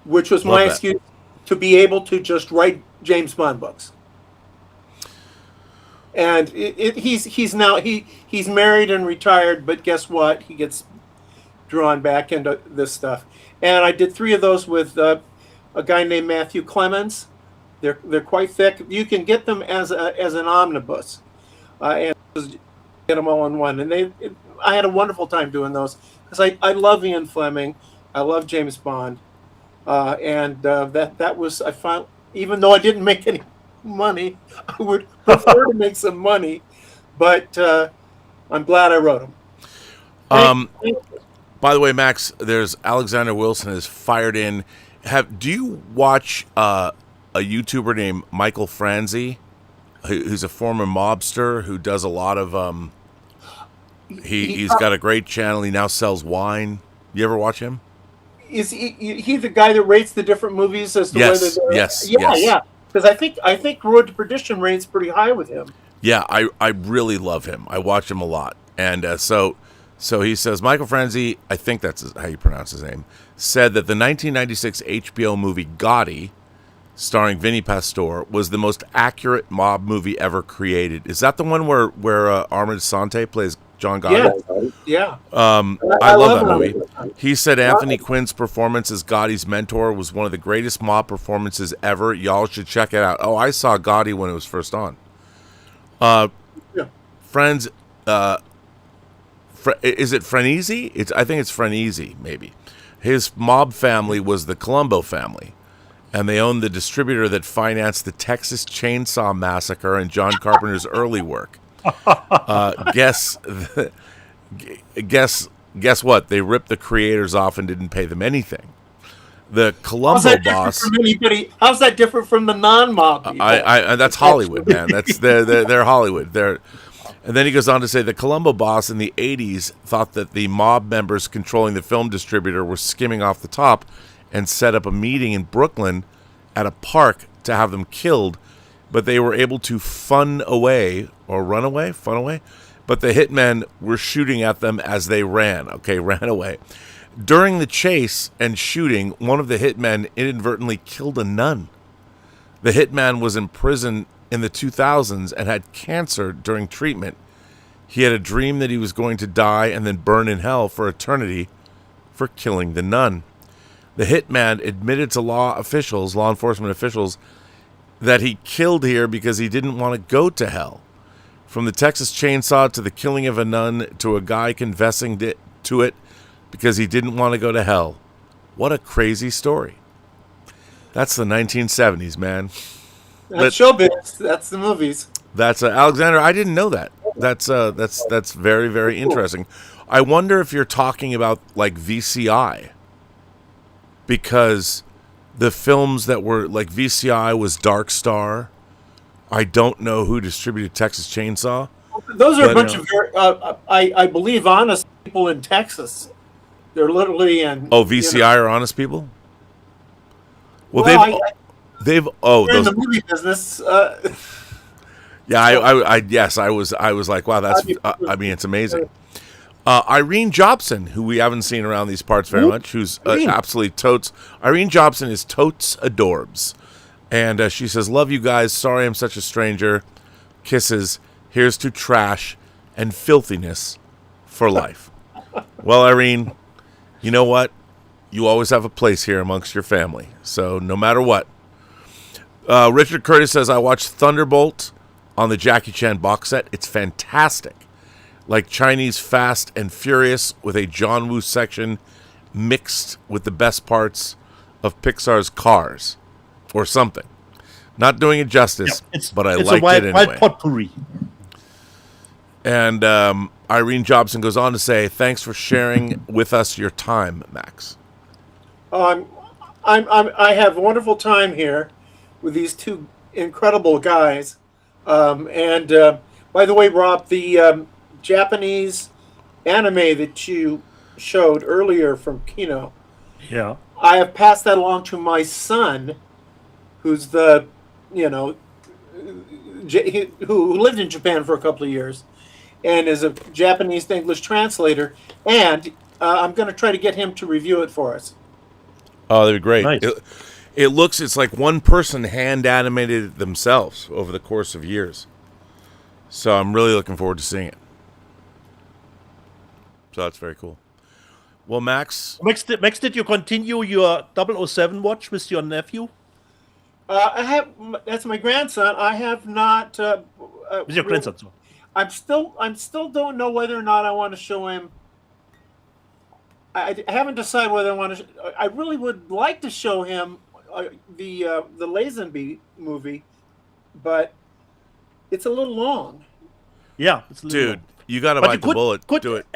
F: which was my excuse to be able to just write James Bond books. And he's married and retired, but guess what? He gets drawn back into this stuff. And I did 3 of those with a guy named Matthew Clemens. They're quite thick. You can get them as an omnibus, and just get them all in one. And I had a wonderful time doing those because I love Ian Fleming, I love James Bond, and that was I found even though I didn't make any money, I would prefer to make some money, but I'm glad I wrote them.
C: By the way, Max, there's Alexander Wilson is fired in. Do you watch a YouTuber named Michael Franzi, who's a former mobster who does a lot of he's got a great channel. He now sells wine. You ever watch him?
F: Is he the guy that rates the different movies as to whether they're...
C: Yes.
F: Yeah. Because I think Road to Perdition rates pretty high with him.
C: Yeah, I really love him. I watch him a lot, and so he says Michael Franzi, I think that's how you pronounce his name, said that the 1996 HBO movie Gotti, starring Vinny Pastore, was the most accurate mob movie ever created. Is that the one where Armand Sante plays John Gotti?
F: Yeah.
C: I love that movie. He said Anthony Quinn's performance as Gotti's mentor was one of the greatest mob performances ever. Y'all should check it out. Oh, I saw Gotti when it was first on. Friends, is it Frenese? I think it's Frenese, maybe. His mob family was the Colombo family, and they owned the distributor that financed the Texas Chainsaw Massacre and John Carpenter's early work. Guess what? They ripped the creators off and didn't pay them anything. The Colombo boss.
F: How's that different from the non-mob people?
C: That's Hollywood, man. That's they're Hollywood. And then he goes on to say the Colombo boss in the 80s thought that the mob members controlling the film distributor were skimming off the top and set up a meeting in Brooklyn at a park to have them killed, but they were able to fun away. But the hitmen were shooting at them as they ran. Okay, ran away. During the chase and shooting, one of the hitmen inadvertently killed a nun. The hitman was in prison in the 2000s and had cancer during treatment. He had a dream that he was going to die and then burn in hell for eternity for killing the nun. The hitman admitted to law enforcement officials, that he killed here because he didn't want to go to hell. From the Texas Chainsaw to the killing of a nun to a guy confessing to it because he didn't want to go to hell. What a crazy story. That's the 1970s, man.
F: That's showbiz. That's the movies.
C: That's Alexander. I didn't know that. That's very, very interesting. I wonder if you're talking about like VCI, because the films that were like VCI was Dark Star. I don't know who distributed Texas Chainsaw.
F: Those are a bunch of very, I believe, honest people in Texas. They're literally in.
C: Oh, VCI are honest people. Well, they're
F: in the movie business.
C: Yeah, I was like, wow, that's. I mean, it's amazing. Irene Jobson, who we haven't seen around these parts very much, who's absolutely totes. Irene Jobson is totes adorbs. And she says, love you guys. Sorry I'm such a stranger. Kisses. Here's to trash and filthiness for life. Well, Irene, you know what? You always have a place here amongst your family. So no matter what. Richard Curtis says, I watched Thunderbolt on the Jackie Chan box set. It's fantastic. Like Chinese Fast and Furious with a John Woo section mixed with the best parts of Pixar's Cars or something. Not doing it justice, but I liked it anyway.
D: Wild potpourri.
C: And Irene Jobson goes on to say, "Thanks for sharing with us your time, Max."
F: I have a wonderful time here with these two incredible guys. And by the way, Rob, the Japanese anime that you showed earlier from Kino,
D: Yeah.
F: I have passed that along to my son, who's who lived in Japan for a couple of years, and is a Japanese to English translator. And I'm going to try to get him to review it for us.
C: Oh, they're great.
D: Nice.
C: It's like one person hand animated it themselves over the course of years. So I'm really looking forward to seeing it. So that's very cool. Well, Max,
D: Max, did you continue your 007 watch with your nephew?
F: That's my grandson. I have not.
D: With your grandson, so.
F: I'm still don't know whether or not I want to show him. I haven't decided whether I want to. I really would like to show him the Lazenby movie, but it's a little long.
D: Yeah, it's a little
C: dude,
D: long.
C: you got to
D: But
C: bite the bullet. Do it.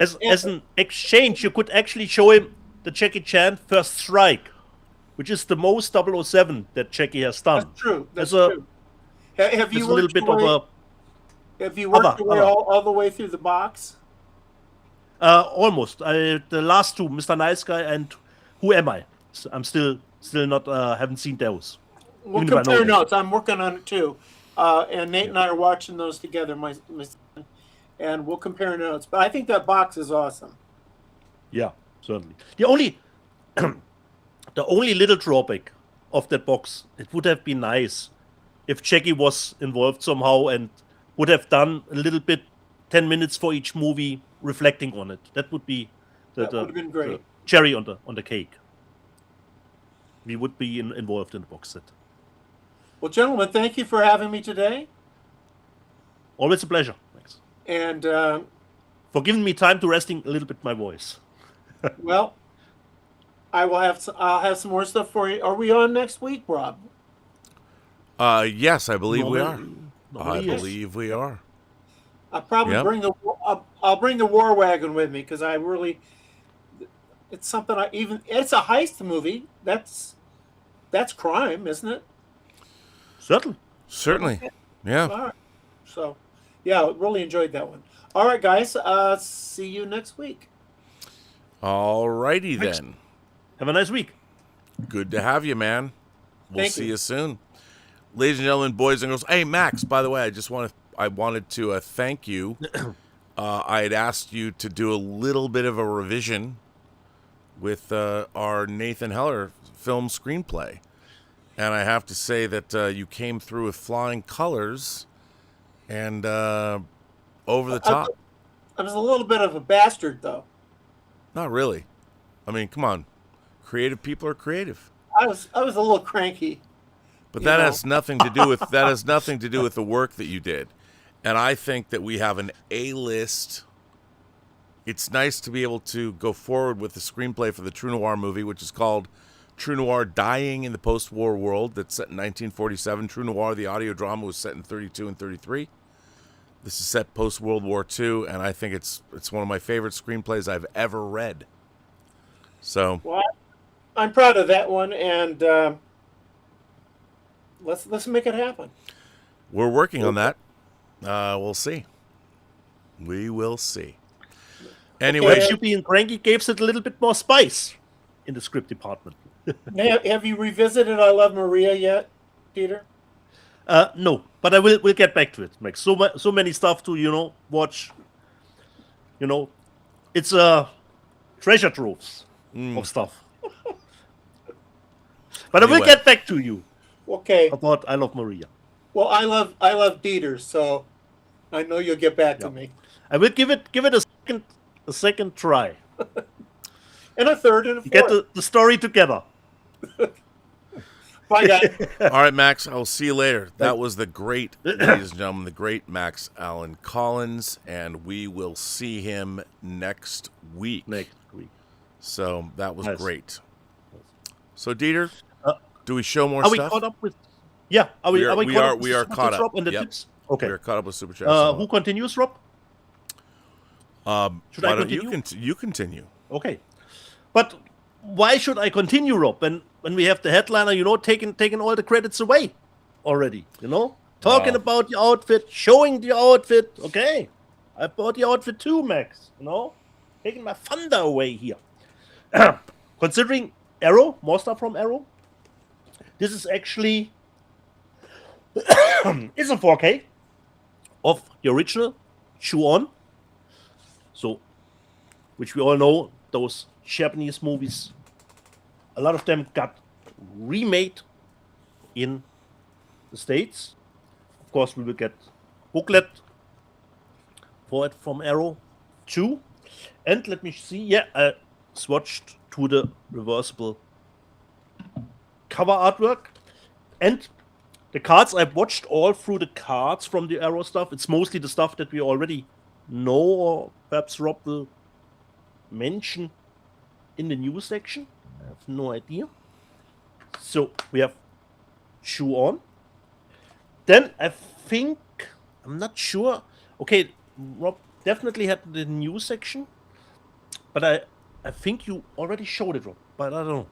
D: As an exchange, you could actually show him the Jackie Chan First Strike, which is the most 007 that Jackie has done.
F: That's true. That's
D: There's
F: true. Have you
D: a little bit of a
F: Have you worked your way all the way through the box?
D: almost. The last two, Mr. Nice Guy and Who Am I? So I'm still not haven't seen those.
F: We'll
D: Even if I know
F: compare
D: them.
F: notes. I'm working on it too, and Nate and I are watching those together. My son, and we'll compare notes. But I think that box is awesome.
D: Yeah, certainly. The only little drawback of that box, it would have been nice if Jackie was involved somehow and would have done a little bit, 10 minutes for each movie, reflecting on it. That would be
F: That would have been great.
D: the cherry on the cake. We would be involved in the box set.
F: Well, gentlemen, thank you for having me today,
D: Always a pleasure. Thanks.
F: and
D: For giving me time to resting a little bit my voice.
F: well, I'll have some more stuff for you. Are we on next week, Rob?
C: Yes, I believe we are. I
D: yes.
C: believe we are.
F: I'll probably
C: Yep.
F: I'll bring the War Wagon with me because it's something it's a heist movie. That's crime, isn't it?
C: Certainly. Yeah.
F: All right. So, yeah, really enjoyed that one. All right, guys. See you next week.
C: All righty
D: Thanks.
C: then.
D: Have a nice week.
C: Good to have you, man. We'll
F: Thank
C: see
F: you.
C: you soon. Ladies and gentlemen, boys and girls. Hey, Max, by the way, I wanted to thank you. I had asked you to do a little bit of a revision with our Nathan Heller film screenplay. And I have to say that you came through with flying colors and over the top.
F: I was a little bit of a bastard, though.
C: Not really. I mean, come on. Creative people are creative.
F: I was a little cranky.
C: But
F: You
C: that
F: know.
C: has nothing to do with the work that you did. And I think that we have an A-list. It's nice to be able to go forward with the screenplay for the True Noir movie, which is called True Noir Dying in the Post-War World, that's set in 1947. True Noir, the audio drama, was set in 32 and 33. This is set post-World War II, and I think it's one of my favorite screenplays I've ever read. So,
F: Well, I'm proud of that one, and let's make it happen.
C: we're working on that. We'll see. We will see. Anyway,
D: Perhaps you being cranky gives it a little bit more spice in the script department.
F: Have you revisited I Love Maria yet, Peter?
D: No, but I will get back to it. Max. So many stuff to watch. It's treasure troves of stuff. But I will
C: Anyway.
D: get back to you
F: Okay.
D: about I Love Maria.
F: Well, I love Dieter, so I know you'll get back to me.
D: I will give it a second try.
F: And a third and a
D: Get
F: fourth.
D: the story together.
F: Bye, guys.
C: All right, Max, I'll see you later. That was the great, ladies and gentlemen, the great Max Allen Collins, and we will see him next week. So that was great. So, Dieter, do we show more
D: Are
C: stuff?
D: we caught up with? Yeah, are we caught up?
C: We are
D: with
C: caught up.
D: Rob and the
C: Yep.
D: tips? Okay.
C: We are caught up with Super Chat.
D: Who continues, Rob? Should I continue?
C: You continue.
D: Okay. But why should I continue, Rob? When we have the headliner, taking all the credits away already, talking about the outfit, showing the outfit. Okay, I bought the outfit too, Max. Taking my thunder away here. Considering Arrow, more stuff from Arrow. This is actually it's a 4K of the original Ju-On. So, which we all know, those Japanese movies, a lot of them got remade in the States. Of course, we will get booklet for it from Arrow too. And let me see. Yeah, I swatched to the reversible cover artwork. And the cards, I've watched all through the cards from the Arrow stuff. It's mostly the stuff that we already know, or perhaps Rob will mention in the news section. I have no idea. So we have Ju-On. Then I think, I'm not sure. Okay, Rob definitely had the news section, but I think you already showed it, Rob. But I don't know.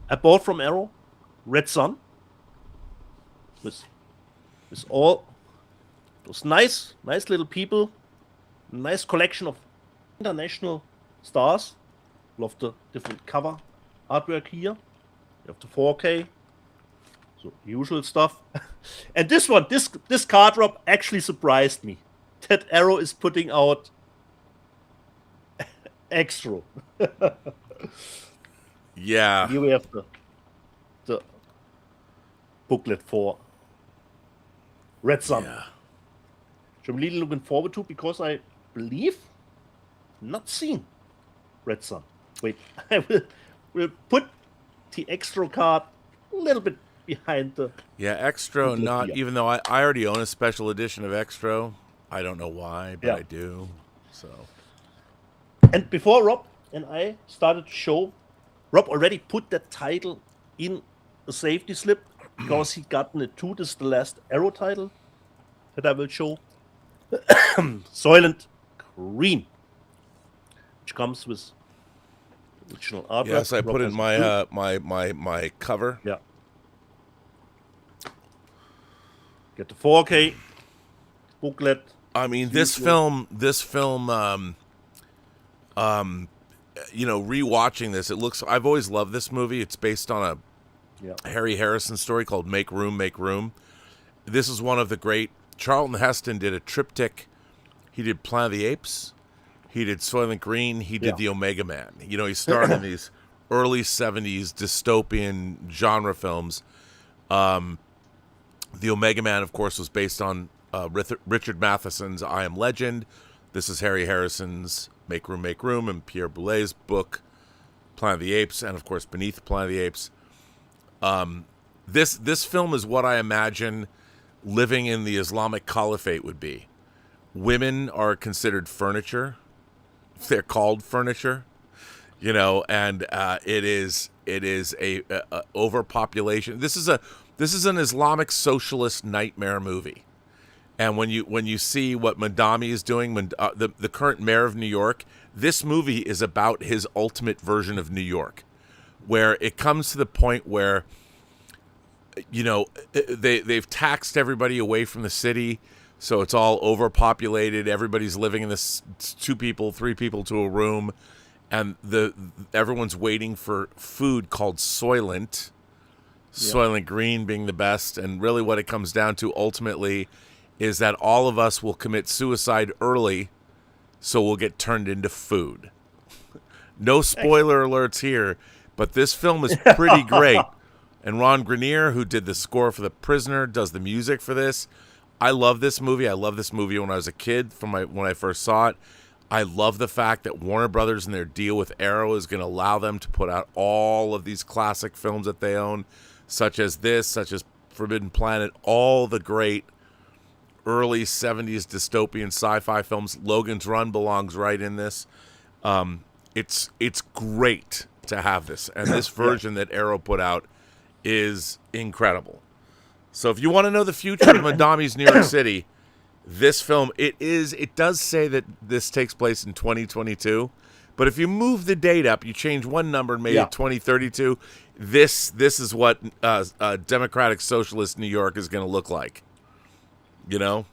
D: I bought from Arrow Red Sun with all those nice little people. Nice collection of international stars. Love the different cover artwork here. You have the 4K. So usual stuff. And this one, this card drop actually surprised me. That Arrow is putting out extra.
C: Yeah.
D: Here we have the booklet for Red Sun.
C: Yeah.
D: Which I'm really looking forward to, because I believe not seen Red Sun. Wait, I will put the extra card a little bit behind the...
C: Yeah, Extra, not...
D: here.
C: Even though I already own a special edition of Extra. I don't know why, but
D: Yeah.
C: I do. So...
D: And before Rob and I started to show, Rob already put that title in a safety slip, because he gotten it too. This is the last Arrow title that I will show. Soylent Green, which comes with original artwork.
C: Yes, I
D: Rob
C: put it
D: has
C: in my cover.
D: Yeah. Get the 4K booklet.
C: I mean, this film, rewatching this, it looks... I've always loved this movie. It's based on a Harry Harrison story called Make Room, Make Room. This is one of the great... Charlton Heston did a triptych. He did Planet of the Apes. He did Soylent Green. He did The Omega Man. He starred in these early 70s dystopian genre films. The Omega Man, of course, was based on Richard Matheson's I Am Legend. This is Harry Harrison's Make Room, Make Room, and Pierre Boulez's book, Planet of the Apes, and, of course, Beneath Planet of the Apes. This film is what I imagine living in the Islamic Caliphate would be. Women are considered furniture. They're called furniture, and it is a overpopulation. This is an Islamic socialist nightmare movie. And when you see what Mandami is doing, the current mayor of New York, this movie is about his ultimate version of New York, where it comes to the point where they've taxed everybody away from the city, so it's all overpopulated. Everybody's living in this 2 people, 3 people to a room, and everyone's waiting for food called Soylent. Soylent Green being the best, and really what it comes down to ultimately is that all of us will commit suicide early, so we'll get turned into food. No spoiler alerts here, but this film is pretty great. And Ron Grenier, who did the score for The Prisoner, does the music for this. I love this movie. I love this movie when I was a kid, when I first saw it. I love the fact that Warner Brothers and their deal with Arrow is going to allow them to put out all of these classic films that they own. such as this, such as Forbidden Planet, all the great early 70s dystopian sci-fi films. Logan's Run belongs right in this. It's great to have this, and this version that Arrow put out is incredible. So if you want to know the future of Madami's New York City, this film, it does say that this takes place in 2022, but if you move the date up, you change one number and made it 2032, this is what democratic socialist New York is going to look like. You know?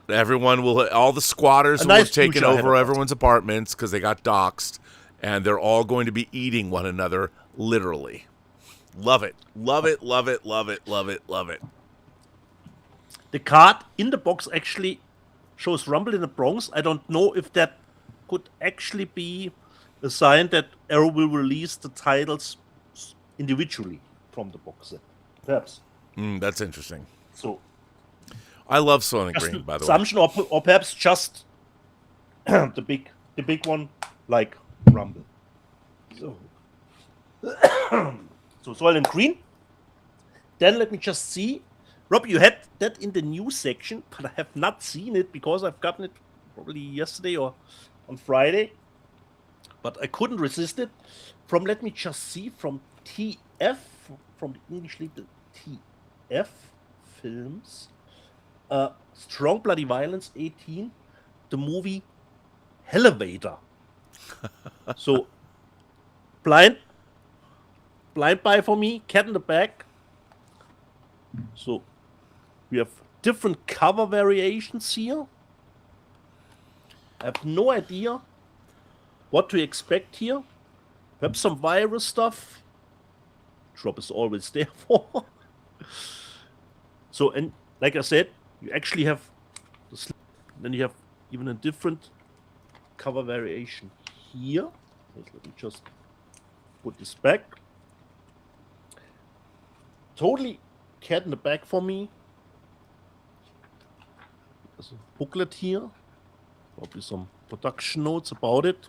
C: All the squatters will have taken over everyone's apartments because they got doxxed, and they're all going to be eating one another, literally. Love it. Love it, love it, love it, love it, love it.
D: The card in the box actually shows Rumble in the Bronx. I don't know if that could actually be a sign that Arrow will release the titles individually from the box set. Perhaps.
C: That's interesting.
D: So,
C: I love Sonic Green, by the way.
D: Assumption, or perhaps just the big one, like Rumble. So, so Soylent Green. Then let me just see. Rob, you had that in the news section, but I have not seen it because I've gotten it probably yesterday or on Friday. But I couldn't resist it. Let me just see, from TF, from the English label TF Films. Strong Bloody Violence 18, the movie Elevator. So, blind buy for me, Cat in the Bag. So, we have different cover variations here. I have no idea what to expect here. Perhaps some virus stuff. Drop is always there for. So, and like I said, you actually have the slip, then you have even a different cover variation here. Let me just put this back. Totally Cat in the Bag for me. There's a booklet here. Probably some production notes about it.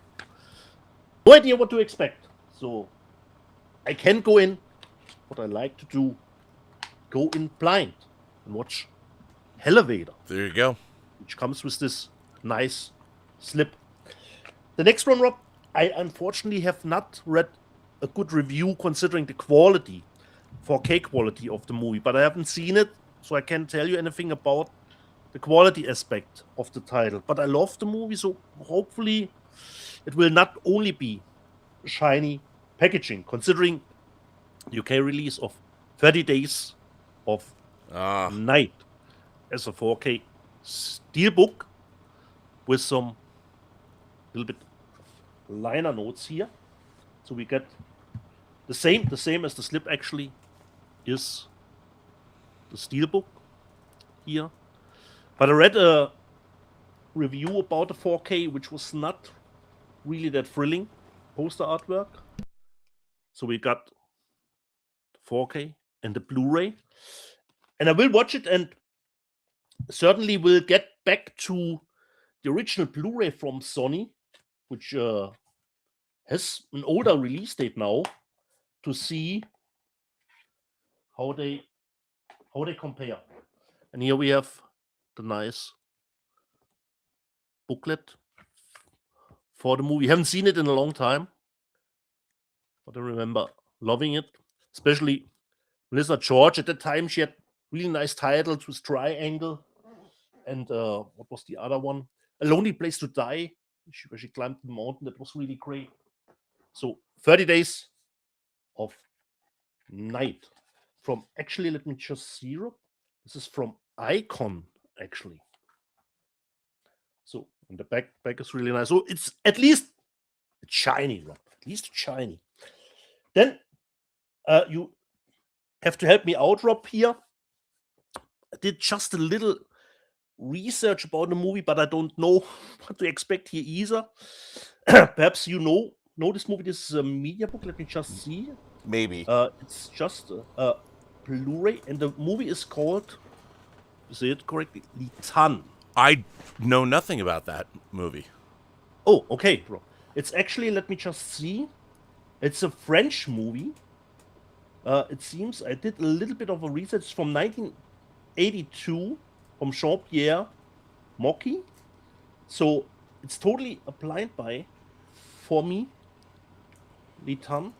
D: No idea what to expect. So I can go in. What I like to do, go in blind and watch Elevator.
C: There you go.
D: Which comes with this nice slip. The next one, Rob, I unfortunately have not read a good review considering the quality, 4K quality of the movie, but I haven't seen it, so I can't tell you anything about the quality aspect of the title. But I love the movie, so hopefully it will not only be shiny packaging, considering the UK release of 30 Days of Night as a 4K steelbook with some little bit liner notes here. So we get the same as the slip actually is the steelbook here. But I read a review about the 4K, which was not really that thrilling poster artwork. So we got the 4K and the Blu-ray. And I will watch it and certainly will get back to the original Blu-ray from Sony, which has an older release date now, to see how they compare. And here we have the nice booklet for the movie. I haven't seen it in a long time, but I remember loving it, especially Melissa George. At the time, she had really nice titles with Triangle and what was the other one? A Lonely Place to Die, where she climbed the mountain. That was really great. So 30 Days of Night from, actually, let me just see. This is from Icon, actually. So, and the back is really nice. So it's at least shiny, Rob. At least shiny. Then you have to help me out, Rob, here. I did just a little research about the movie, but I don't know what to expect here either. Perhaps you know this movie. This is a media book. Let me just see.
C: Maybe.
D: It's just a Blu-ray, and the movie is called, say it correctly, Litan.
C: I know nothing about that movie.
D: Oh, okay, bro. It's actually, let me just see. It's a French movie. It seems I did a little bit of a research from 1982 from Jean-Pierre Mocky. So it's totally a blind buy for me. Litan,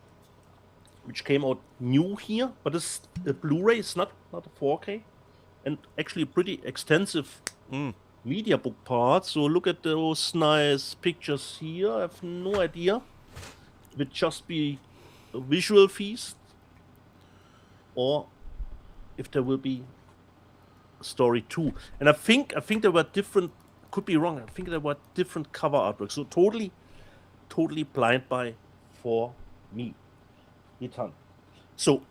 D: which came out new here, but it's a Blu-ray, it's not a 4K, and actually a pretty extensive media book part. So look at those nice pictures here. I have no idea if it just be a visual feast or if there will be a story too. And I think there were different. Could be wrong. I think there were different cover artworks. So totally blind buy for me. Ethan. So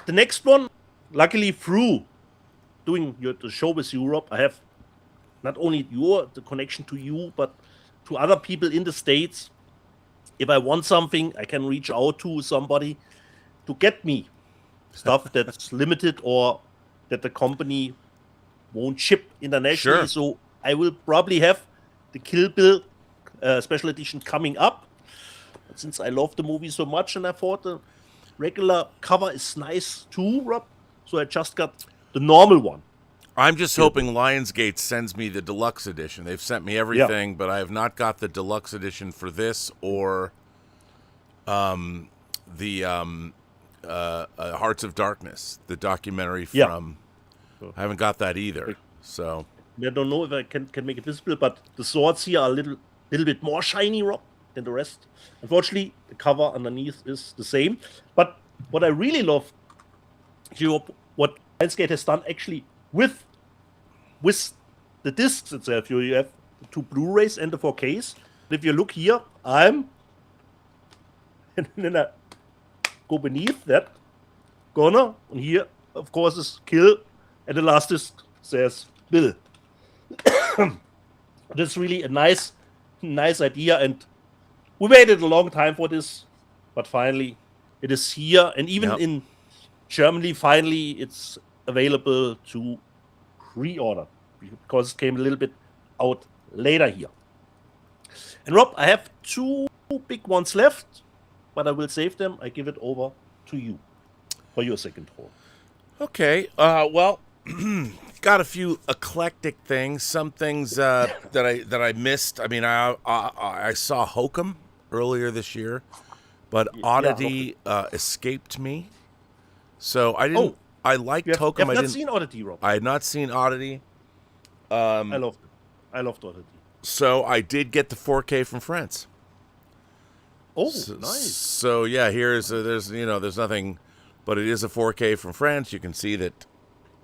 D: the next one, luckily through doing the show with Europe, I have not only the connection to you, but to other people in the States. If I want something, I can reach out to somebody to get me stuff that's limited or that the company won't ship internationally.
C: Sure.
D: So I will probably have the Kill Bill special edition coming up. But since I love the movie so much and I thought the regular cover is nice too, Rob, so I just got the normal one.
C: I'm just hoping Lionsgate sends me the deluxe edition. They've sent me everything, but I have not got the deluxe edition for this or the Hearts of Darkness, the documentary from. I haven't got that either. So
D: I don't know if I can make it visible, but the swords here are a little bit more shiny, Rob, than the rest. Unfortunately, the cover underneath is the same. But what I really love, what Lionsgate has done actually with the discs itself, you have the 2 Blu-rays and the 4Ks. If you look here, and then I go beneath that corner, and here, of course, is Kill, and the last disc says Bill. That's really a nice idea, and we waited a long time for this, but finally it is here, and even in Germany, finally it's available to pre-order because it came a little bit out later here. And Rob, I have 2 big ones left, but I will save them. I give it over to you for your second haul.
C: okay, well, got a few eclectic things. Some things that I missed. I mean, I saw Hokum earlier this year, but Oddity escaped me. So I didn't. I liked Hokum.
D: You have not seen Oddity, Rob.
C: I had not seen Oddity.
D: I loved it. I loved Oddity.
C: So I did get the 4K from France.
D: Oh,
C: So,
D: nice.
C: So yeah, there's nothing, but it is a 4K from France. You can see that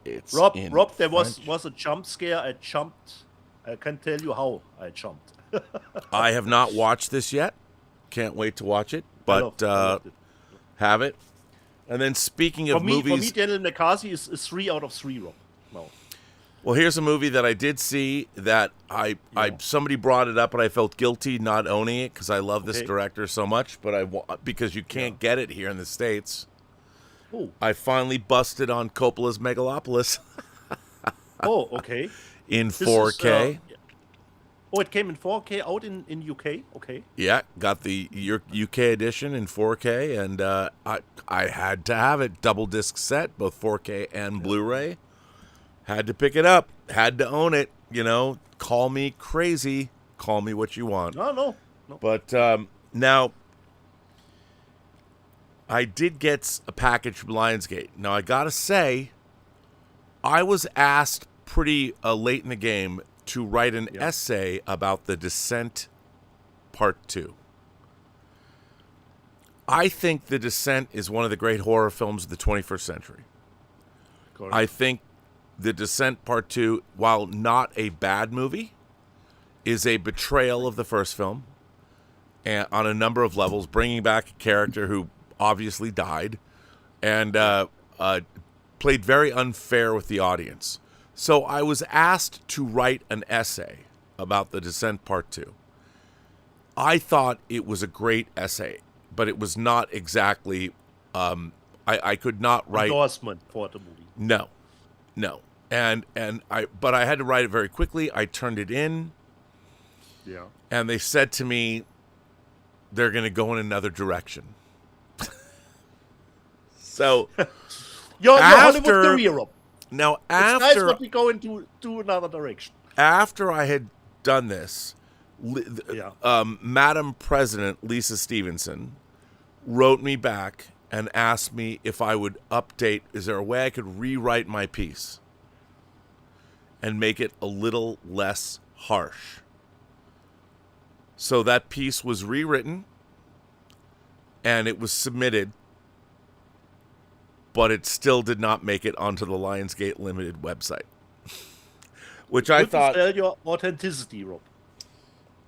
C: it's
D: Rob, there
C: French.
D: was a jump scare. I jumped. I can't tell you how I jumped.
C: I have not watched this yet. Can't wait to watch it, but
D: I loved it.
C: have it. And then speaking of
D: For me,
C: movies,
D: Daniel McCarthy is 3 out of 3, Rob. No.
C: well, here's a movie that I did see that I somebody brought it up, and I felt guilty not owning it because I love this
D: Okay.
C: director so much, but because you can't get it here in the States.
D: Oh,
C: I finally busted on Coppola's Megalopolis
D: okay.
C: in
D: This is,
C: 4K.
D: it came in 4K out in UK. Okay.
C: Yeah, got the UK edition in 4K, and I had to have it, double disc set, both 4K and Blu-ray. Had to pick it up, had to own it. Call me crazy, call me what you want.
D: No.
C: But now, I did get a package from Lionsgate. Now, I gotta say, I was asked pretty late in the game to write an essay about The Descent Part 2. I think The Descent is one of the great horror films of the 21st century.
D: Correct.
C: I think The Descent Part 2, while not a bad movie, is a betrayal of the first film and on a number of levels, bringing back a character who obviously died and played very unfair with the audience. So I was asked to write an essay about The Descent Part 2. I thought it was a great essay, but it was not exactly... I could not write...
D: Endorsement for the movie.
C: No. But I had to write it very quickly. I turned it in,
D: Yeah.
C: and they said to me, they're going to go in another direction. So
D: Your Hollywood
C: After-
D: career, Rob.
C: now
D: It's nice
C: after
D: when we go into another direction.
C: after I had done this,
D: Yeah.
C: Madam President Lisa Stevenson wrote me back and asked me if I would update. Is there a way I could rewrite my piece and make it a little less harsh? So that piece was rewritten and it was submitted, but it still did not make it onto the Lionsgate Limited website. Which I
D: Couldn't
C: thought,
D: sell your authenticity, Rob.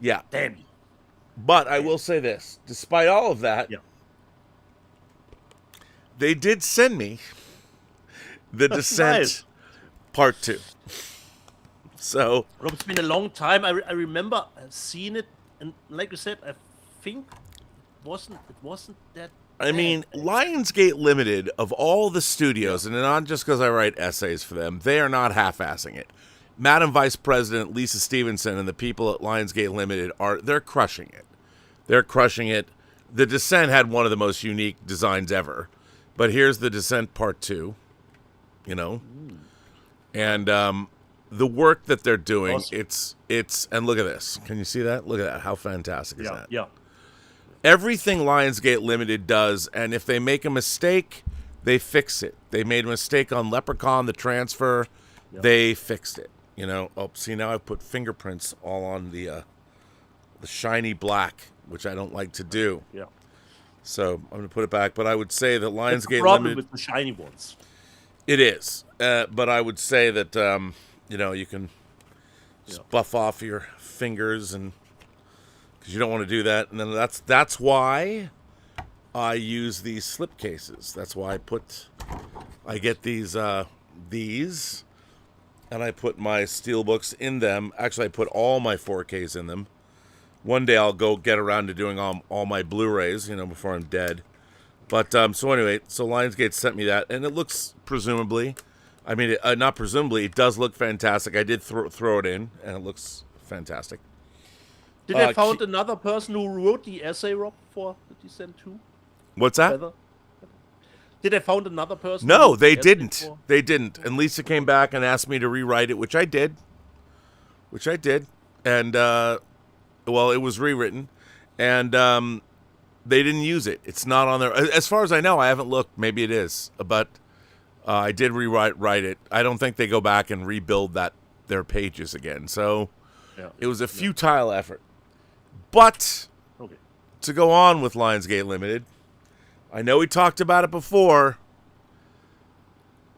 C: yeah.
D: Damn you.
C: But I will say this, despite all of that,
D: Yeah.
C: they did send me The Descent
D: Nice.
C: Part 2. So,
D: Rob, it's been a long time. I remember I've seen it, and like you said, I think it wasn't that.
C: I mean, Lionsgate Limited, of all the studios, and not just because I write essays for them, they are not half-assing it. Madam Vice President Lisa Stevenson and the people at Lionsgate Limited they're crushing it. They're crushing it. The Descent had one of the most unique designs ever. But here's The Descent Part 2, you know. And the work that they're doing,
D: Awesome.
C: it's and look at this. Can you see that? Look at that. How fantastic is that?
D: Yeah.
C: Everything Lionsgate Limited does, and if they make a mistake, they fix it. They made a mistake on Leprechaun, the transfer, they fixed it. You know, oh, see, now I've put fingerprints all on the shiny black, which I don't like to do.
D: Yeah.
C: So I'm going to put it back. But I would say that
D: That's the
C: Lionsgate
D: problem
C: Limited,
D: with the shiny ones.
C: it is. But I would say that you know, you can just buff off your fingers, and because you don't want to do that. And then that's why I use these slip cases. That's why I get these, and I put my steelbooks in them. Actually, I put all my 4Ks in them. One day I'll go get around to doing all my Blu-rays, you know, before I'm dead. But so anyway, so Lionsgate sent me that, and it looks presumably, I mean, not presumably, it does look fantastic. I did throw it in, and it looks fantastic.
D: Did I found another person who wrote the essay, Rob, for the Descent 2?
C: What's that?
D: Whether? Did I found another person?
C: No,
D: who wrote
C: they
D: the essay
C: didn't.
D: for-
C: They didn't. And Lisa came back and asked me to rewrite it, which I did. And, well, it was rewritten. And they didn't use it. It's not on there. As far as I know, I haven't looked. Maybe it is. But I did write it. I don't think they go back and rebuild their pages again. So it was a futile effort. But
D: Okay.
C: to go on with Lionsgate Limited, I know we talked about it before.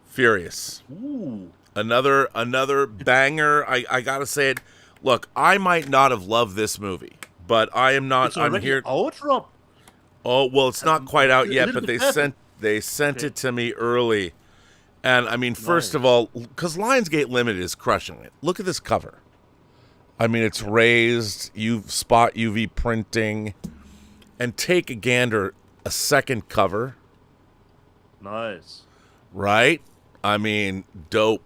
C: Furious.
D: Ooh.
C: Another banger. I gotta say it. Look, I might not have loved this movie, but I am not.
D: It's already
C: I'm here.
D: out, Rob.
C: Oh well, it's not quite out
D: a
C: yet,
D: little
C: but
D: bit
C: they sent
D: Okay.
C: it to me early. And I mean, first of all, because Lionsgate Limited is crushing it. Look at this cover. I mean, it's raised, spot UV printing, and take a gander. A second cover,
D: Nice.
C: right? I mean, dope.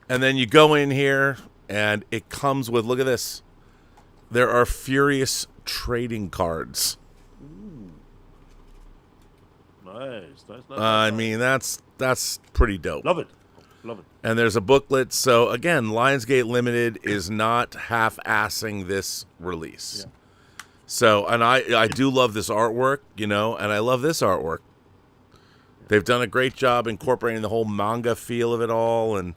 C: And then you go in here, and it comes with, look at this. There are Furious trading cards.
D: Nice.
C: I mean, that's pretty dope.
D: Love it.
C: And there's a booklet. So again, Lionsgate Limited is not half-assing this release.
D: Yeah.
C: So, and I do love this artwork, you know, and I love this artwork. They've done a great job incorporating the whole manga feel of it all. And,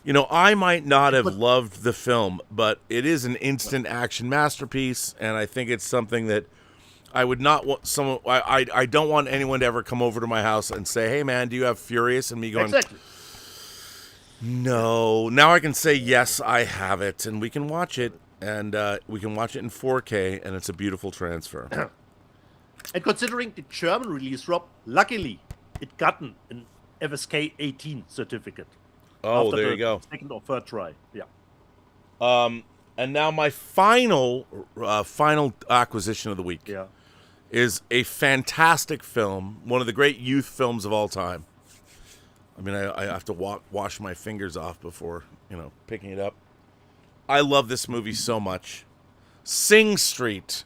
C: you know, I might not have loved the film, but it is an instant action masterpiece. And I think it's something that I would not want someone, I don't want anyone to ever come over to my house and say, hey man, do you have Furious? And me going,
D: Exactly.
C: no. Now I can say, yes, I have it. And we can watch it. And we can watch it in 4K, and it's a beautiful transfer.
D: And considering the German release, Rob, luckily it gotten an FSK 18 certificate.
C: Oh,
D: after
C: there
D: the
C: you go.
D: Second or third try. Yeah.
C: And now my final acquisition of the week
D: Yeah.
C: is a fantastic film, one of the great youth films of all time. I mean, I have to wash my fingers off before, you know, picking it up. I love this movie so much. Sing Street.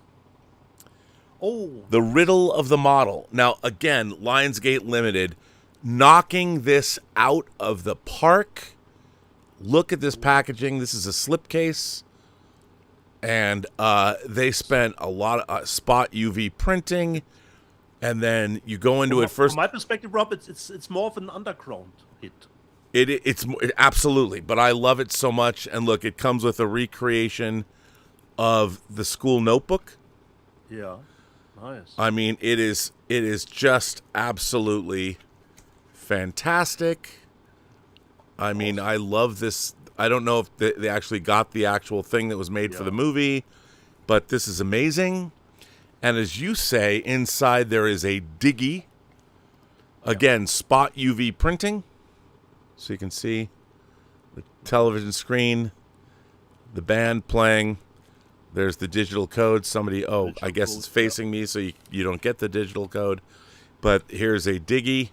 D: Oh.
C: The Riddle of the Model. Now, again, Lionsgate Limited knocking this out of the park. Look at this packaging. This is a slipcase. And they spent a lot of spot UV printing. And then you go into it first.
D: From my perspective, Rob, it's more of an underground hit.
C: It's absolutely, but I love it so much. And look, it comes with a recreation of the school notebook.
D: Yeah, nice.
C: I mean, it is just absolutely fantastic. I mean, I love this. I don't know if they actually got the actual thing that was made for the movie, but this is amazing. And as you say, inside there is a diggy. Again, spot UV printing. So you can see the television screen, the band playing. There's the digital code. Somebody, I guess it's facing me, so you don't get the digital code. But here's a diggy.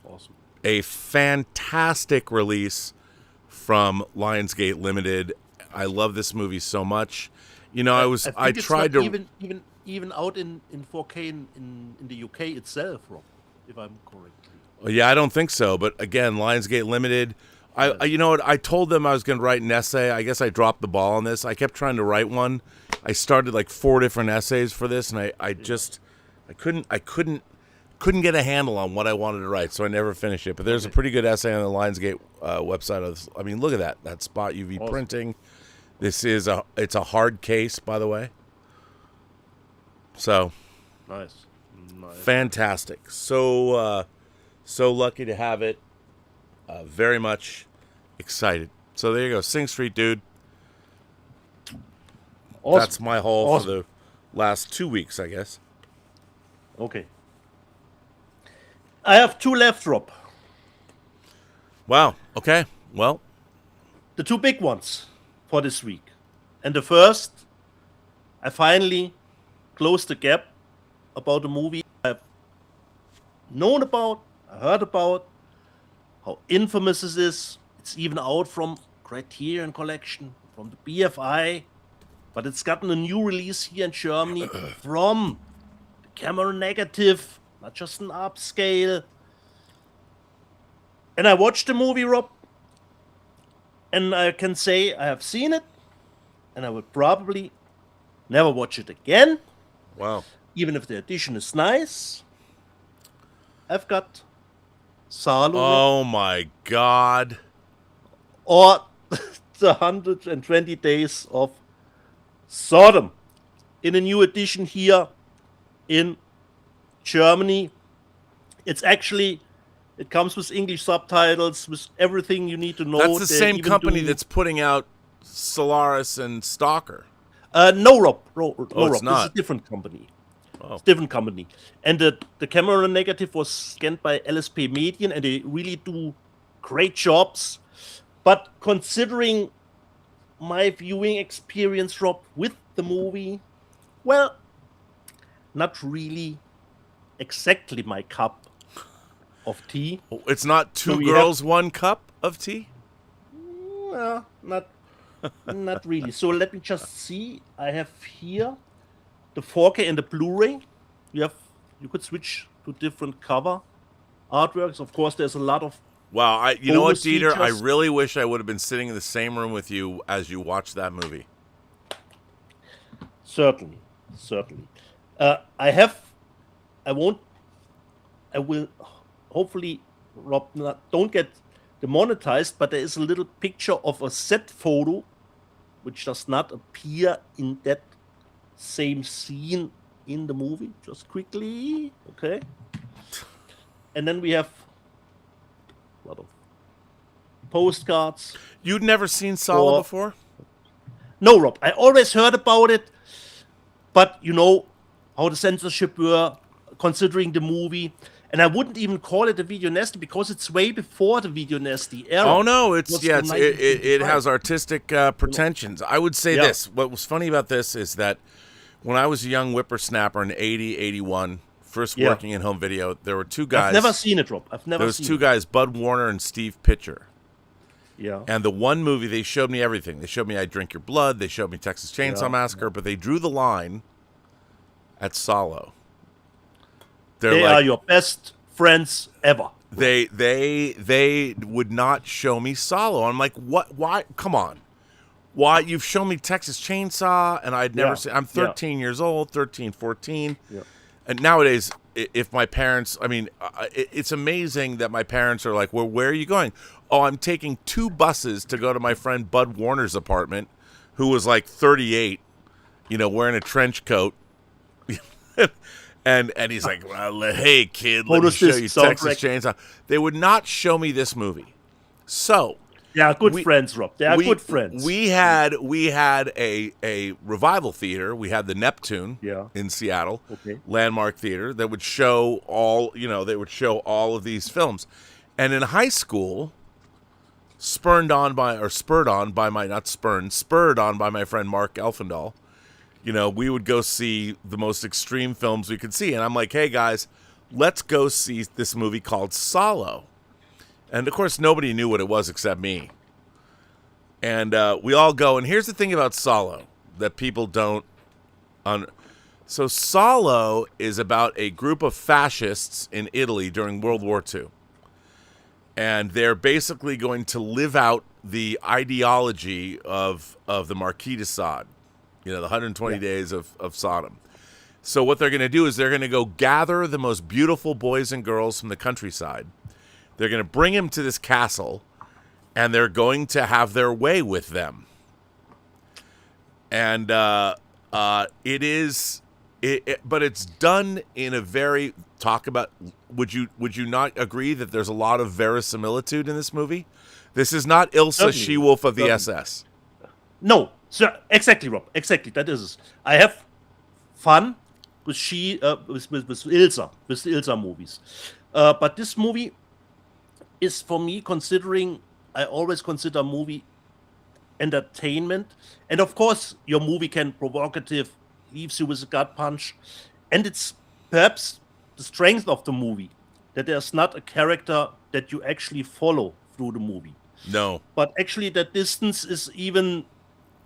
D: Awesome.
C: A fantastic release from Lionsgate Limited. I love this movie so much. You know, I tried to
D: even out in 4K in the UK itself, Rob, if I'm correct.
C: Well, yeah, I don't think so. But again, Lionsgate Limited. You know what? I told them I was going to write an essay. I guess I dropped the ball on this. I kept trying to write one. I started like 4 different essays for this, and I couldn't get a handle on what I wanted to write, so I never finished it. But there's a pretty good essay on the Lionsgate website. I mean, look at that spot UV printing. This is it's a hard case, by the way. So
D: Nice.
C: fantastic. So lucky to have it. Very much excited. So there you go, Sing Street, dude.
D: Awesome.
C: That's my haul for the last 2 weeks, I guess.
D: Okay. I have 2 left, Rob.
C: Wow. Okay. Well,
D: The 2 big ones for this week. And the first, I finally closed the gap about the movie I've known about, I heard about, how infamous it is. It's even out from Criterion Collection, from the BFI, but it's gotten a new release here in Germany from the camera negative, not just an upscale. And I watched the movie, Rob, and I can say I have seen it, and I would probably never watch it again,
C: wow.
D: even if the edition is nice. I've got Salo
C: Oh my God.
D: or the 120 Days of Sodom in a new edition here in Germany. It comes with English subtitles, with everything you need to know.
C: That's the
D: They
C: same
D: even
C: company
D: do-
C: that's putting out Solaris and Stalker.
D: No, Rob. No,
C: it's
D: Rob. This is
C: not.
D: a different company.
C: Oh.
D: It's a different company. And the camera negative was scanned by LSP Medien, and they really do great jobs. But considering my viewing experience, Rob, with the movie, well, not really exactly my cup of tea.
C: It's not 2
D: So we
C: girls, 1 cup of tea?
D: Well, not really. So let me just see. I have here the 4K and the Blu-ray. You could switch to different cover artworks. Of course, there's a lot of
C: Wow, you know what,
D: bonus
C: Dieter? I
D: features.
C: really wish I would have been sitting in the same room with you as you watched that movie.
D: Certainly. I will hopefully, Rob, don't get demonetized, but there is a little picture of a set photo which does not appear in that same scene in the movie. Just quickly, okay? And then we have a lot of postcards.
C: You'd never seen Sala
D: Or-
C: before?
D: No, Rob, I always heard about it, but you know how the censorship were considering the movie, and I wouldn't even call it a video nasty because it's way before the video nasty era.
C: Oh no,
D: Was from
C: it
D: 1955.
C: has artistic pretensions. I would say
D: Yeah.
C: this. What was funny about this is that when I was a young whippersnapper in 80, 81, first
D: Yeah.
C: working in home video, there were 2 guys.
D: I've never seen it, Rob. I've never
C: There was
D: seen
C: 2
D: it.
C: guys, Bud Warner and Steve Pitcher.
D: Yeah.
C: And the one movie, they showed me everything. They showed me I Drink Your Blood. They showed me Texas Chainsaw Massacre. But they drew the line at Solo.
D: They are your best friends ever.
C: They would not show me Solo. I'm like, what? Why? Come on. Why? You've shown me Texas Chainsaw, and I'd never seen. I'm 13 years old, 13, 14.
D: Yeah.
C: And nowadays, if my parents, it's amazing that my parents are like, well, where are you going? Oh, I'm taking 2 buses to go to my friend Bud Warner's apartment, who was like 38, wearing a trench coat. and he's like, well, hey, kid, let me show you Texas Chainsaw. They would not show me this movie. So...
D: They are good friends, Rob. They are good friends.
C: We had a revival theater. We had the Neptune in Seattle, Landmark Theater, that would show all of these films. And in high school, spurred on by my friend Mark Elfendahl, we would go see the most extreme films we could see. And I'm like, hey guys, let's go see this movie called Solo. And, of course, nobody knew what it was except me. And we all go. And here's the thing about Solo that people don't... So Solo is about a group of fascists in Italy during World War II. And they're basically going to live out the ideology of the Marquis de Sade. The 120 days of Sodom. So what they're going to do is they're going to go gather the most beautiful boys and girls from the countryside. They're going to bring him to this castle, and they're going to have their way with them. And but it's done in a very Would you not agree that there's a lot of verisimilitude in this movie? This is not Ilsa She-Wolf of the SS.
D: No, sir, exactly, Rob. Exactly, that is. I have fun with with the Ilsa movies, but this movie is, for me, I always consider movie entertainment. And of course, your movie can provocative, leaves you with a gut punch. And it's perhaps the strength of the movie, that there's not a character that you actually follow through the movie.
C: No.
D: But actually, that distance is even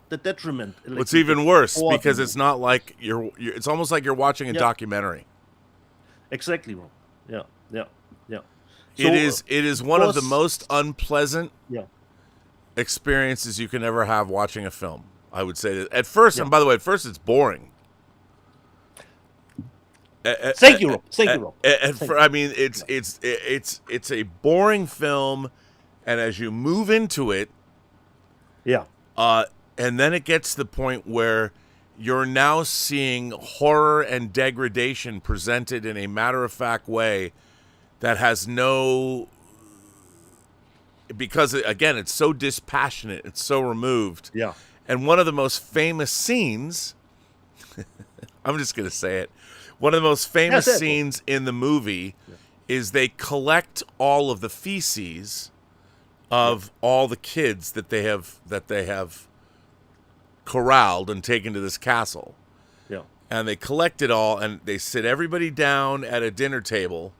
D: the detriment.
C: It's even worse, because it's not like it's almost like you're watching a documentary.
D: Exactly, Rob. Yeah.
C: So, it is one of the most unpleasant experiences you can ever have watching a film. I would say that at first, and by the way, at first it's boring.
D: Thank you, Rob.
C: It's a boring film, and as you move into it, and then it gets to the point where you're now seeing horror and degradation presented in a matter-of-fact way that has because, again, it's so dispassionate, it's so removed.
D: Yeah.
C: And one of the most famous scenes, I'm just going to say it, one of the most famous scenes in the movie is they collect all of the feces of all the kids that they have corralled and taken to this castle.
D: Yeah.
C: And they collect it all, and they sit everybody down at a dinner table,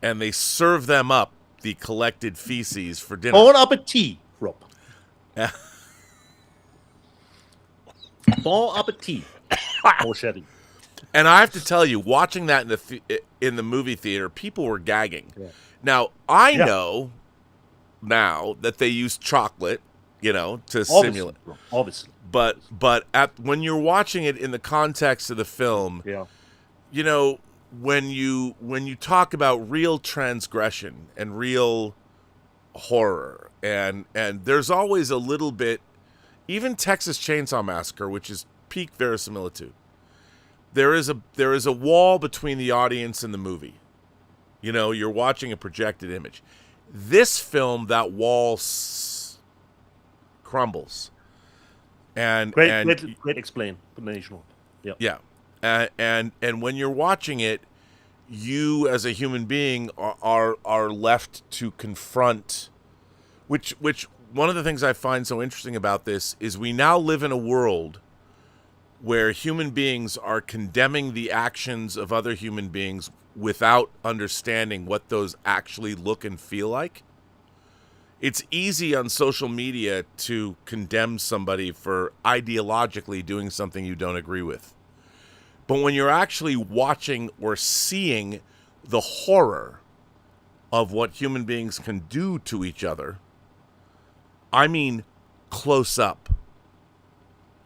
C: and they serve them up the collected feces for dinner.
D: Bon appetit, Rob. Bon appetit. Bullshitting.
C: And I have to tell you, watching that in the movie theater, people were gagging. Yeah. Now, I know now that they use chocolate, to simulate.
D: Obviously.
C: But when you're watching it in the context of the film, when you talk about real transgression and real horror, and there's always a little bit, even Texas Chainsaw Massacre, which is peak verisimilitude, there is a wall between the audience and the movie. You're watching a projected image. This film, that wall crumbles. And
D: great explanation.
C: Yeah. And when you're watching it, you as a human being are left to confront, which one of the things I find so interesting about this is we now live in a world where human beings are condemning the actions of other human beings without understanding what those actually look and feel like. it's easy on social media to condemn somebody for ideologically doing something you don't agree with. But when you're actually watching or seeing the horror of what human beings can do to each other, I mean close up.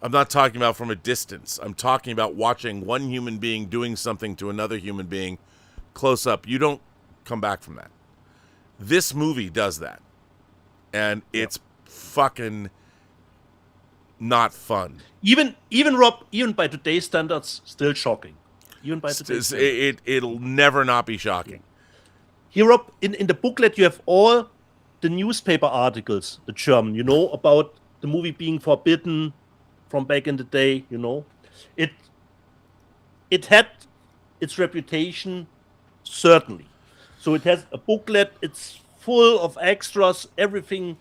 C: I'm not talking about from a distance. I'm talking about watching one human being doing something to another human being close up. You don't come back from that. This movie does that. And it's fucking not fun.
D: Even Rob, even by today's standards, still shocking. Even by today's standards.
C: It'll never not be shocking.
D: Here, Rob, in the booklet, you have all the newspaper articles, the German, about the movie being forbidden from back in the day, It had its reputation, certainly. So it has a booklet, it's full of extras, everything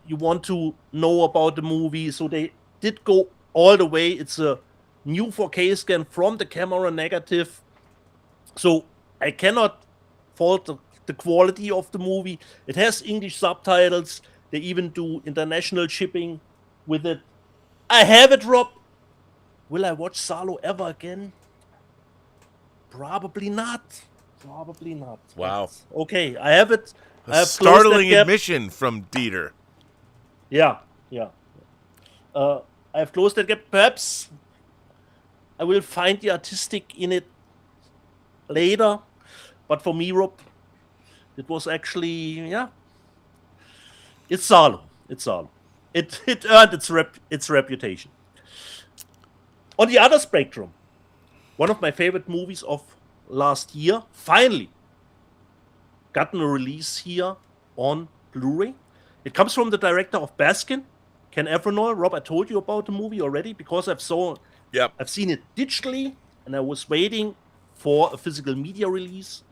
D: you want to know about the movie. So they did go all the way. It's a new 4K scan from the camera negative. So I cannot fault the quality of the movie. It has English subtitles. They even do international shipping with it. I have it, Rob. Will I watch Salo ever again? Probably not.
C: Wow.
D: But, okay, I have it. I have
C: Startling admission from Dieter.
D: Yeah. I have closed that gap. Perhaps I will find the artistic in it later. But for me, Rob, it was actually, it's Salo. It earned its reputation. On the other spectrum, one of my favorite movies of last year finally gotten a release here on Blu-ray. It comes from the director of Bastian, Ken Avenol. Rob, I told you about the movie already because I've seen it digitally, and I was waiting for a physical media release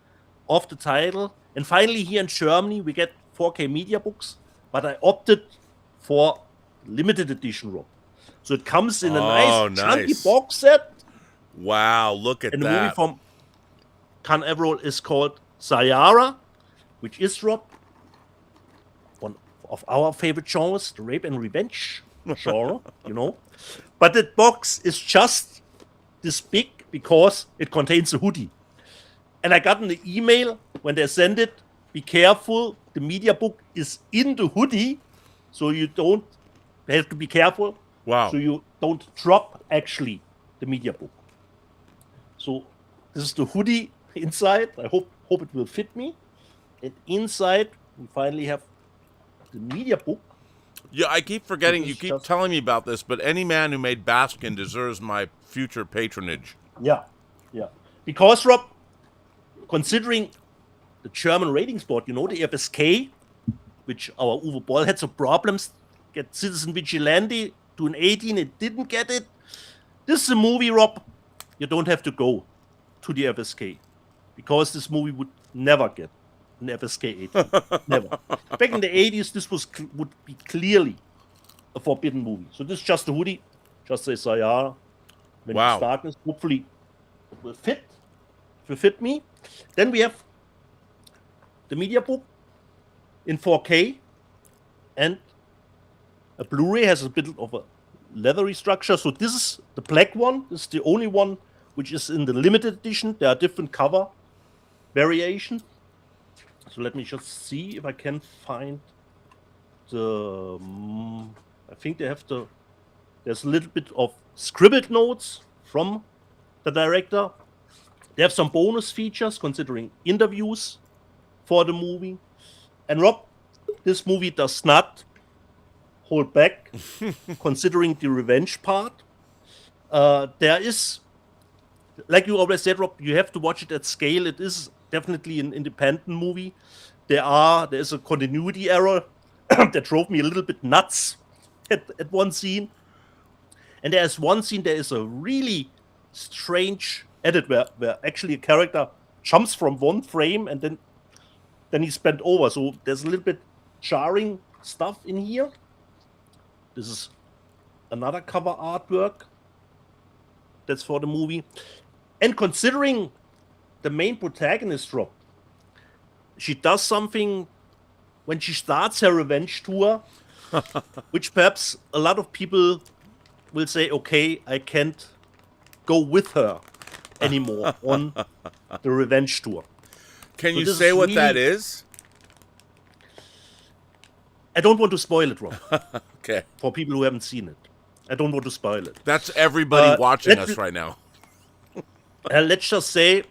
D: of the title. And finally, here in Germany, we get 4K media books, but I opted for limited edition, Rob. So it comes in a nice chunky box set.
C: Wow, look at
D: and
C: that.
D: And the movie from Ken Avenol is called Sayara, which is, Rob, one of our favorite genres, the rape and revenge genre, But the box is just this big because it contains a hoodie. And I got an email when they send it, be careful, the media book is in the hoodie, so you have to be careful.
C: Wow.
D: So you don't drop, actually, the media book. So this is the hoodie inside. I hope it will fit me. And inside, we finally have the media book.
C: Yeah, I keep forgetting. You keep telling me about this, but any man who made Bastian deserves my future patronage.
D: Yeah. Because, Rob, considering the German ratings board, the FSK, which our Uwe Boll had some problems, get Citizen Vigilante to an 18, it didn't get it. This is a movie, Rob, you don't have to go to the FSK, because this movie would never get an FSK 18. Never. Back in the 80s, this would be clearly a forbidden movie. So this is just a hoodie, just says Sayara. When it's darkness, hopefully it will fit. It will fit me. Then we have the media book in 4K, and a Blu-ray has a bit of a leathery structure. So this is the black one. This is the only one which is in the limited edition. There are different cover variations. So let me just see if I can find the... I think they have there's a little bit of scribbled notes from the director. They have some bonus features considering interviews for the movie. And Rob, this movie does not hold back considering the revenge part. There is, like you always said, Rob, you have to watch it at scale. It is definitely an independent movie. There is a continuity error that drove me a little bit nuts at one scene. And there's one scene, there is a really strange edit where actually a character jumps from one frame and then he's bent over. So there's a little bit jarring stuff in here. This is another cover artwork that's for the movie. And considering the main protagonist, Rob, she does something when she starts her revenge tour, which perhaps a lot of people will say, okay, I can't go with her anymore on the revenge tour.
C: Can you
D: this
C: say
D: is
C: what that
D: really-
C: is?
D: I don't want to spoil it, Rob,
C: Okay.
D: for people who haven't seen it. I don't want to spoil it.
C: That's everybody watching
D: let's-
C: us right now.
D: Let's just say,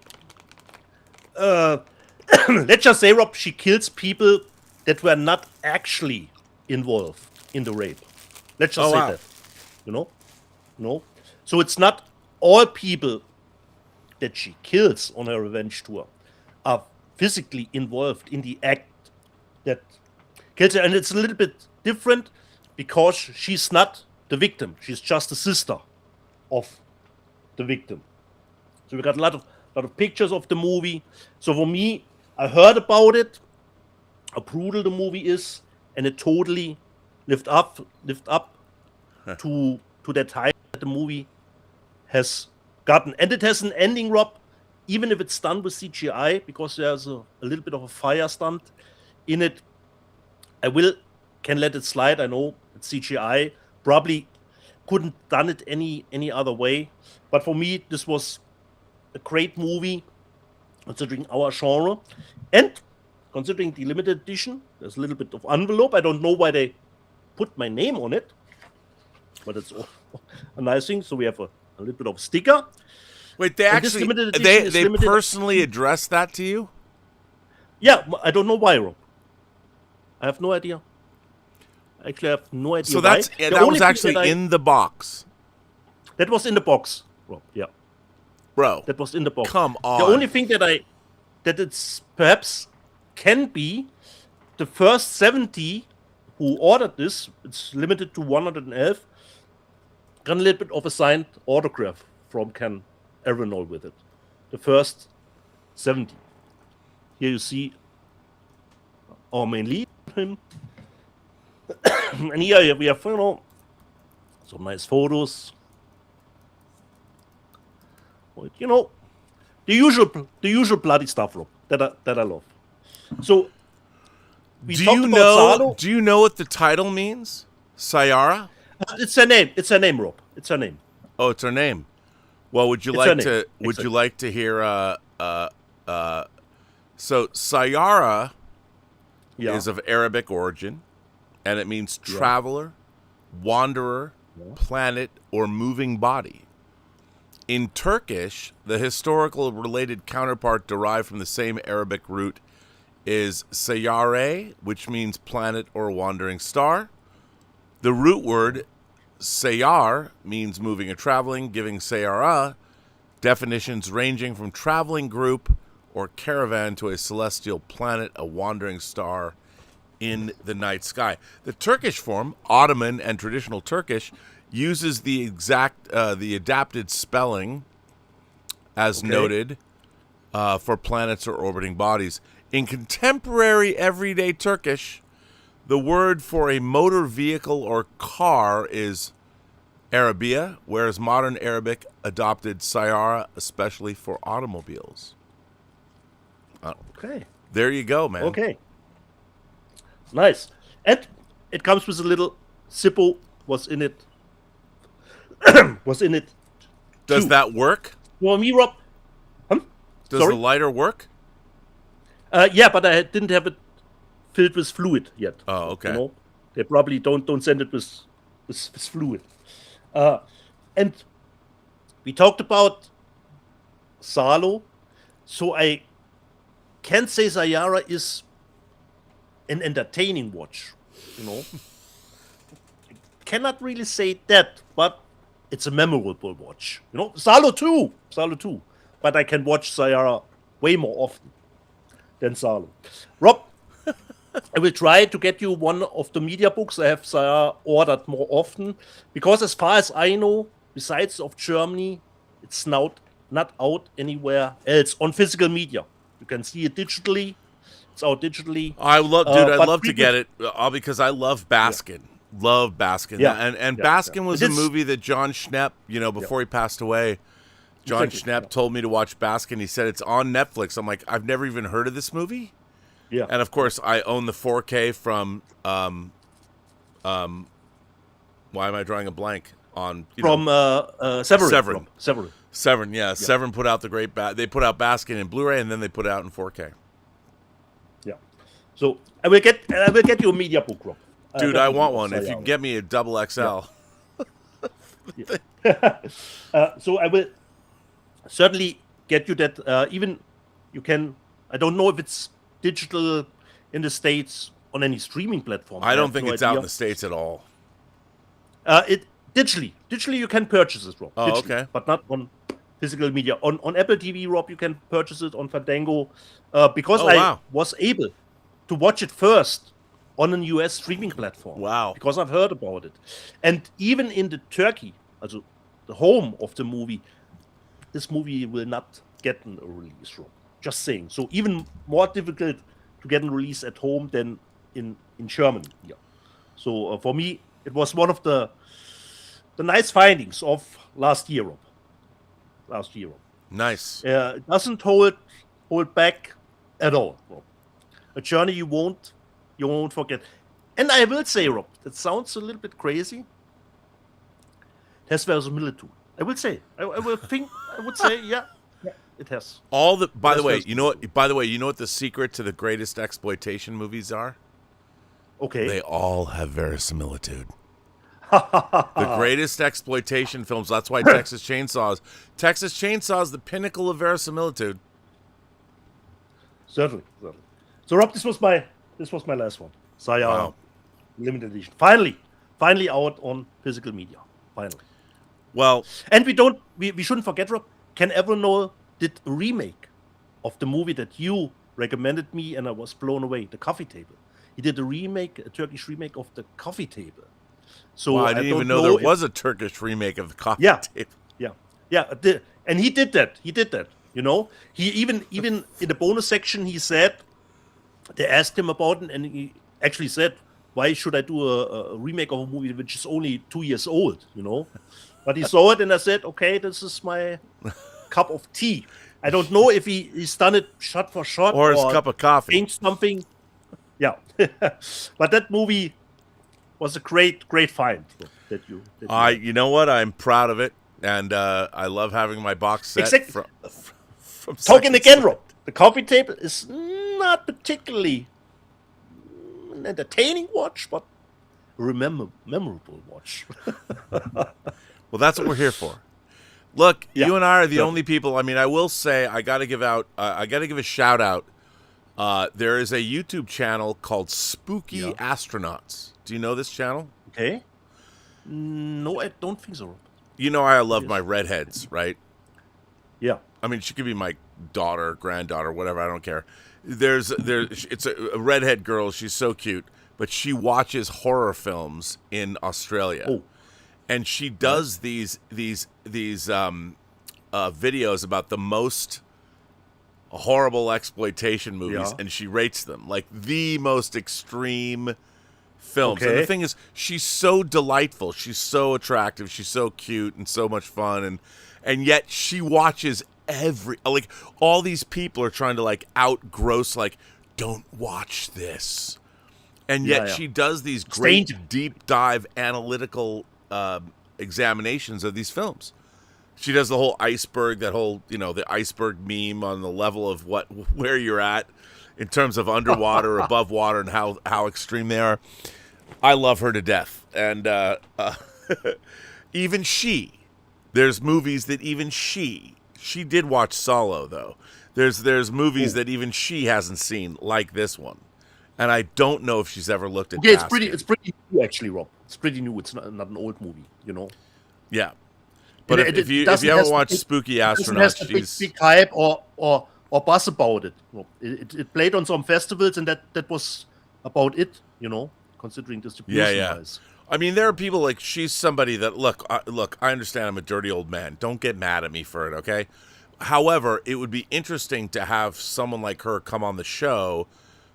D: Rob, she kills people that were not actually involved in the rape. Let's just
C: Oh,
D: say
C: wow.
D: that. You know? No. So it's not all people that she kills on her revenge tour are physically involved in the act that kills her. And it's a little bit different because she's not the victim. She's just the sister of the victim. So we got a lot of pictures of the movie. So for me, I heard about it, how brutal the movie is, and it totally lived up to that hype that the movie has gotten. And it has an ending, Rob, even if it's done with CGI, because there's a little bit of a fire stunt in it. I can let it slide. I know it's CGI. Probably couldn't done it any other way. But for me, this was a great movie, considering our genre. And considering the limited edition, there's a little bit of envelope. I don't know why they put my name on it, but it's a nice thing. So we have a little bit of sticker.
C: Wait, they
D: And this
C: actually
D: limited edition is
C: they
D: limited-
C: personally addressed that to you?
D: Yeah, I don't know why, Rob. I have no idea. Actually, I have no idea
C: So
D: why.
C: that's
D: The
C: that
D: only
C: was
D: thing
C: actually
D: that
C: in the box,
D: that was in the box, Rob. Yeah,
C: bro.
D: that was in the box.
C: Come on.
D: The only thing that it's perhaps can be the first 70 who ordered this. It's limited to 111. Got a little bit of a signed autograph from Ken Arenol with it. The first 70. Here you see our main lead, him. And here we have, some nice photos. You know, the usual bloody stuff, Rob, that I love. So we
C: Do
D: talked
C: you
D: about
C: know?
D: Salo.
C: Do you know what the title means? Sayara?
D: It's her name. It's her name, Rob. It's her name.
C: Oh, it's her name. Well, would you
D: It's
C: like
D: her
C: to?
D: name.
C: Would you
D: Exactly.
C: like to hear? So Sayara
D: Yeah.
C: is of Arabic origin, and it means traveler, wanderer, planet, or moving body. In Turkish, the historical related counterpart derived from the same Arabic root is Sayare, which means planet or wandering star. The root word sayar means moving or traveling, giving sayara definitions ranging from traveling group or caravan to a celestial planet, a wandering star in the night sky. The Turkish form, Ottoman and traditional Turkish, uses the adapted spelling as noted for planets or orbiting bodies. In contemporary everyday Turkish, the word for a motor vehicle or car is Arabia, whereas modern Arabic adopted sayara, especially for automobiles.
D: Okay.
C: There you go, man.
D: Okay. Nice. And it comes with a little Zippo was in it. Was in it.
C: Does
D: too.
C: that work?
D: For me, Rob.
C: Does
D: Sorry?
C: the lighter work?
D: Yeah, but I didn't have it filled with fluid yet.
C: Oh, okay.
D: You know, they probably don't send it with fluid. And we talked about Salo, so I can say Sayara is an entertaining watch. You know, cannot really say that, but it's a memorable watch. You know, Salo too, but I can watch Sayara way more often than Salo. Rob, I will try to get you one of the media books. I have ordered more often because, as far as I know, besides of Germany, it's not out anywhere else on physical media. You can see it digitally. It's out digitally.
C: I love, dude. I'd
D: but
C: love to
D: people-
C: get it because I love Baskin. Love Baskin.
D: Yeah.
C: And
D: Yeah.
C: Baskin was a
D: It's-
C: movie that John Schnepp, before he passed away, John
D: Exactly.
C: Schnepp told me to watch Baskin. He said it's on Netflix. I'm like, I've never even heard of this movie.
D: Yeah.
C: And of course, I own the 4K from. Why am I drawing a blank on
D: From Severin.
C: Severin.
D: From Severin.
C: Severin? Yeah, Severin put out the great. They put out Bastian in Blu-ray, and then they put it out in 4K.
D: Yeah. So I will get you a media book, Rob.
C: Dude, I want one. If you can get me a double XL.
D: So I will certainly get you that. Even you can. I don't know if it's digital in the States on any streaming platform.
C: I don't think it's out in the States at all.
D: It digitally you can purchase it, Rob.
C: Oh,
D: digitally,
C: okay.
D: But not on physical media. On Apple TV, Rob, you can purchase it on Fandango. Because I was able to watch it first on a US streaming platform.
C: Wow.
D: Because I've heard about it. And even in the Turkey, also the home of the movie, this movie will not get a release, Rob. Just saying. So even more difficult to get a release at home than in Germany. Yeah. So for me, it was one of the nice findings of last year, Rob.
C: Nice.
D: It doesn't hold back at all, Rob. A journey you won't forget. And I will say, Rob, that sounds a little bit crazy. It has verisimilitude. I will say. I would say, yeah, it has.
C: By the way, you know what the secret to the greatest exploitation movies are?
D: Okay.
C: They all have verisimilitude. The greatest exploitation films. That's why Texas Chainsaw is the pinnacle of verisimilitude.
D: Certainly. So, Rob, this was my last one. Saya
C: Wow.
D: limited edition. Finally out on physical media. Finally.
C: Well,
D: And we shouldn't forget, Rob. Ken Evernoll did a remake of the movie that you recommended me, and I was blown away. The Coffee Table. He did a Turkish remake of the Coffee Table. So
C: I didn't even know there was a Turkish remake of the Coffee Table.
D: Yeah. And he did that. You know, he even in the bonus section he said they asked him about it, and he actually said, "Why should I do a remake of a movie which is only 2 years old?" You know, but he saw it, and I said, "Okay, this is my cup of tea." I don't know if he's done it shot for shot
C: Or his cup of coffee.
D: changed something. Yeah, but that movie was a great find that you.
C: You know what? I'm proud of it, and I love having my box set.
D: Exactly.
C: From
D: Talking
C: Second
D: again,
C: Sight.
D: Rob. The Coffee Table is not particularly an entertaining watch, but a memorable watch.
C: Well, that's what we're here for. Look,
D: Yeah.
C: you and I are the only people. I mean, I will say I got to give a shout out. There is a YouTube channel called Spooky Astronauts. Do you know this channel?
D: Okay. No, I don't think so, Rob.
C: You know I love my redheads, right?
D: Yeah.
C: I mean, she could be my daughter, granddaughter, whatever. I don't care. It's a redhead girl. She's so cute, but she watches horror films in Australia, and she does these videos about the most horrible exploitation movies, and she rates them like the most extreme films.
D: Okay.
C: And the thing is, she's so delightful. She's so attractive. She's so cute and so much fun, and yet she watches all these people are trying to outgross, don't watch this. And yet she does these great deep dive analytical examinations of these films. She does the whole iceberg, the iceberg meme on the level of where you're at in terms of underwater or above water and how extreme they are. I love her to death. And even there's movies that even she did watch Solo, though. There's movies that even she hasn't seen, like this one. And I don't know if she's ever looked at Bastian.
D: It's pretty new, actually, Rob. It's pretty new. It's not an old movie, you know.
C: Yeah. But if you haven't watched Spooky Astronauts, she's
D: big hype or buzz about it. It played on some festivals, and that was about it, you know, considering distribution wise.
C: I mean, there are people she's somebody that look. I understand I'm a dirty old man. Don't get mad at me for it, okay? However, it would be interesting to have someone like her come on the show,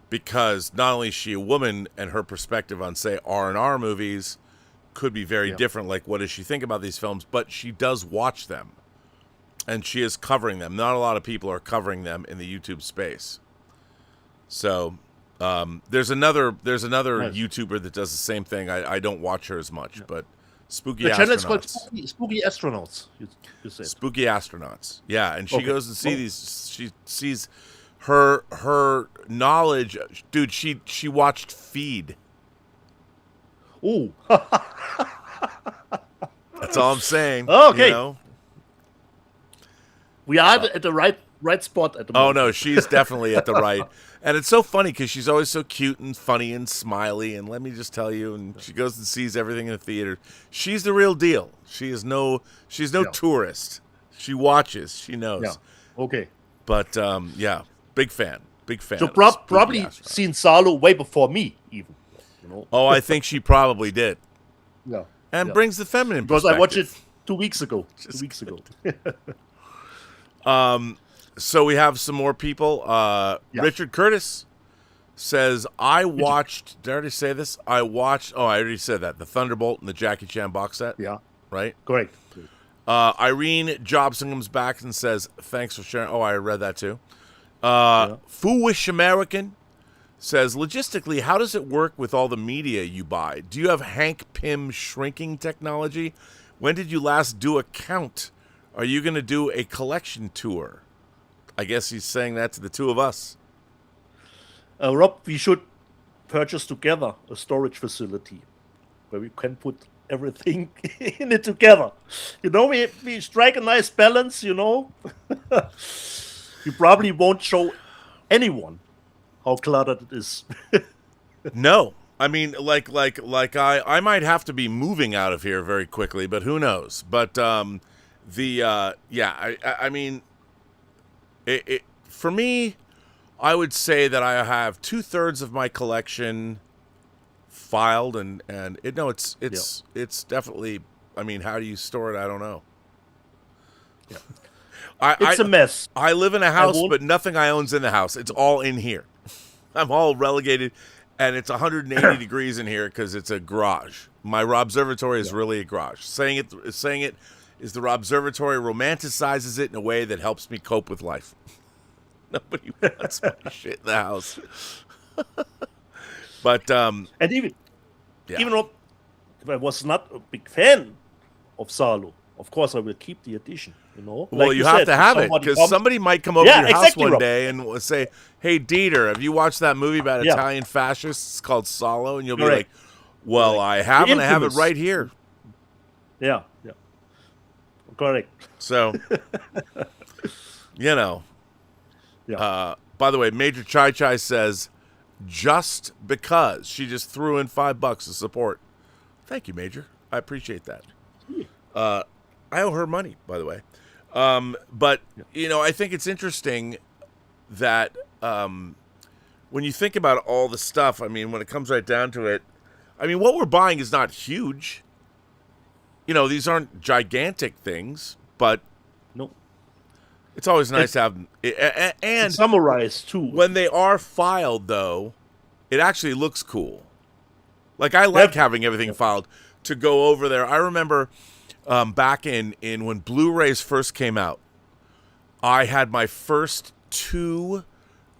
C: because not only is she a woman, and her perspective on, say, R&R movies could be very different. Like, what does she think about these films? But she does watch them, and she is covering them. Not a lot of people are covering them in the YouTube space. So There's another
D: Nice.
C: YouTuber that does the same thing. I don't watch her as much, but Spooky
D: The channel is called
C: Astronauts.
D: Spooky Astronauts. You said.
C: Spooky Astronauts. Yeah, and she
D: Okay.
C: goes to see
D: Oh.
C: these. She sees her knowledge. Dude, she watched Feed.
D: Ooh.
C: That's all I'm saying.
D: Okay.
C: You know?
D: We are at the right spot at the
C: Oh
D: moment.
C: no, she's definitely at the right. And it's so funny because she's always so cute and funny and smiley. And let me just tell you, and she goes and sees everything in the theater. She's the real deal. She's no
D: Yeah.
C: tourist. She watches. She knows.
D: Yeah. Okay.
C: But yeah, big fan. Big fan.
D: So
C: of Spooky
D: probably
C: Astronaut.
D: seen Salo way before me, even. You know.
C: Oh, I think she probably did.
D: Yeah.
C: And
D: Yeah.
C: brings the feminine
D: Because I watched it
C: perspective.
D: 2 weeks ago. 2 weeks ago.
C: So we have some more people.
D: Yeah.
C: Richard Curtis says, I watched, did I already say this? I already said that. The Thunderbolt and the Jackie Chan box set,
D: Yeah.
C: right?
D: Correct.
C: Irene Jobson comes back and says, thanks for sharing. Oh, I read that too. Foolish American says, logistically, how does it work with all the media you buy? Do you have Hank Pym shrinking technology? When did you last do a count? Are you going to do a collection tour? I guess he's saying that to the two of us.
D: Rob, we should purchase together a storage facility where we can put everything in it together. You know, we strike a nice balance, you know. You probably won't show anyone how cluttered it is.
C: No. I mean, like I might have to be moving out of here very quickly, but who knows? But I mean, for me, I would say that I have 2/3 of my collection filed, and it's definitely. I mean, how do you store it? I don't know.
D: Yeah.
C: It's
D: a mess.
C: I live in a house,
D: won't-
C: but nothing I own's in the house. It's all in here. I'm all relegated, and it's 180 degrees in here because it's a garage. My Robservatory is really a garage. Saying it is the Robservatory romanticizes it in a way that helps me cope with life. Nobody wants my shit in the house. But
D: And even
C: yeah.
D: though if I was not a big fan of Salo, of course I will keep the edition. You know.
C: Well,
D: Like
C: you
D: said,
C: have
D: if
C: to have it
D: somebody
C: because
D: comes-
C: somebody might come over
D: Yeah,
C: to your house
D: exactly,
C: one
D: Rob.
C: day and say, "Hey, Dieter, have you watched that movie about
D: Yeah.
C: Italian fascists called Salo?" And you'll be
D: Correct.
C: like, "Well, I haven't. I have it
D: infamous.
C: right here."
D: Yeah. Correct.
C: So, you know.
D: Yeah.
C: By the way, Major Chai Chai says, just because she just threw in $5 to support. Thank you, Major. I appreciate that. I owe her money, by the way. But, you know, I think it's interesting that when you think about all the stuff, I mean, when it comes right down to it, I mean, what we're buying is not huge. You know, these aren't gigantic things, but
D: No.
C: it's always nice to have them. And
D: Summarize too.
C: when they are filed, though, it actually looks cool. Like, I like having everything filed to go over there. I remember back in when Blu-rays first came out, I had my first 2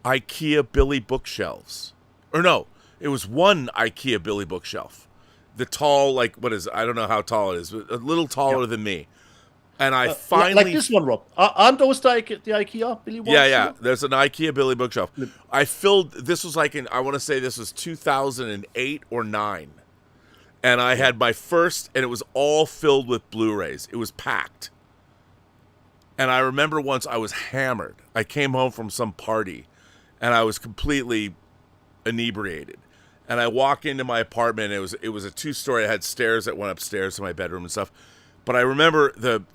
C: IKEA Billy bookshelves. Or no, it was 1 IKEA Billy bookshelf. The tall, like, what is it? I don't know how tall it is, but a little taller than me. And I finally...
D: like this one, Rob. Aren't those the IKEA Billy ones?
C: Yeah. There's an IKEA Billy bookshelf. I filled. This was like I want to say this was 2008 or 9, and I had my first, and it was all filled with Blu-rays. It was packed. And I remember once I was hammered. I came home from some party, and I was completely inebriated. And I walk into my apartment. And it was a 2-story. I had stairs that went upstairs to my bedroom and stuff. But I remember that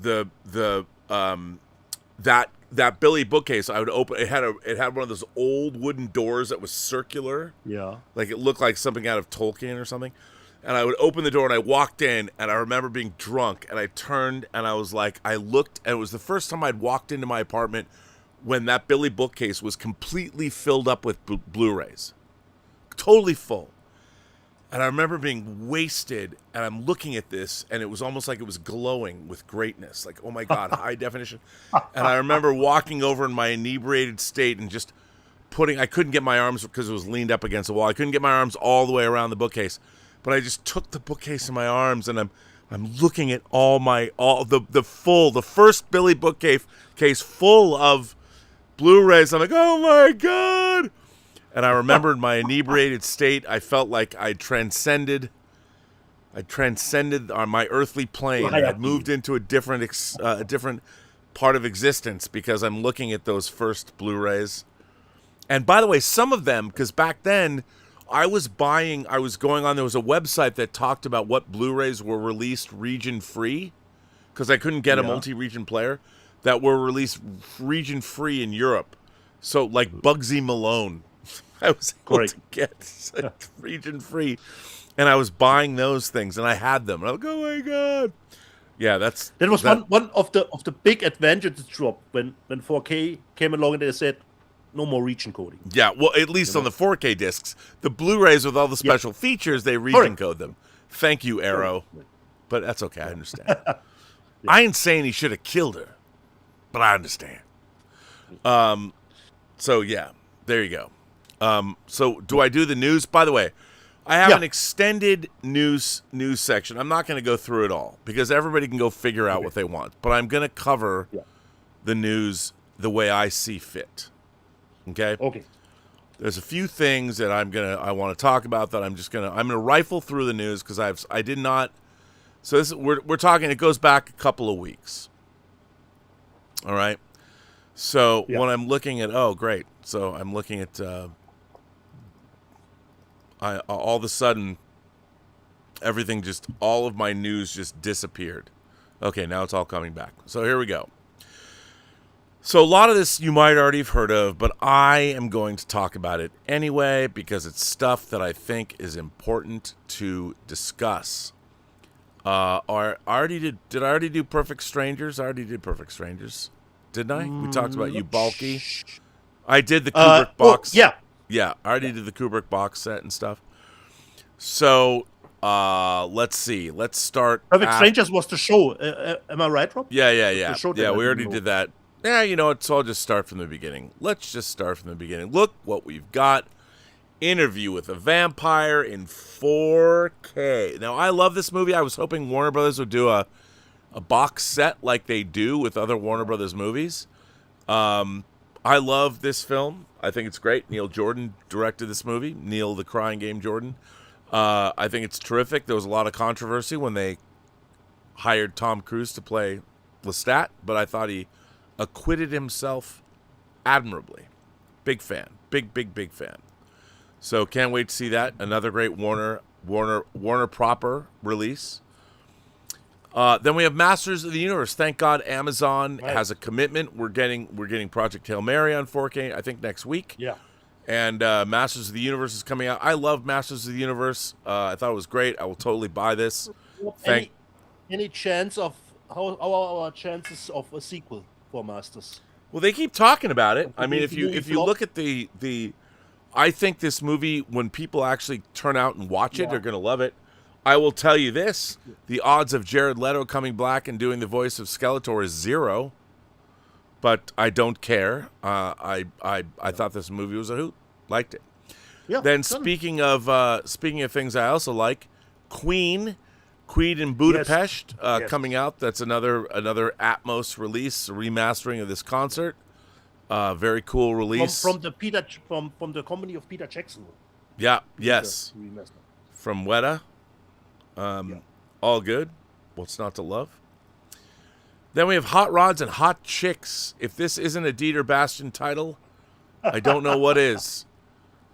C: Billy bookcase. I would open. It had one of those old wooden doors that was circular.
D: Yeah.
C: Like it looked like something out of Tolkien or something. And I would open the door and I walked in and I remember being drunk and I turned and I was like, I looked and it was the first time I'd walked into my apartment when that Billy bookcase was completely filled up with Blu-rays. Totally full. And I remember being wasted, and I'm looking at this, and it was almost like it was glowing with greatness. Like, oh my God, high definition. And I remember walking over in my inebriated state and just I couldn't get my arms because it was leaned up against the wall. I couldn't get my arms all the way around the bookcase, but I just took the bookcase in my arms and I'm looking at the first Billy bookcase full of Blu-rays. I'm like, oh my God. And I remembered my inebriated state. I felt like I transcended on my earthly plane. I had moved into a different part of existence because I'm looking at those first Blu-rays. And by the way, some of them, because back then there was a website that talked about what Blu-rays were released region-free, because I couldn't get a multi-region player, that were released region-free in Europe. So, like Bugsy Malone, I was able to get region-free. And I was buying those things, and I had them. And I was like, oh my God. Yeah, that was
D: one of the big advantages drop when 4K came along and they said, no more region coding.
C: Yeah, well, at least on the 4K discs. The Blu-rays with all the special features, they region code them. Thank you, Arrow. But that's okay, I understand. I ain't saying he should have killed her, but I understand. So, yeah, there you go. So, do I do the news? By the way, I have an extended news section. I'm not going to go through it all because everybody can go figure out what they want. But I'm going to cover the news the way I see fit. Okay. There's a few things that I want to talk about that I'm gonna rifle through the news because I did not. So we're talking. It goes back a couple of weeks. All right. So when I'm looking at great. So I'm looking at all of a sudden everything all of my news just disappeared. Okay, now it's all coming back. So here we go. So a lot of this you might already have heard of, but I am going to talk about it anyway because it's stuff that I think is important to discuss. Did I already do Perfect Strangers? I already did Perfect Strangers. Didn't I? We talked about You Bulky. I did the Kubrick box.
D: Yeah,
C: I already did the Kubrick box set and stuff. So let's see. Let's start.
D: Perfect Strangers was the show. Am I right, Rob?
C: Yeah. Yeah, we already did that. Yeah, you know what? So I'll just start from the beginning. Let's just start from the beginning. Look what we've got. Interview with a Vampire in 4K. Now, I love this movie. I was hoping Warner Brothers would do a box set like they do with other Warner Brothers movies. I love this film. I think it's great. Neil Jordan directed this movie. Neil the Crying Game Jordan. I think it's terrific. There was a lot of controversy when they hired Tom Cruise to play Lestat, but I thought he acquitted himself admirably. Big fan. Big fan. So can't wait to see that. Another great Warner proper release. Then we have Masters of the Universe. Thank God Amazon has a commitment. We're getting Project Hail Mary on 4K, I think, next week.
D: Yeah.
C: And Masters of the Universe is coming out. I love Masters of the Universe. I thought it was great. I will totally buy this.
D: Any chance of how are our chances of a sequel for Masters?
C: Well, they keep talking about it. I mean, if you look at the I think this movie, when people actually turn out and watch it, they're going to love it. I will tell you this: the odds of Jared Leto coming back and doing the voice of Skeletor is 0. But I don't care. I thought this movie was a hoot. Liked it. Yeah. Then speaking of things I also like, Queen in Budapest coming out. That's another Atmos release, a remastering of this concert. Very cool release
D: from the company of Peter Jackson.
C: Yeah. Yes. From Weta. All good. What's not to love? Then we have Hot Rods and Hot Chicks. If this isn't a Dieter Bastian title, I don't know what is.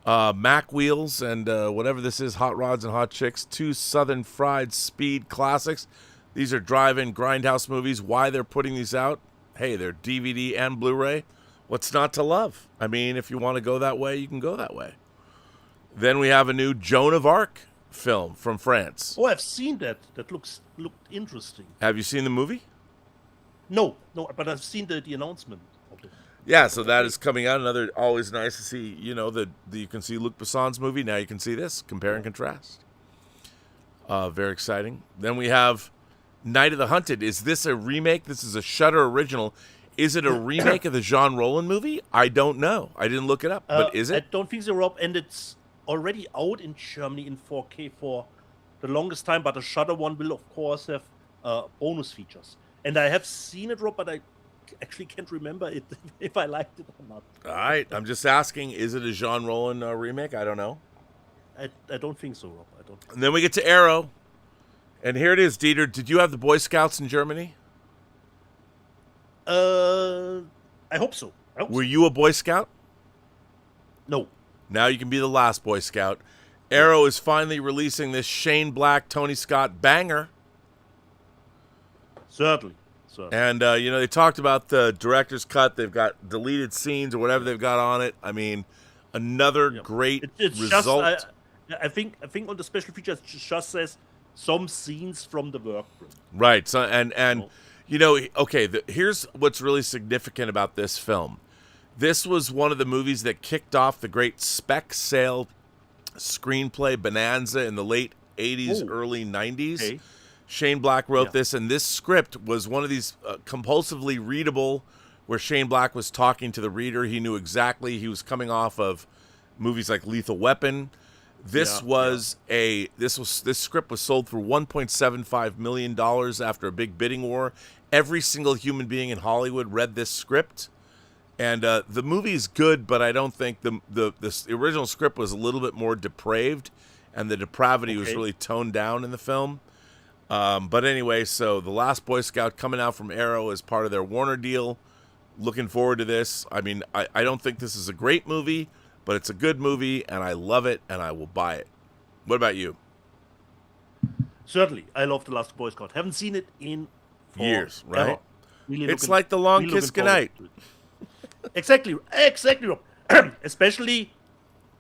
C: Mac Wheels and whatever this is, Hot Rods and Hot Chicks, 2 Southern Fried Speed classics. These are drive-in grindhouse movies. Why they're putting these out? Hey, they're DVD and Blu-ray. What's not to love? I mean, if you want to go that way, you can go that way. Then we have a new Joan of Arc film from France.
D: Oh, I've seen that. That looked interesting.
C: Have you seen the movie?
D: No, but I've seen the announcement. Okay.
C: Yeah, so that is coming out. Another always nice to see. You know, you can see Luc Besson's movie. Now you can see this. Compare and contrast. Very exciting. Then we have Night of the Hunted. Is this a remake? This is a Shudder original. Is it a remake of the Jean Rollin movie? I don't know. I didn't look it up. But is
D: I
C: it?
D: don't think so, Rob. And it's already out in Germany in 4K for the longest time. But the Shudder one will, of course, have bonus features. And I have seen it, Rob, but I actually can't remember it if I liked it or not.
C: All right. I'm just asking, is it a Jean Rollin remake? I don't know.
D: I don't think so, Rob. I don't.
C: And then we get to Arrow. And here it is, Dieter. Did you have the Boy Scouts in Germany?
D: I hope so.
C: Were you a Boy Scout?
D: No.
C: Now you can be the last Boy Scout. Arrow is finally releasing this Shane Black, Tony Scott banger.
D: Certainly.
C: And, they talked about the director's cut. They've got deleted scenes or whatever they've got on it. I mean, another great
D: it's
C: result.
D: Just, I think on the special features it just says some scenes from the workroom.
C: Right. So, here's what's really significant about this film. This was one of the movies that kicked off the great spec sale screenplay bonanza in the late 80s, early 90s.
D: Okay.
C: Shane Black wrote this, and this script was one of these compulsively readable, where Shane Black was talking to the reader. He knew exactly. He was coming off of movies like Lethal Weapon. This script was sold for $1.75 million after a big bidding war. Every single human being in Hollywood read this script. And the movie is good, but I don't think the original script was a little bit more depraved, and the depravity was really toned down in the film. But anyway, so The Last Boy Scout coming out from Arrow as part of their Warner deal. Looking forward to this. I mean, I don't think this is a great movie, but it's a good movie, and I love it, and I will buy it. What about you?
D: Certainly. I love The Last Boy Scout. Haven't seen it in
C: years, right?
D: Really
C: it's like The Long Kiss Goodnight.
D: Exactly, Rob. Especially,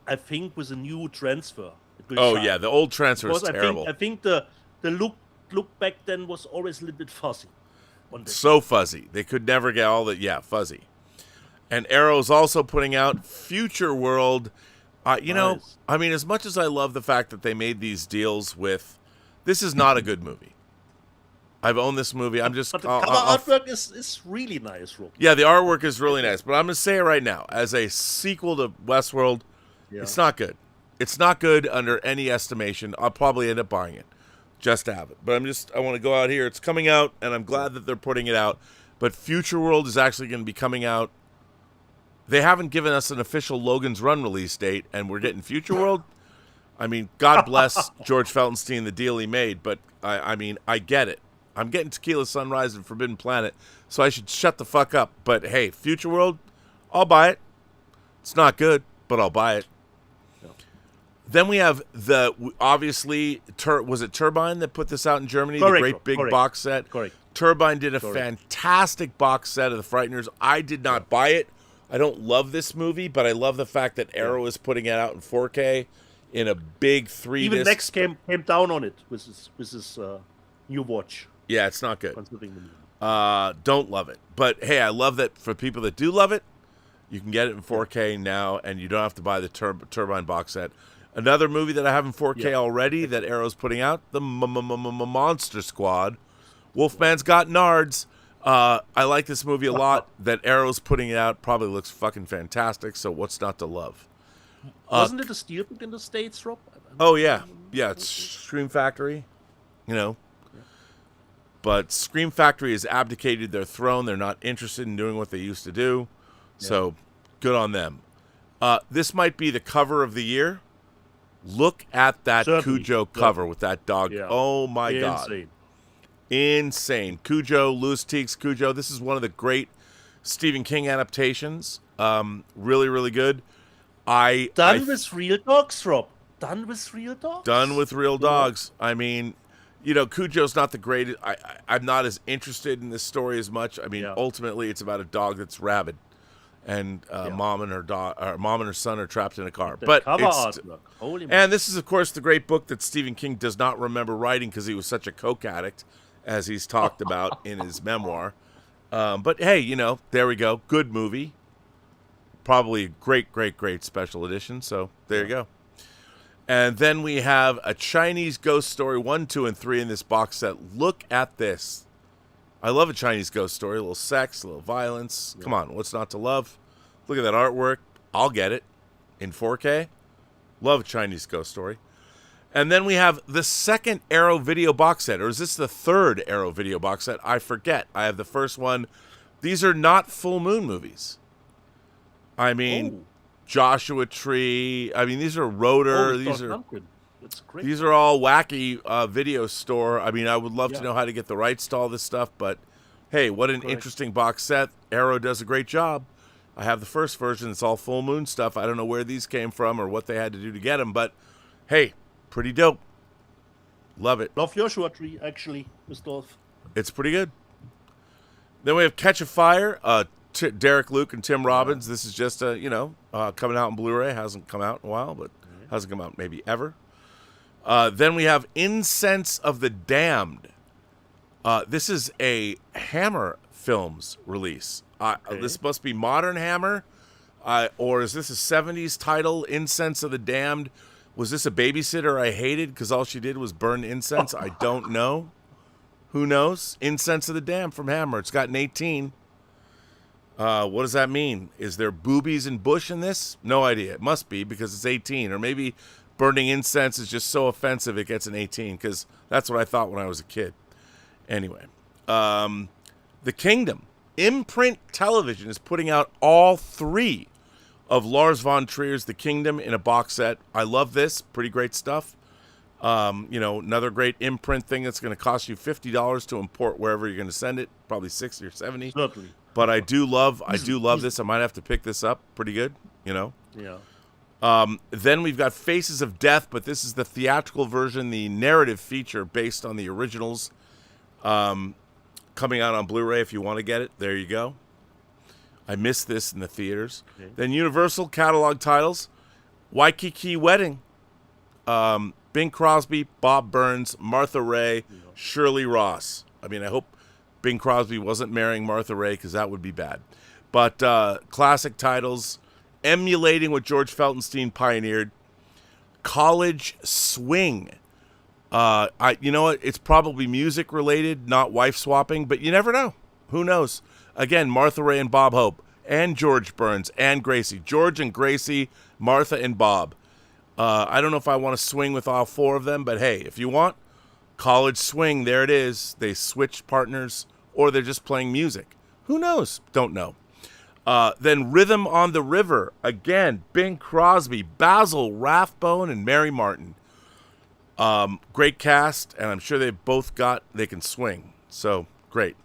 D: I think, with a new transfer.
C: Yeah, the old transfer is terrible.
D: I think the look back then was always a little bit fuzzy.
C: So fuzzy. They could never get all the, fuzzy. And Arrow's also putting out Future World. I mean, as much as I love the fact that they made these deals with, this is not a good movie. I've owned this movie. But
D: the cover artwork is really nice, Rob.
C: Yeah, the artwork is really nice. But I'm going to say it right now. As a sequel to Westworld, it's not good. It's not good under any estimation. I'll probably end up buying it just to have it. But I want to go out here. It's coming out, and I'm glad that they're putting it out. But Future World is actually going to be coming out. They haven't given us an official Logan's Run release date, and we're getting Future World. I mean, God bless George Feltenstein, the deal he made, but I get it. I'm getting Tequila Sunrise and Forbidden Planet, so I should shut the fuck up. But hey, Future World, I'll buy it. It's not good, but I'll buy it. No. Then we have obviously, was it Turbine that put this out in Germany?
D: Correct,
C: the great big box set?
D: Correct.
C: Turbine did a fantastic box set of The Frighteners. I did not buy it. I don't love this movie, but I love the fact that Arrow is putting it out in 4K in a big 3-disc.
D: Even Next came down on it with his new watch.
C: Yeah, it's not good. Don't love it. But hey, I love that for people that do love it, you can get it in 4K now, and you don't have to buy the Turbine box set. Another movie that I have in 4K already that Arrow's putting out, the Monster Squad. Wolfman's Got Nards. I like this movie a lot. That Arrow's putting it out probably looks fucking fantastic, so what's not to love?
D: Wasn't it a steelbook in the States, Rob?
C: Oh, yeah. Yeah, it's Scream Factory, But Scream Factory has abdicated their throne. They're not interested in doing what they used to do. Yeah. So, good on them. This might be the cover of the year. Look at that Cujo cover with that dog. Yeah. Oh, my God. Insane. Cujo, Louis Teague's Cujo. This is one of the great Stephen King adaptations. Really, really good.
D: Done with real dogs, Rob. Done with real dogs.
C: Done with real dogs. I mean, Cujo's not the greatest. I'm not as interested in this story as much. I mean, ultimately, it's about a dog that's rabid, and mom and her son are trapped in a car. And this is, of course, the great book that Stephen King does not remember writing because he was such a coke addict, as he's talked about in his memoir. But hey, there we go. Good movie. Probably a great, great, great special edition. So there you go. And then we have a Chinese Ghost Story 1, 2, and 3 in this box set. Look at this. I love a Chinese ghost story. A little sex, a little violence. Come on, what's not to love? Look at that artwork. I'll get it in 4K. Love a Chinese ghost story. And then we have the second Arrow video box set. Or is this the third Arrow video box set? I forget. I have the first one. These are not full moon movies. I mean, Joshua Tree. I mean, these are Rotor.
D: That's great.
C: These are all wacky video store. I mean, I would love to know how to get the rights to all this stuff. But, hey, what an interesting box set. Arrow does a great job. I have the first version. It's all full moon stuff. I don't know where these came from or what they had to do to get them. But, hey, pretty dope. Love it.
D: Love Joshua Tree, actually, Mr. Dolph.
C: It's pretty good. Then we have Catch a Fire, Derek Luke and Tim Robbins. This is just, coming out on Blu-ray. Hasn't come out in a while, but hasn't come out maybe ever. Then we have Incense of the Damned. This is a Hammer Films release. This must be Modern Hammer, or is this a 70s title, Incense of the Damned? Was this a babysitter I hated because all she did was burn incense? I don't know. Who knows? Incense of the Damned from Hammer. It's got an 18. What does that mean? Is there boobies and bush in this? No idea. It must be because it's 18. Or maybe burning incense is just so offensive it gets an 18 because that's what I thought when I was a kid. Anyway. The Kingdom. Imprint Television is putting out all 3 of Lars von Trier's The Kingdom in a box set. I love this. Pretty great stuff. Another great imprint thing that's going to cost you $50 to import wherever you're going to send it. Probably 60 or 70.
D: Certainly.
C: But I do love this. I might have to pick this up. Pretty good,
D: Yeah.
C: Then we've got Faces of Death, but this is the theatrical version, the narrative feature based on the originals. Coming out on Blu-ray if you want to get it. There you go. I missed this in the theaters. Okay. Then Universal catalog titles. Waikiki Wedding. Bing Crosby, Bob Burns, Martha Raye, Shirley Ross. I mean, I hope Bing Crosby wasn't marrying Martha Raye because that would be bad. But classic titles, emulating what George Feltenstein pioneered. College Swing. You know what? It's probably music related, not wife swapping, but you never know. Who knows? Again, Martha Raye and Bob Hope, and George Burns, and Gracie. George and Gracie, Martha and Bob. I don't know if I want to swing with all 4 of them, but hey, if you want, College Swing, there it is. They switch partners, or they're just playing music. Who knows? Don't know. Then Rhythm on the River. Again, Bing Crosby, Basil Rathbone, and Mary Martin. Great cast, and I'm sure they can swing. So, great.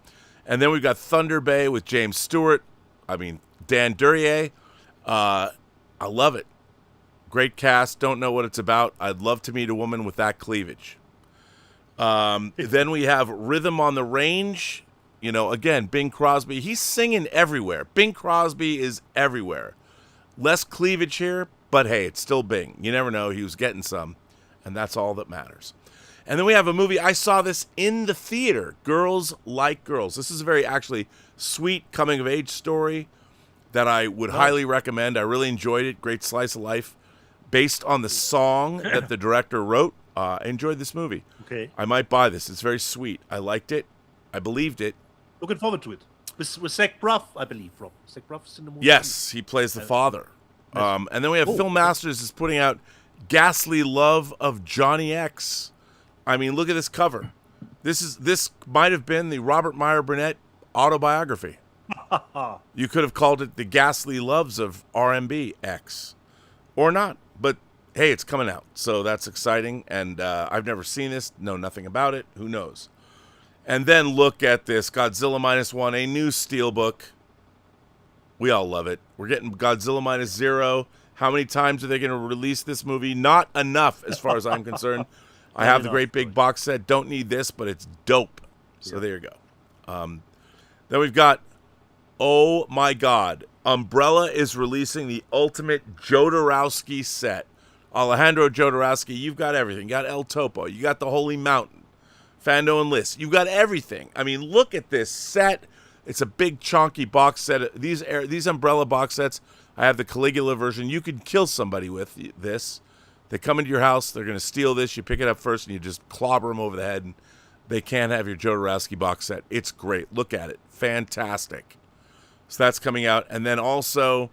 C: And then we've got Thunder Bay with James Stewart. I mean, Dan Duryea. I love it. Great cast. Don't know what it's about. I'd love to meet a woman with that cleavage. Then we have Rhythm on the Range. Again, Bing Crosby. He's singing everywhere. Bing Crosby is everywhere. Less cleavage here, but hey, it's still Bing. You never know. He was getting some, and that's all that matters. And then we have a movie. I saw this in the theater. Girls Like Girls. This is a very actually sweet coming-of-age story that I would highly recommend. I really enjoyed it. Great slice of life. Based on the song that the director wrote. I enjoyed this movie.
D: Okay.
C: I might buy this. It's very sweet. I liked it. I believed it.
D: Looking forward to it. With Zach Braff, I believe, Rob. Zach Braff's in the movie.
C: Yes, he plays the father. And then we have Phil Masters is putting out Ghastly Love of Johnny X. I mean, look at this cover. This might have been the Robert Meyer Burnett autobiography. You could have called it The Ghastly Loves of RMB X. Or not. But, hey, it's coming out. So that's exciting. And I've never seen this. Know nothing about it. Who knows? And then look at this. Godzilla -1, a new steelbook. We all love it. We're getting Godzilla -0. How many times are they going to release this movie? Not enough, as far as I'm concerned. I have the great big box set. Don't need this, but it's dope. So there you go. Then we've got, oh my God, Umbrella is releasing the ultimate Jodorowsky set. Alejandro Jodorowsky, you've got everything. You got El Topo. You got the Holy Mountain. Fando and List. You've got everything. I mean, look at this set. It's a big, chunky box set. These Umbrella box sets, I have the Caligula version. You could kill somebody with this. They come into your house. They're going to steal this. You pick it up first, and you just clobber them over the head. And they can't have your Jodorowsky box set. It's great. Look at it. Fantastic. So that's coming out. And then also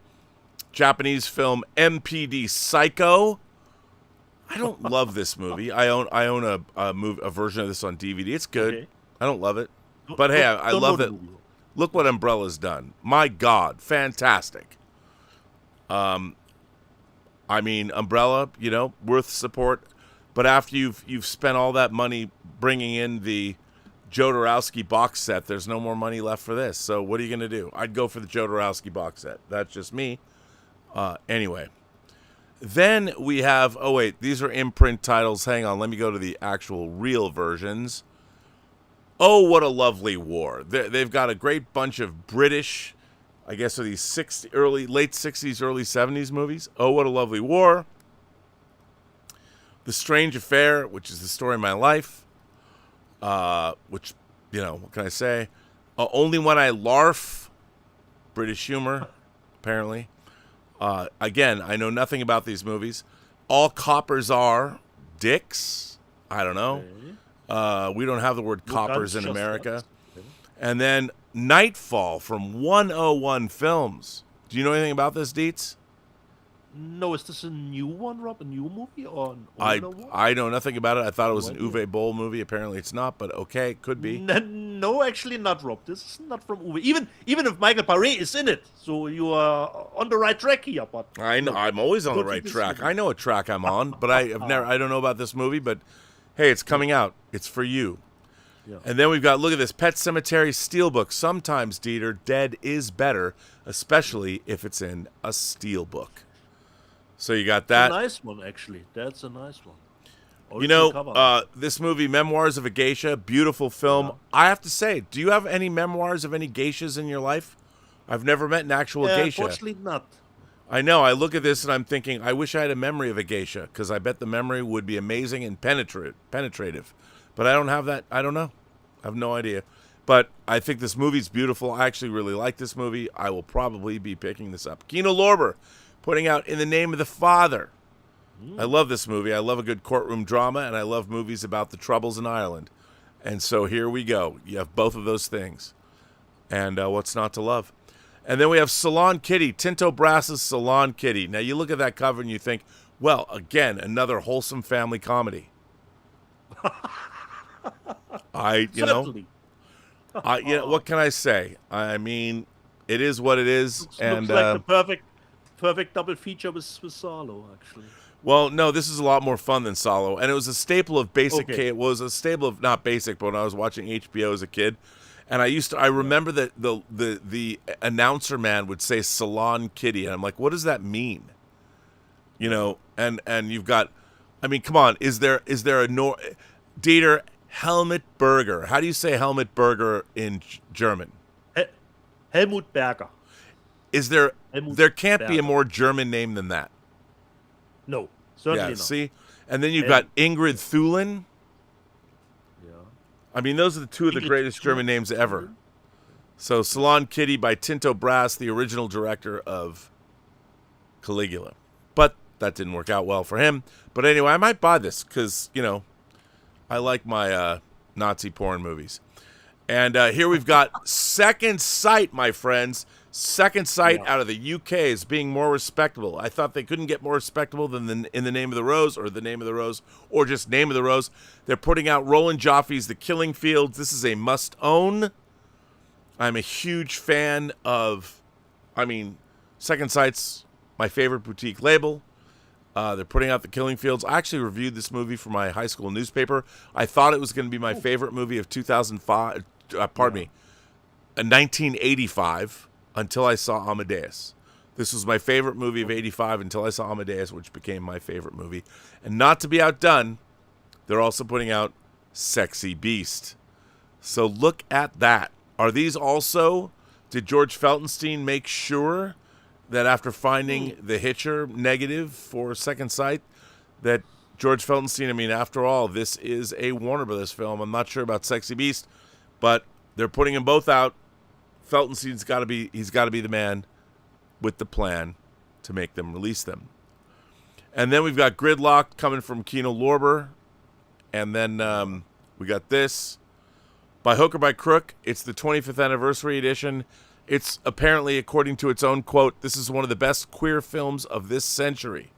C: Japanese film MPD Psycho. I don't love this movie. I own a version of this on DVD. It's good. Okay. I don't love it. But hey, I love it. Look what Umbrella's done. My God, fantastic. I mean, Umbrella, worth support. But after you've spent all that money bringing in the Jodorowsky box set, there's no more money left for this. So what are you going to do? I'd go for the Jodorowsky box set. That's just me. Anyway. Then we have, these are imprint titles. Hang on, let me go to the actual real versions. Oh, What a Lovely War. They've got a great bunch of British, I guess are these late 60s, early 70s movies. Oh, What a Lovely War. The Strange Affair, which is the story of my life. Which, what can I say? Only When I Larf. British humor, apparently. Again, I know nothing about these movies. All Coppers Are Dicks. I don't know. We don't have the word coppers in America. And then Nightfall from 101 Films. Do you know anything about this, Dietz?
D: No, is this a new one, Rob? A new movie or an older one?
C: I know nothing about it. I thought it was an Uwe Boll movie. Apparently it's not, but okay, it could be.
D: No, actually not, Rob. This is not from Uwe. Even if Michael Paré is in it, so you are on the right track here. But
C: I know I'm always on the right track. I know what track I'm on, but I don't know about this movie. But hey, it's coming out. It's for you. Yeah. And then we've got, look at this, Pet Sematary Steelbook. Sometimes, Dieter, dead is better, especially if it's in a steelbook. So you got that.
D: That's a nice one, actually. That's a nice one.
C: This movie, Memoirs of a Geisha, beautiful film. Yeah. I have to say, do you have any memoirs of any geishas in your life? I've never met an actual geisha.
D: Unfortunately not.
C: I know. I look at this and I'm thinking, I wish I had a memory of a geisha, because I bet the memory would be amazing and penetrative. But I don't have that. I don't know. I have no idea. But I think this movie's beautiful. I actually really like this movie. I will probably be picking this up. Kino Lorber putting out In the Name of the Father. I love this movie. I love a good courtroom drama, and I love movies about the Troubles in Ireland. And so here we go. You have both of those things. And what's not to love? And then we have Salon Kitty, Tinto Brass's Salon Kitty. Now, you look at that cover and you think, well, again, another wholesome family comedy. What can I say? I mean, it is what it is.
D: Looks like the perfect double feature with Salo, actually.
C: Well, no, this is a lot more fun than Salo, and it was a staple of basic. Okay. It was a staple of not basic, but when I was watching HBO as a kid, and I remember that the announcer man would say Salon Kitty, and I'm like, what does that mean? And you've got, I mean, come on, is there a Dieter, Helmut Berger? How do you say Helmut Berger in German?
D: Helmut Berger.
C: Is there can't be a more German name than that.
D: No, certainly not.
C: See? And then you've got Ingrid Thulin.
D: Yeah.
C: I mean, those are the two of the greatest German names ever. So Salon Kitty by Tinto Brass, the original director of Caligula. But that didn't work out well for him. But anyway, I might buy this because, I like my Nazi porn movies. And here we've got Second Sight, my friends. Second Sight out of the UK is being more respectable. I thought they couldn't get more respectable than In the Name of the Rose, or The Name of the Rose, or just Name of the Rose. They're putting out Roland Joffe's The Killing Fields. This is a must-own. I'm a huge fan of, Second Sight's my favorite boutique label. They're putting out The Killing Fields. I actually reviewed this movie for my high school newspaper. I thought it was going to be my favorite movie of 1985. Until I saw Amadeus. This was my favorite movie of 85 until I saw Amadeus, which became my favorite movie. And not to be outdone, they're also putting out Sexy Beast. So look at that. Are these also, did George Feltenstein make sure that after finding the Hitcher negative for Second Sight, that George Feltenstein, after all, this is a Warner Brothers film. I'm not sure about Sexy Beast, but they're putting them both out. Feltenstein's got to be the man with the plan to make them release them. And then we've got Gridlock coming from Kino Lorber. And then we got this. By hook or by crook, it's the 25th anniversary edition. It's apparently, according to its own quote, this is one of the best queer films of this century.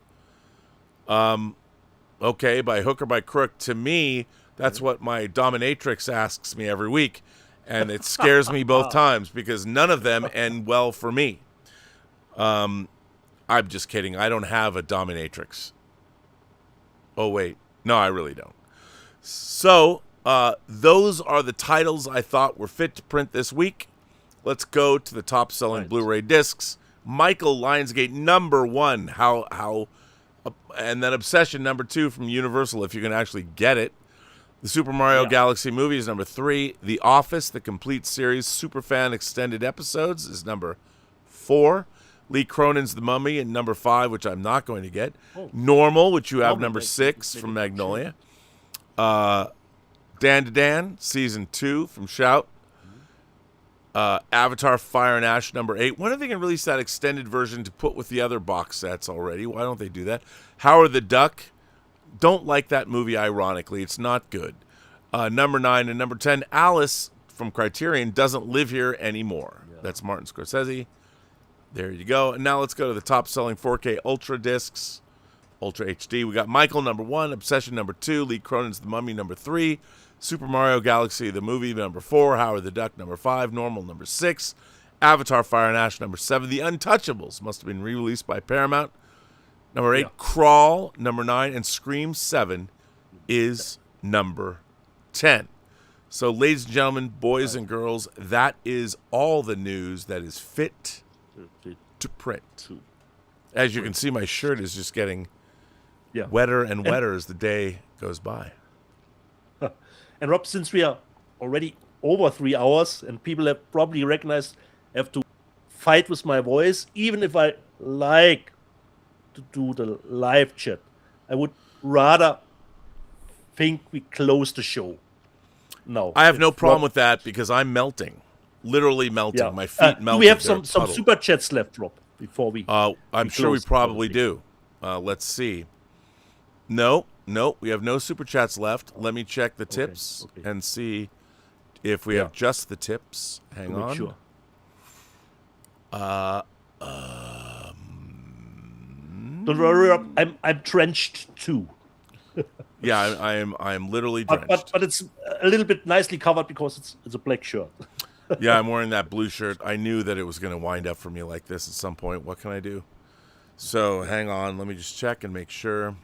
C: Okay, by hook or by crook, to me, that's what my dominatrix asks me every week. And it scares me both times because none of them end well for me. I'm just kidding. I don't have a dominatrix. Oh, wait. No, I really don't. So, those are the titles I thought were fit to print this week. Let's go to the top-selling Blu-ray discs. Michael, Lionsgate, number 1. And then Obsession, number 2 from Universal, if you can actually get it. The Super Mario Galaxy movie is number 3. The Office, the complete series, Superfan extended episodes, is number 4. Lee Cronin's The Mummy in number 5, which I'm not going to get. Normal, which you have number 6 from Magnolia. Dan to Dan, season 2 from Shout. Avatar Fire and Ash number 8. When are they going to release that extended version to put with the other box sets already? Why don't they do that? Howard the Duck. Don't like that movie, ironically. It's not good. Number 9 and number 10, Alice from Criterion Doesn't Live Here Anymore. Yeah. That's Martin Scorsese. There you go. And now let's go to the top-selling 4K Ultra discs. Ultra HD. We got Michael, number 1. Obsession, number 2. Lee Cronin's The Mummy, number 3. Super Mario Galaxy, the movie, number 4. Howard the Duck, number 5. Normal, number 6. Avatar Fire and Ash, number 7. The Untouchables must have been re-released by Paramount. Number 8, Crawl, number 9. And Scream 7 is number 10. So, ladies and gentlemen, boys and girls, that is all the news that is fit to print. As you can see, my shirt is just getting wetter and wetter as the day goes by.
D: And Rob, since we are already over 3 hours and people have probably recognized I have to fight with my voice, even if I like to do the live chat, I would rather think we close the show. No.
C: I have no problem with that because I'm melting. Literally melting. Yeah. My feet melting.
D: Do we have some super chats left, Rob, before we
C: I'm sure we probably do. Let's see. No, we have no super chats left. Let me check the tips and see if we have just the tips. Hang on. Sure.
D: Don't worry, Rob. I'm drenched too.
C: Yeah, I'm literally drenched.
D: But it's a little bit nicely covered because it's a black shirt.
C: Yeah, I'm wearing that blue shirt. I knew that it was going to wind up for me like this at some point. What can I do? So hang on. Let me just check and make sure.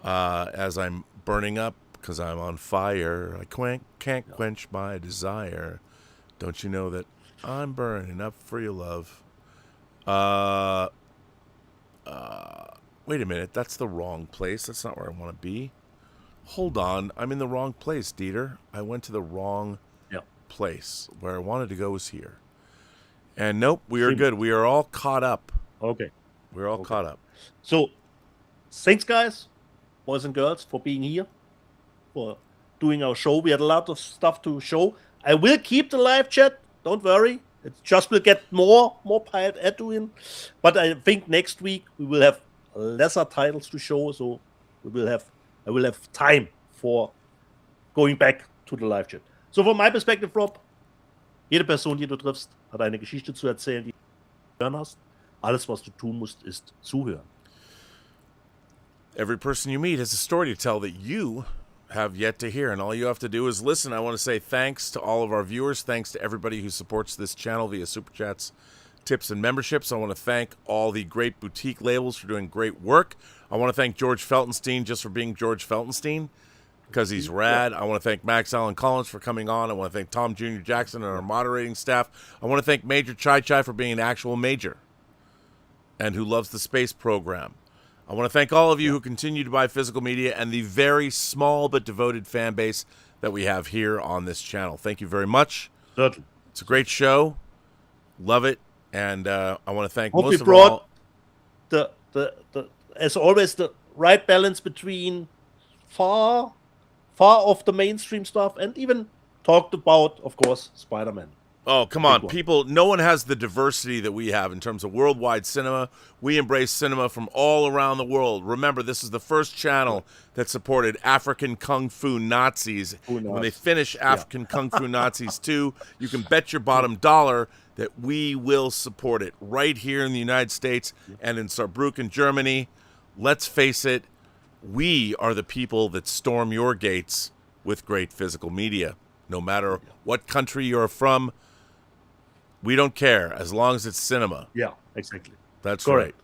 C: As I'm burning up because I'm on fire, I can't quench my desire. Don't you know that I'm burning up for your love? Wait a minute. That's the wrong place. That's not where I want to be. Hold on. I'm in the wrong place, Dieter. I went to the wrong place. Where I wanted to go was here. And nope, we are good. We are all caught up.
D: Okay.
C: We're all caught up.
D: So, thanks, guys, boys and girls, for being here, for doing our show. We had a lot of stuff to show. I will keep the live chat. Don't worry. It just will get more piled in. But I think next week we will have lesser titles to show. So I will have time for going back to the live chat. So from my perspective, Rob, jede Person, die du triffst, hat eine Geschichte zu erzählen, die du hören hast. Alles, was du tun musst, ist zuhören.
C: Every person you meet has a story to tell that you have yet to hear, and all you have to do is listen. I want to say thanks to all of our viewers. Thanks to everybody who supports this channel via Super Chats, tips, and memberships. I want to thank all the great boutique labels for doing great work. I want to thank George Feltenstein just for being George Feltenstein, because he's rad. I want to thank Max Allen Collins for coming on. I want to thank Tom Jr. Jackson and our moderating staff. I want to thank Major Chai Chai for being an actual major and who loves the space program. I want to thank all of you who continue to buy physical media and the very small but devoted fan base that we have here on this channel. Thank you very much.
D: Certainly.
C: It's a great show. Love it. And I want to thank
D: Hope
C: most
D: we
C: of
D: brought
C: all...
D: the as always, the right balance between far off the mainstream stuff and even talked about, of course, Spider-Man.
C: Oh, come on.
D: one.
C: People, no one has the diversity that we have in terms of worldwide cinema. We embrace cinema from all around the world. Remember, this is the first channel that supported African Kung Fu Nazis. And when they finish African Kung Fu Nazis 2, you can bet your bottom dollar that we will support it right here in the United States and in Saarbrücken, Germany. Let's face it, we are the people that storm your gates with great physical media. No matter what country you're from, we don't care as long as it's cinema.
D: Yeah, exactly.
C: That's
D: Correct.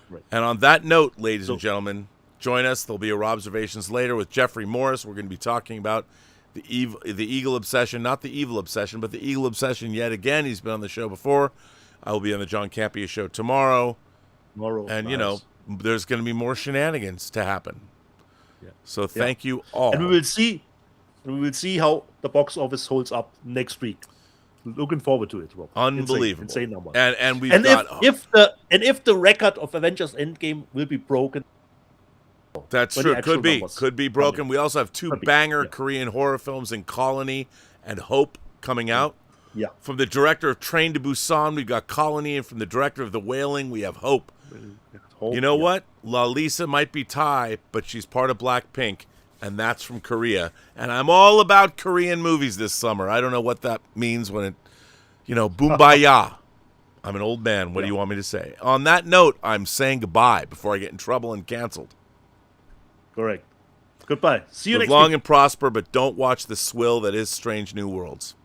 C: right. And on that note, ladies and gentlemen, join us. There'll be a Observations later with Jeffrey Morris. We're going to be talking about the Eagle Obsession, not the Evil Obsession, but the Eagle Obsession yet again. He's been on the show before. I will be on the John Campea show tomorrow. And, you know, there's going to be more shenanigans to happen.
D: Yeah.
C: So thank you all.
D: And we will see how the box office holds up next week. Looking forward to it, Rob.
C: Unbelievable.
D: Insane number.
C: And we've
D: And
C: got
D: if the record of Avengers Endgame will be broken.
C: That's
D: when
C: true.
D: the actual
C: Could be.
D: numbers
C: Could be broken.
D: come in.
C: We also have two banger Korean horror films in Colony and Hope coming out.
D: Yeah.
C: From the director of Train to Busan, we've got Colony, and from the director of The Wailing, we have Hope. You know what? La Lisa might be Thai, but she's part of Blackpink, and that's from Korea. And I'm all about Korean movies this summer. I don't know what that means when it, you know, Boombaya. I'm an old man. What do you want me to say? On that note, I'm saying goodbye before I get in trouble and canceled.
D: Correct. Goodbye. See you
C: Live
D: next
C: long
D: week.
C: and prosper, but don't watch the swill that is Strange New Worlds.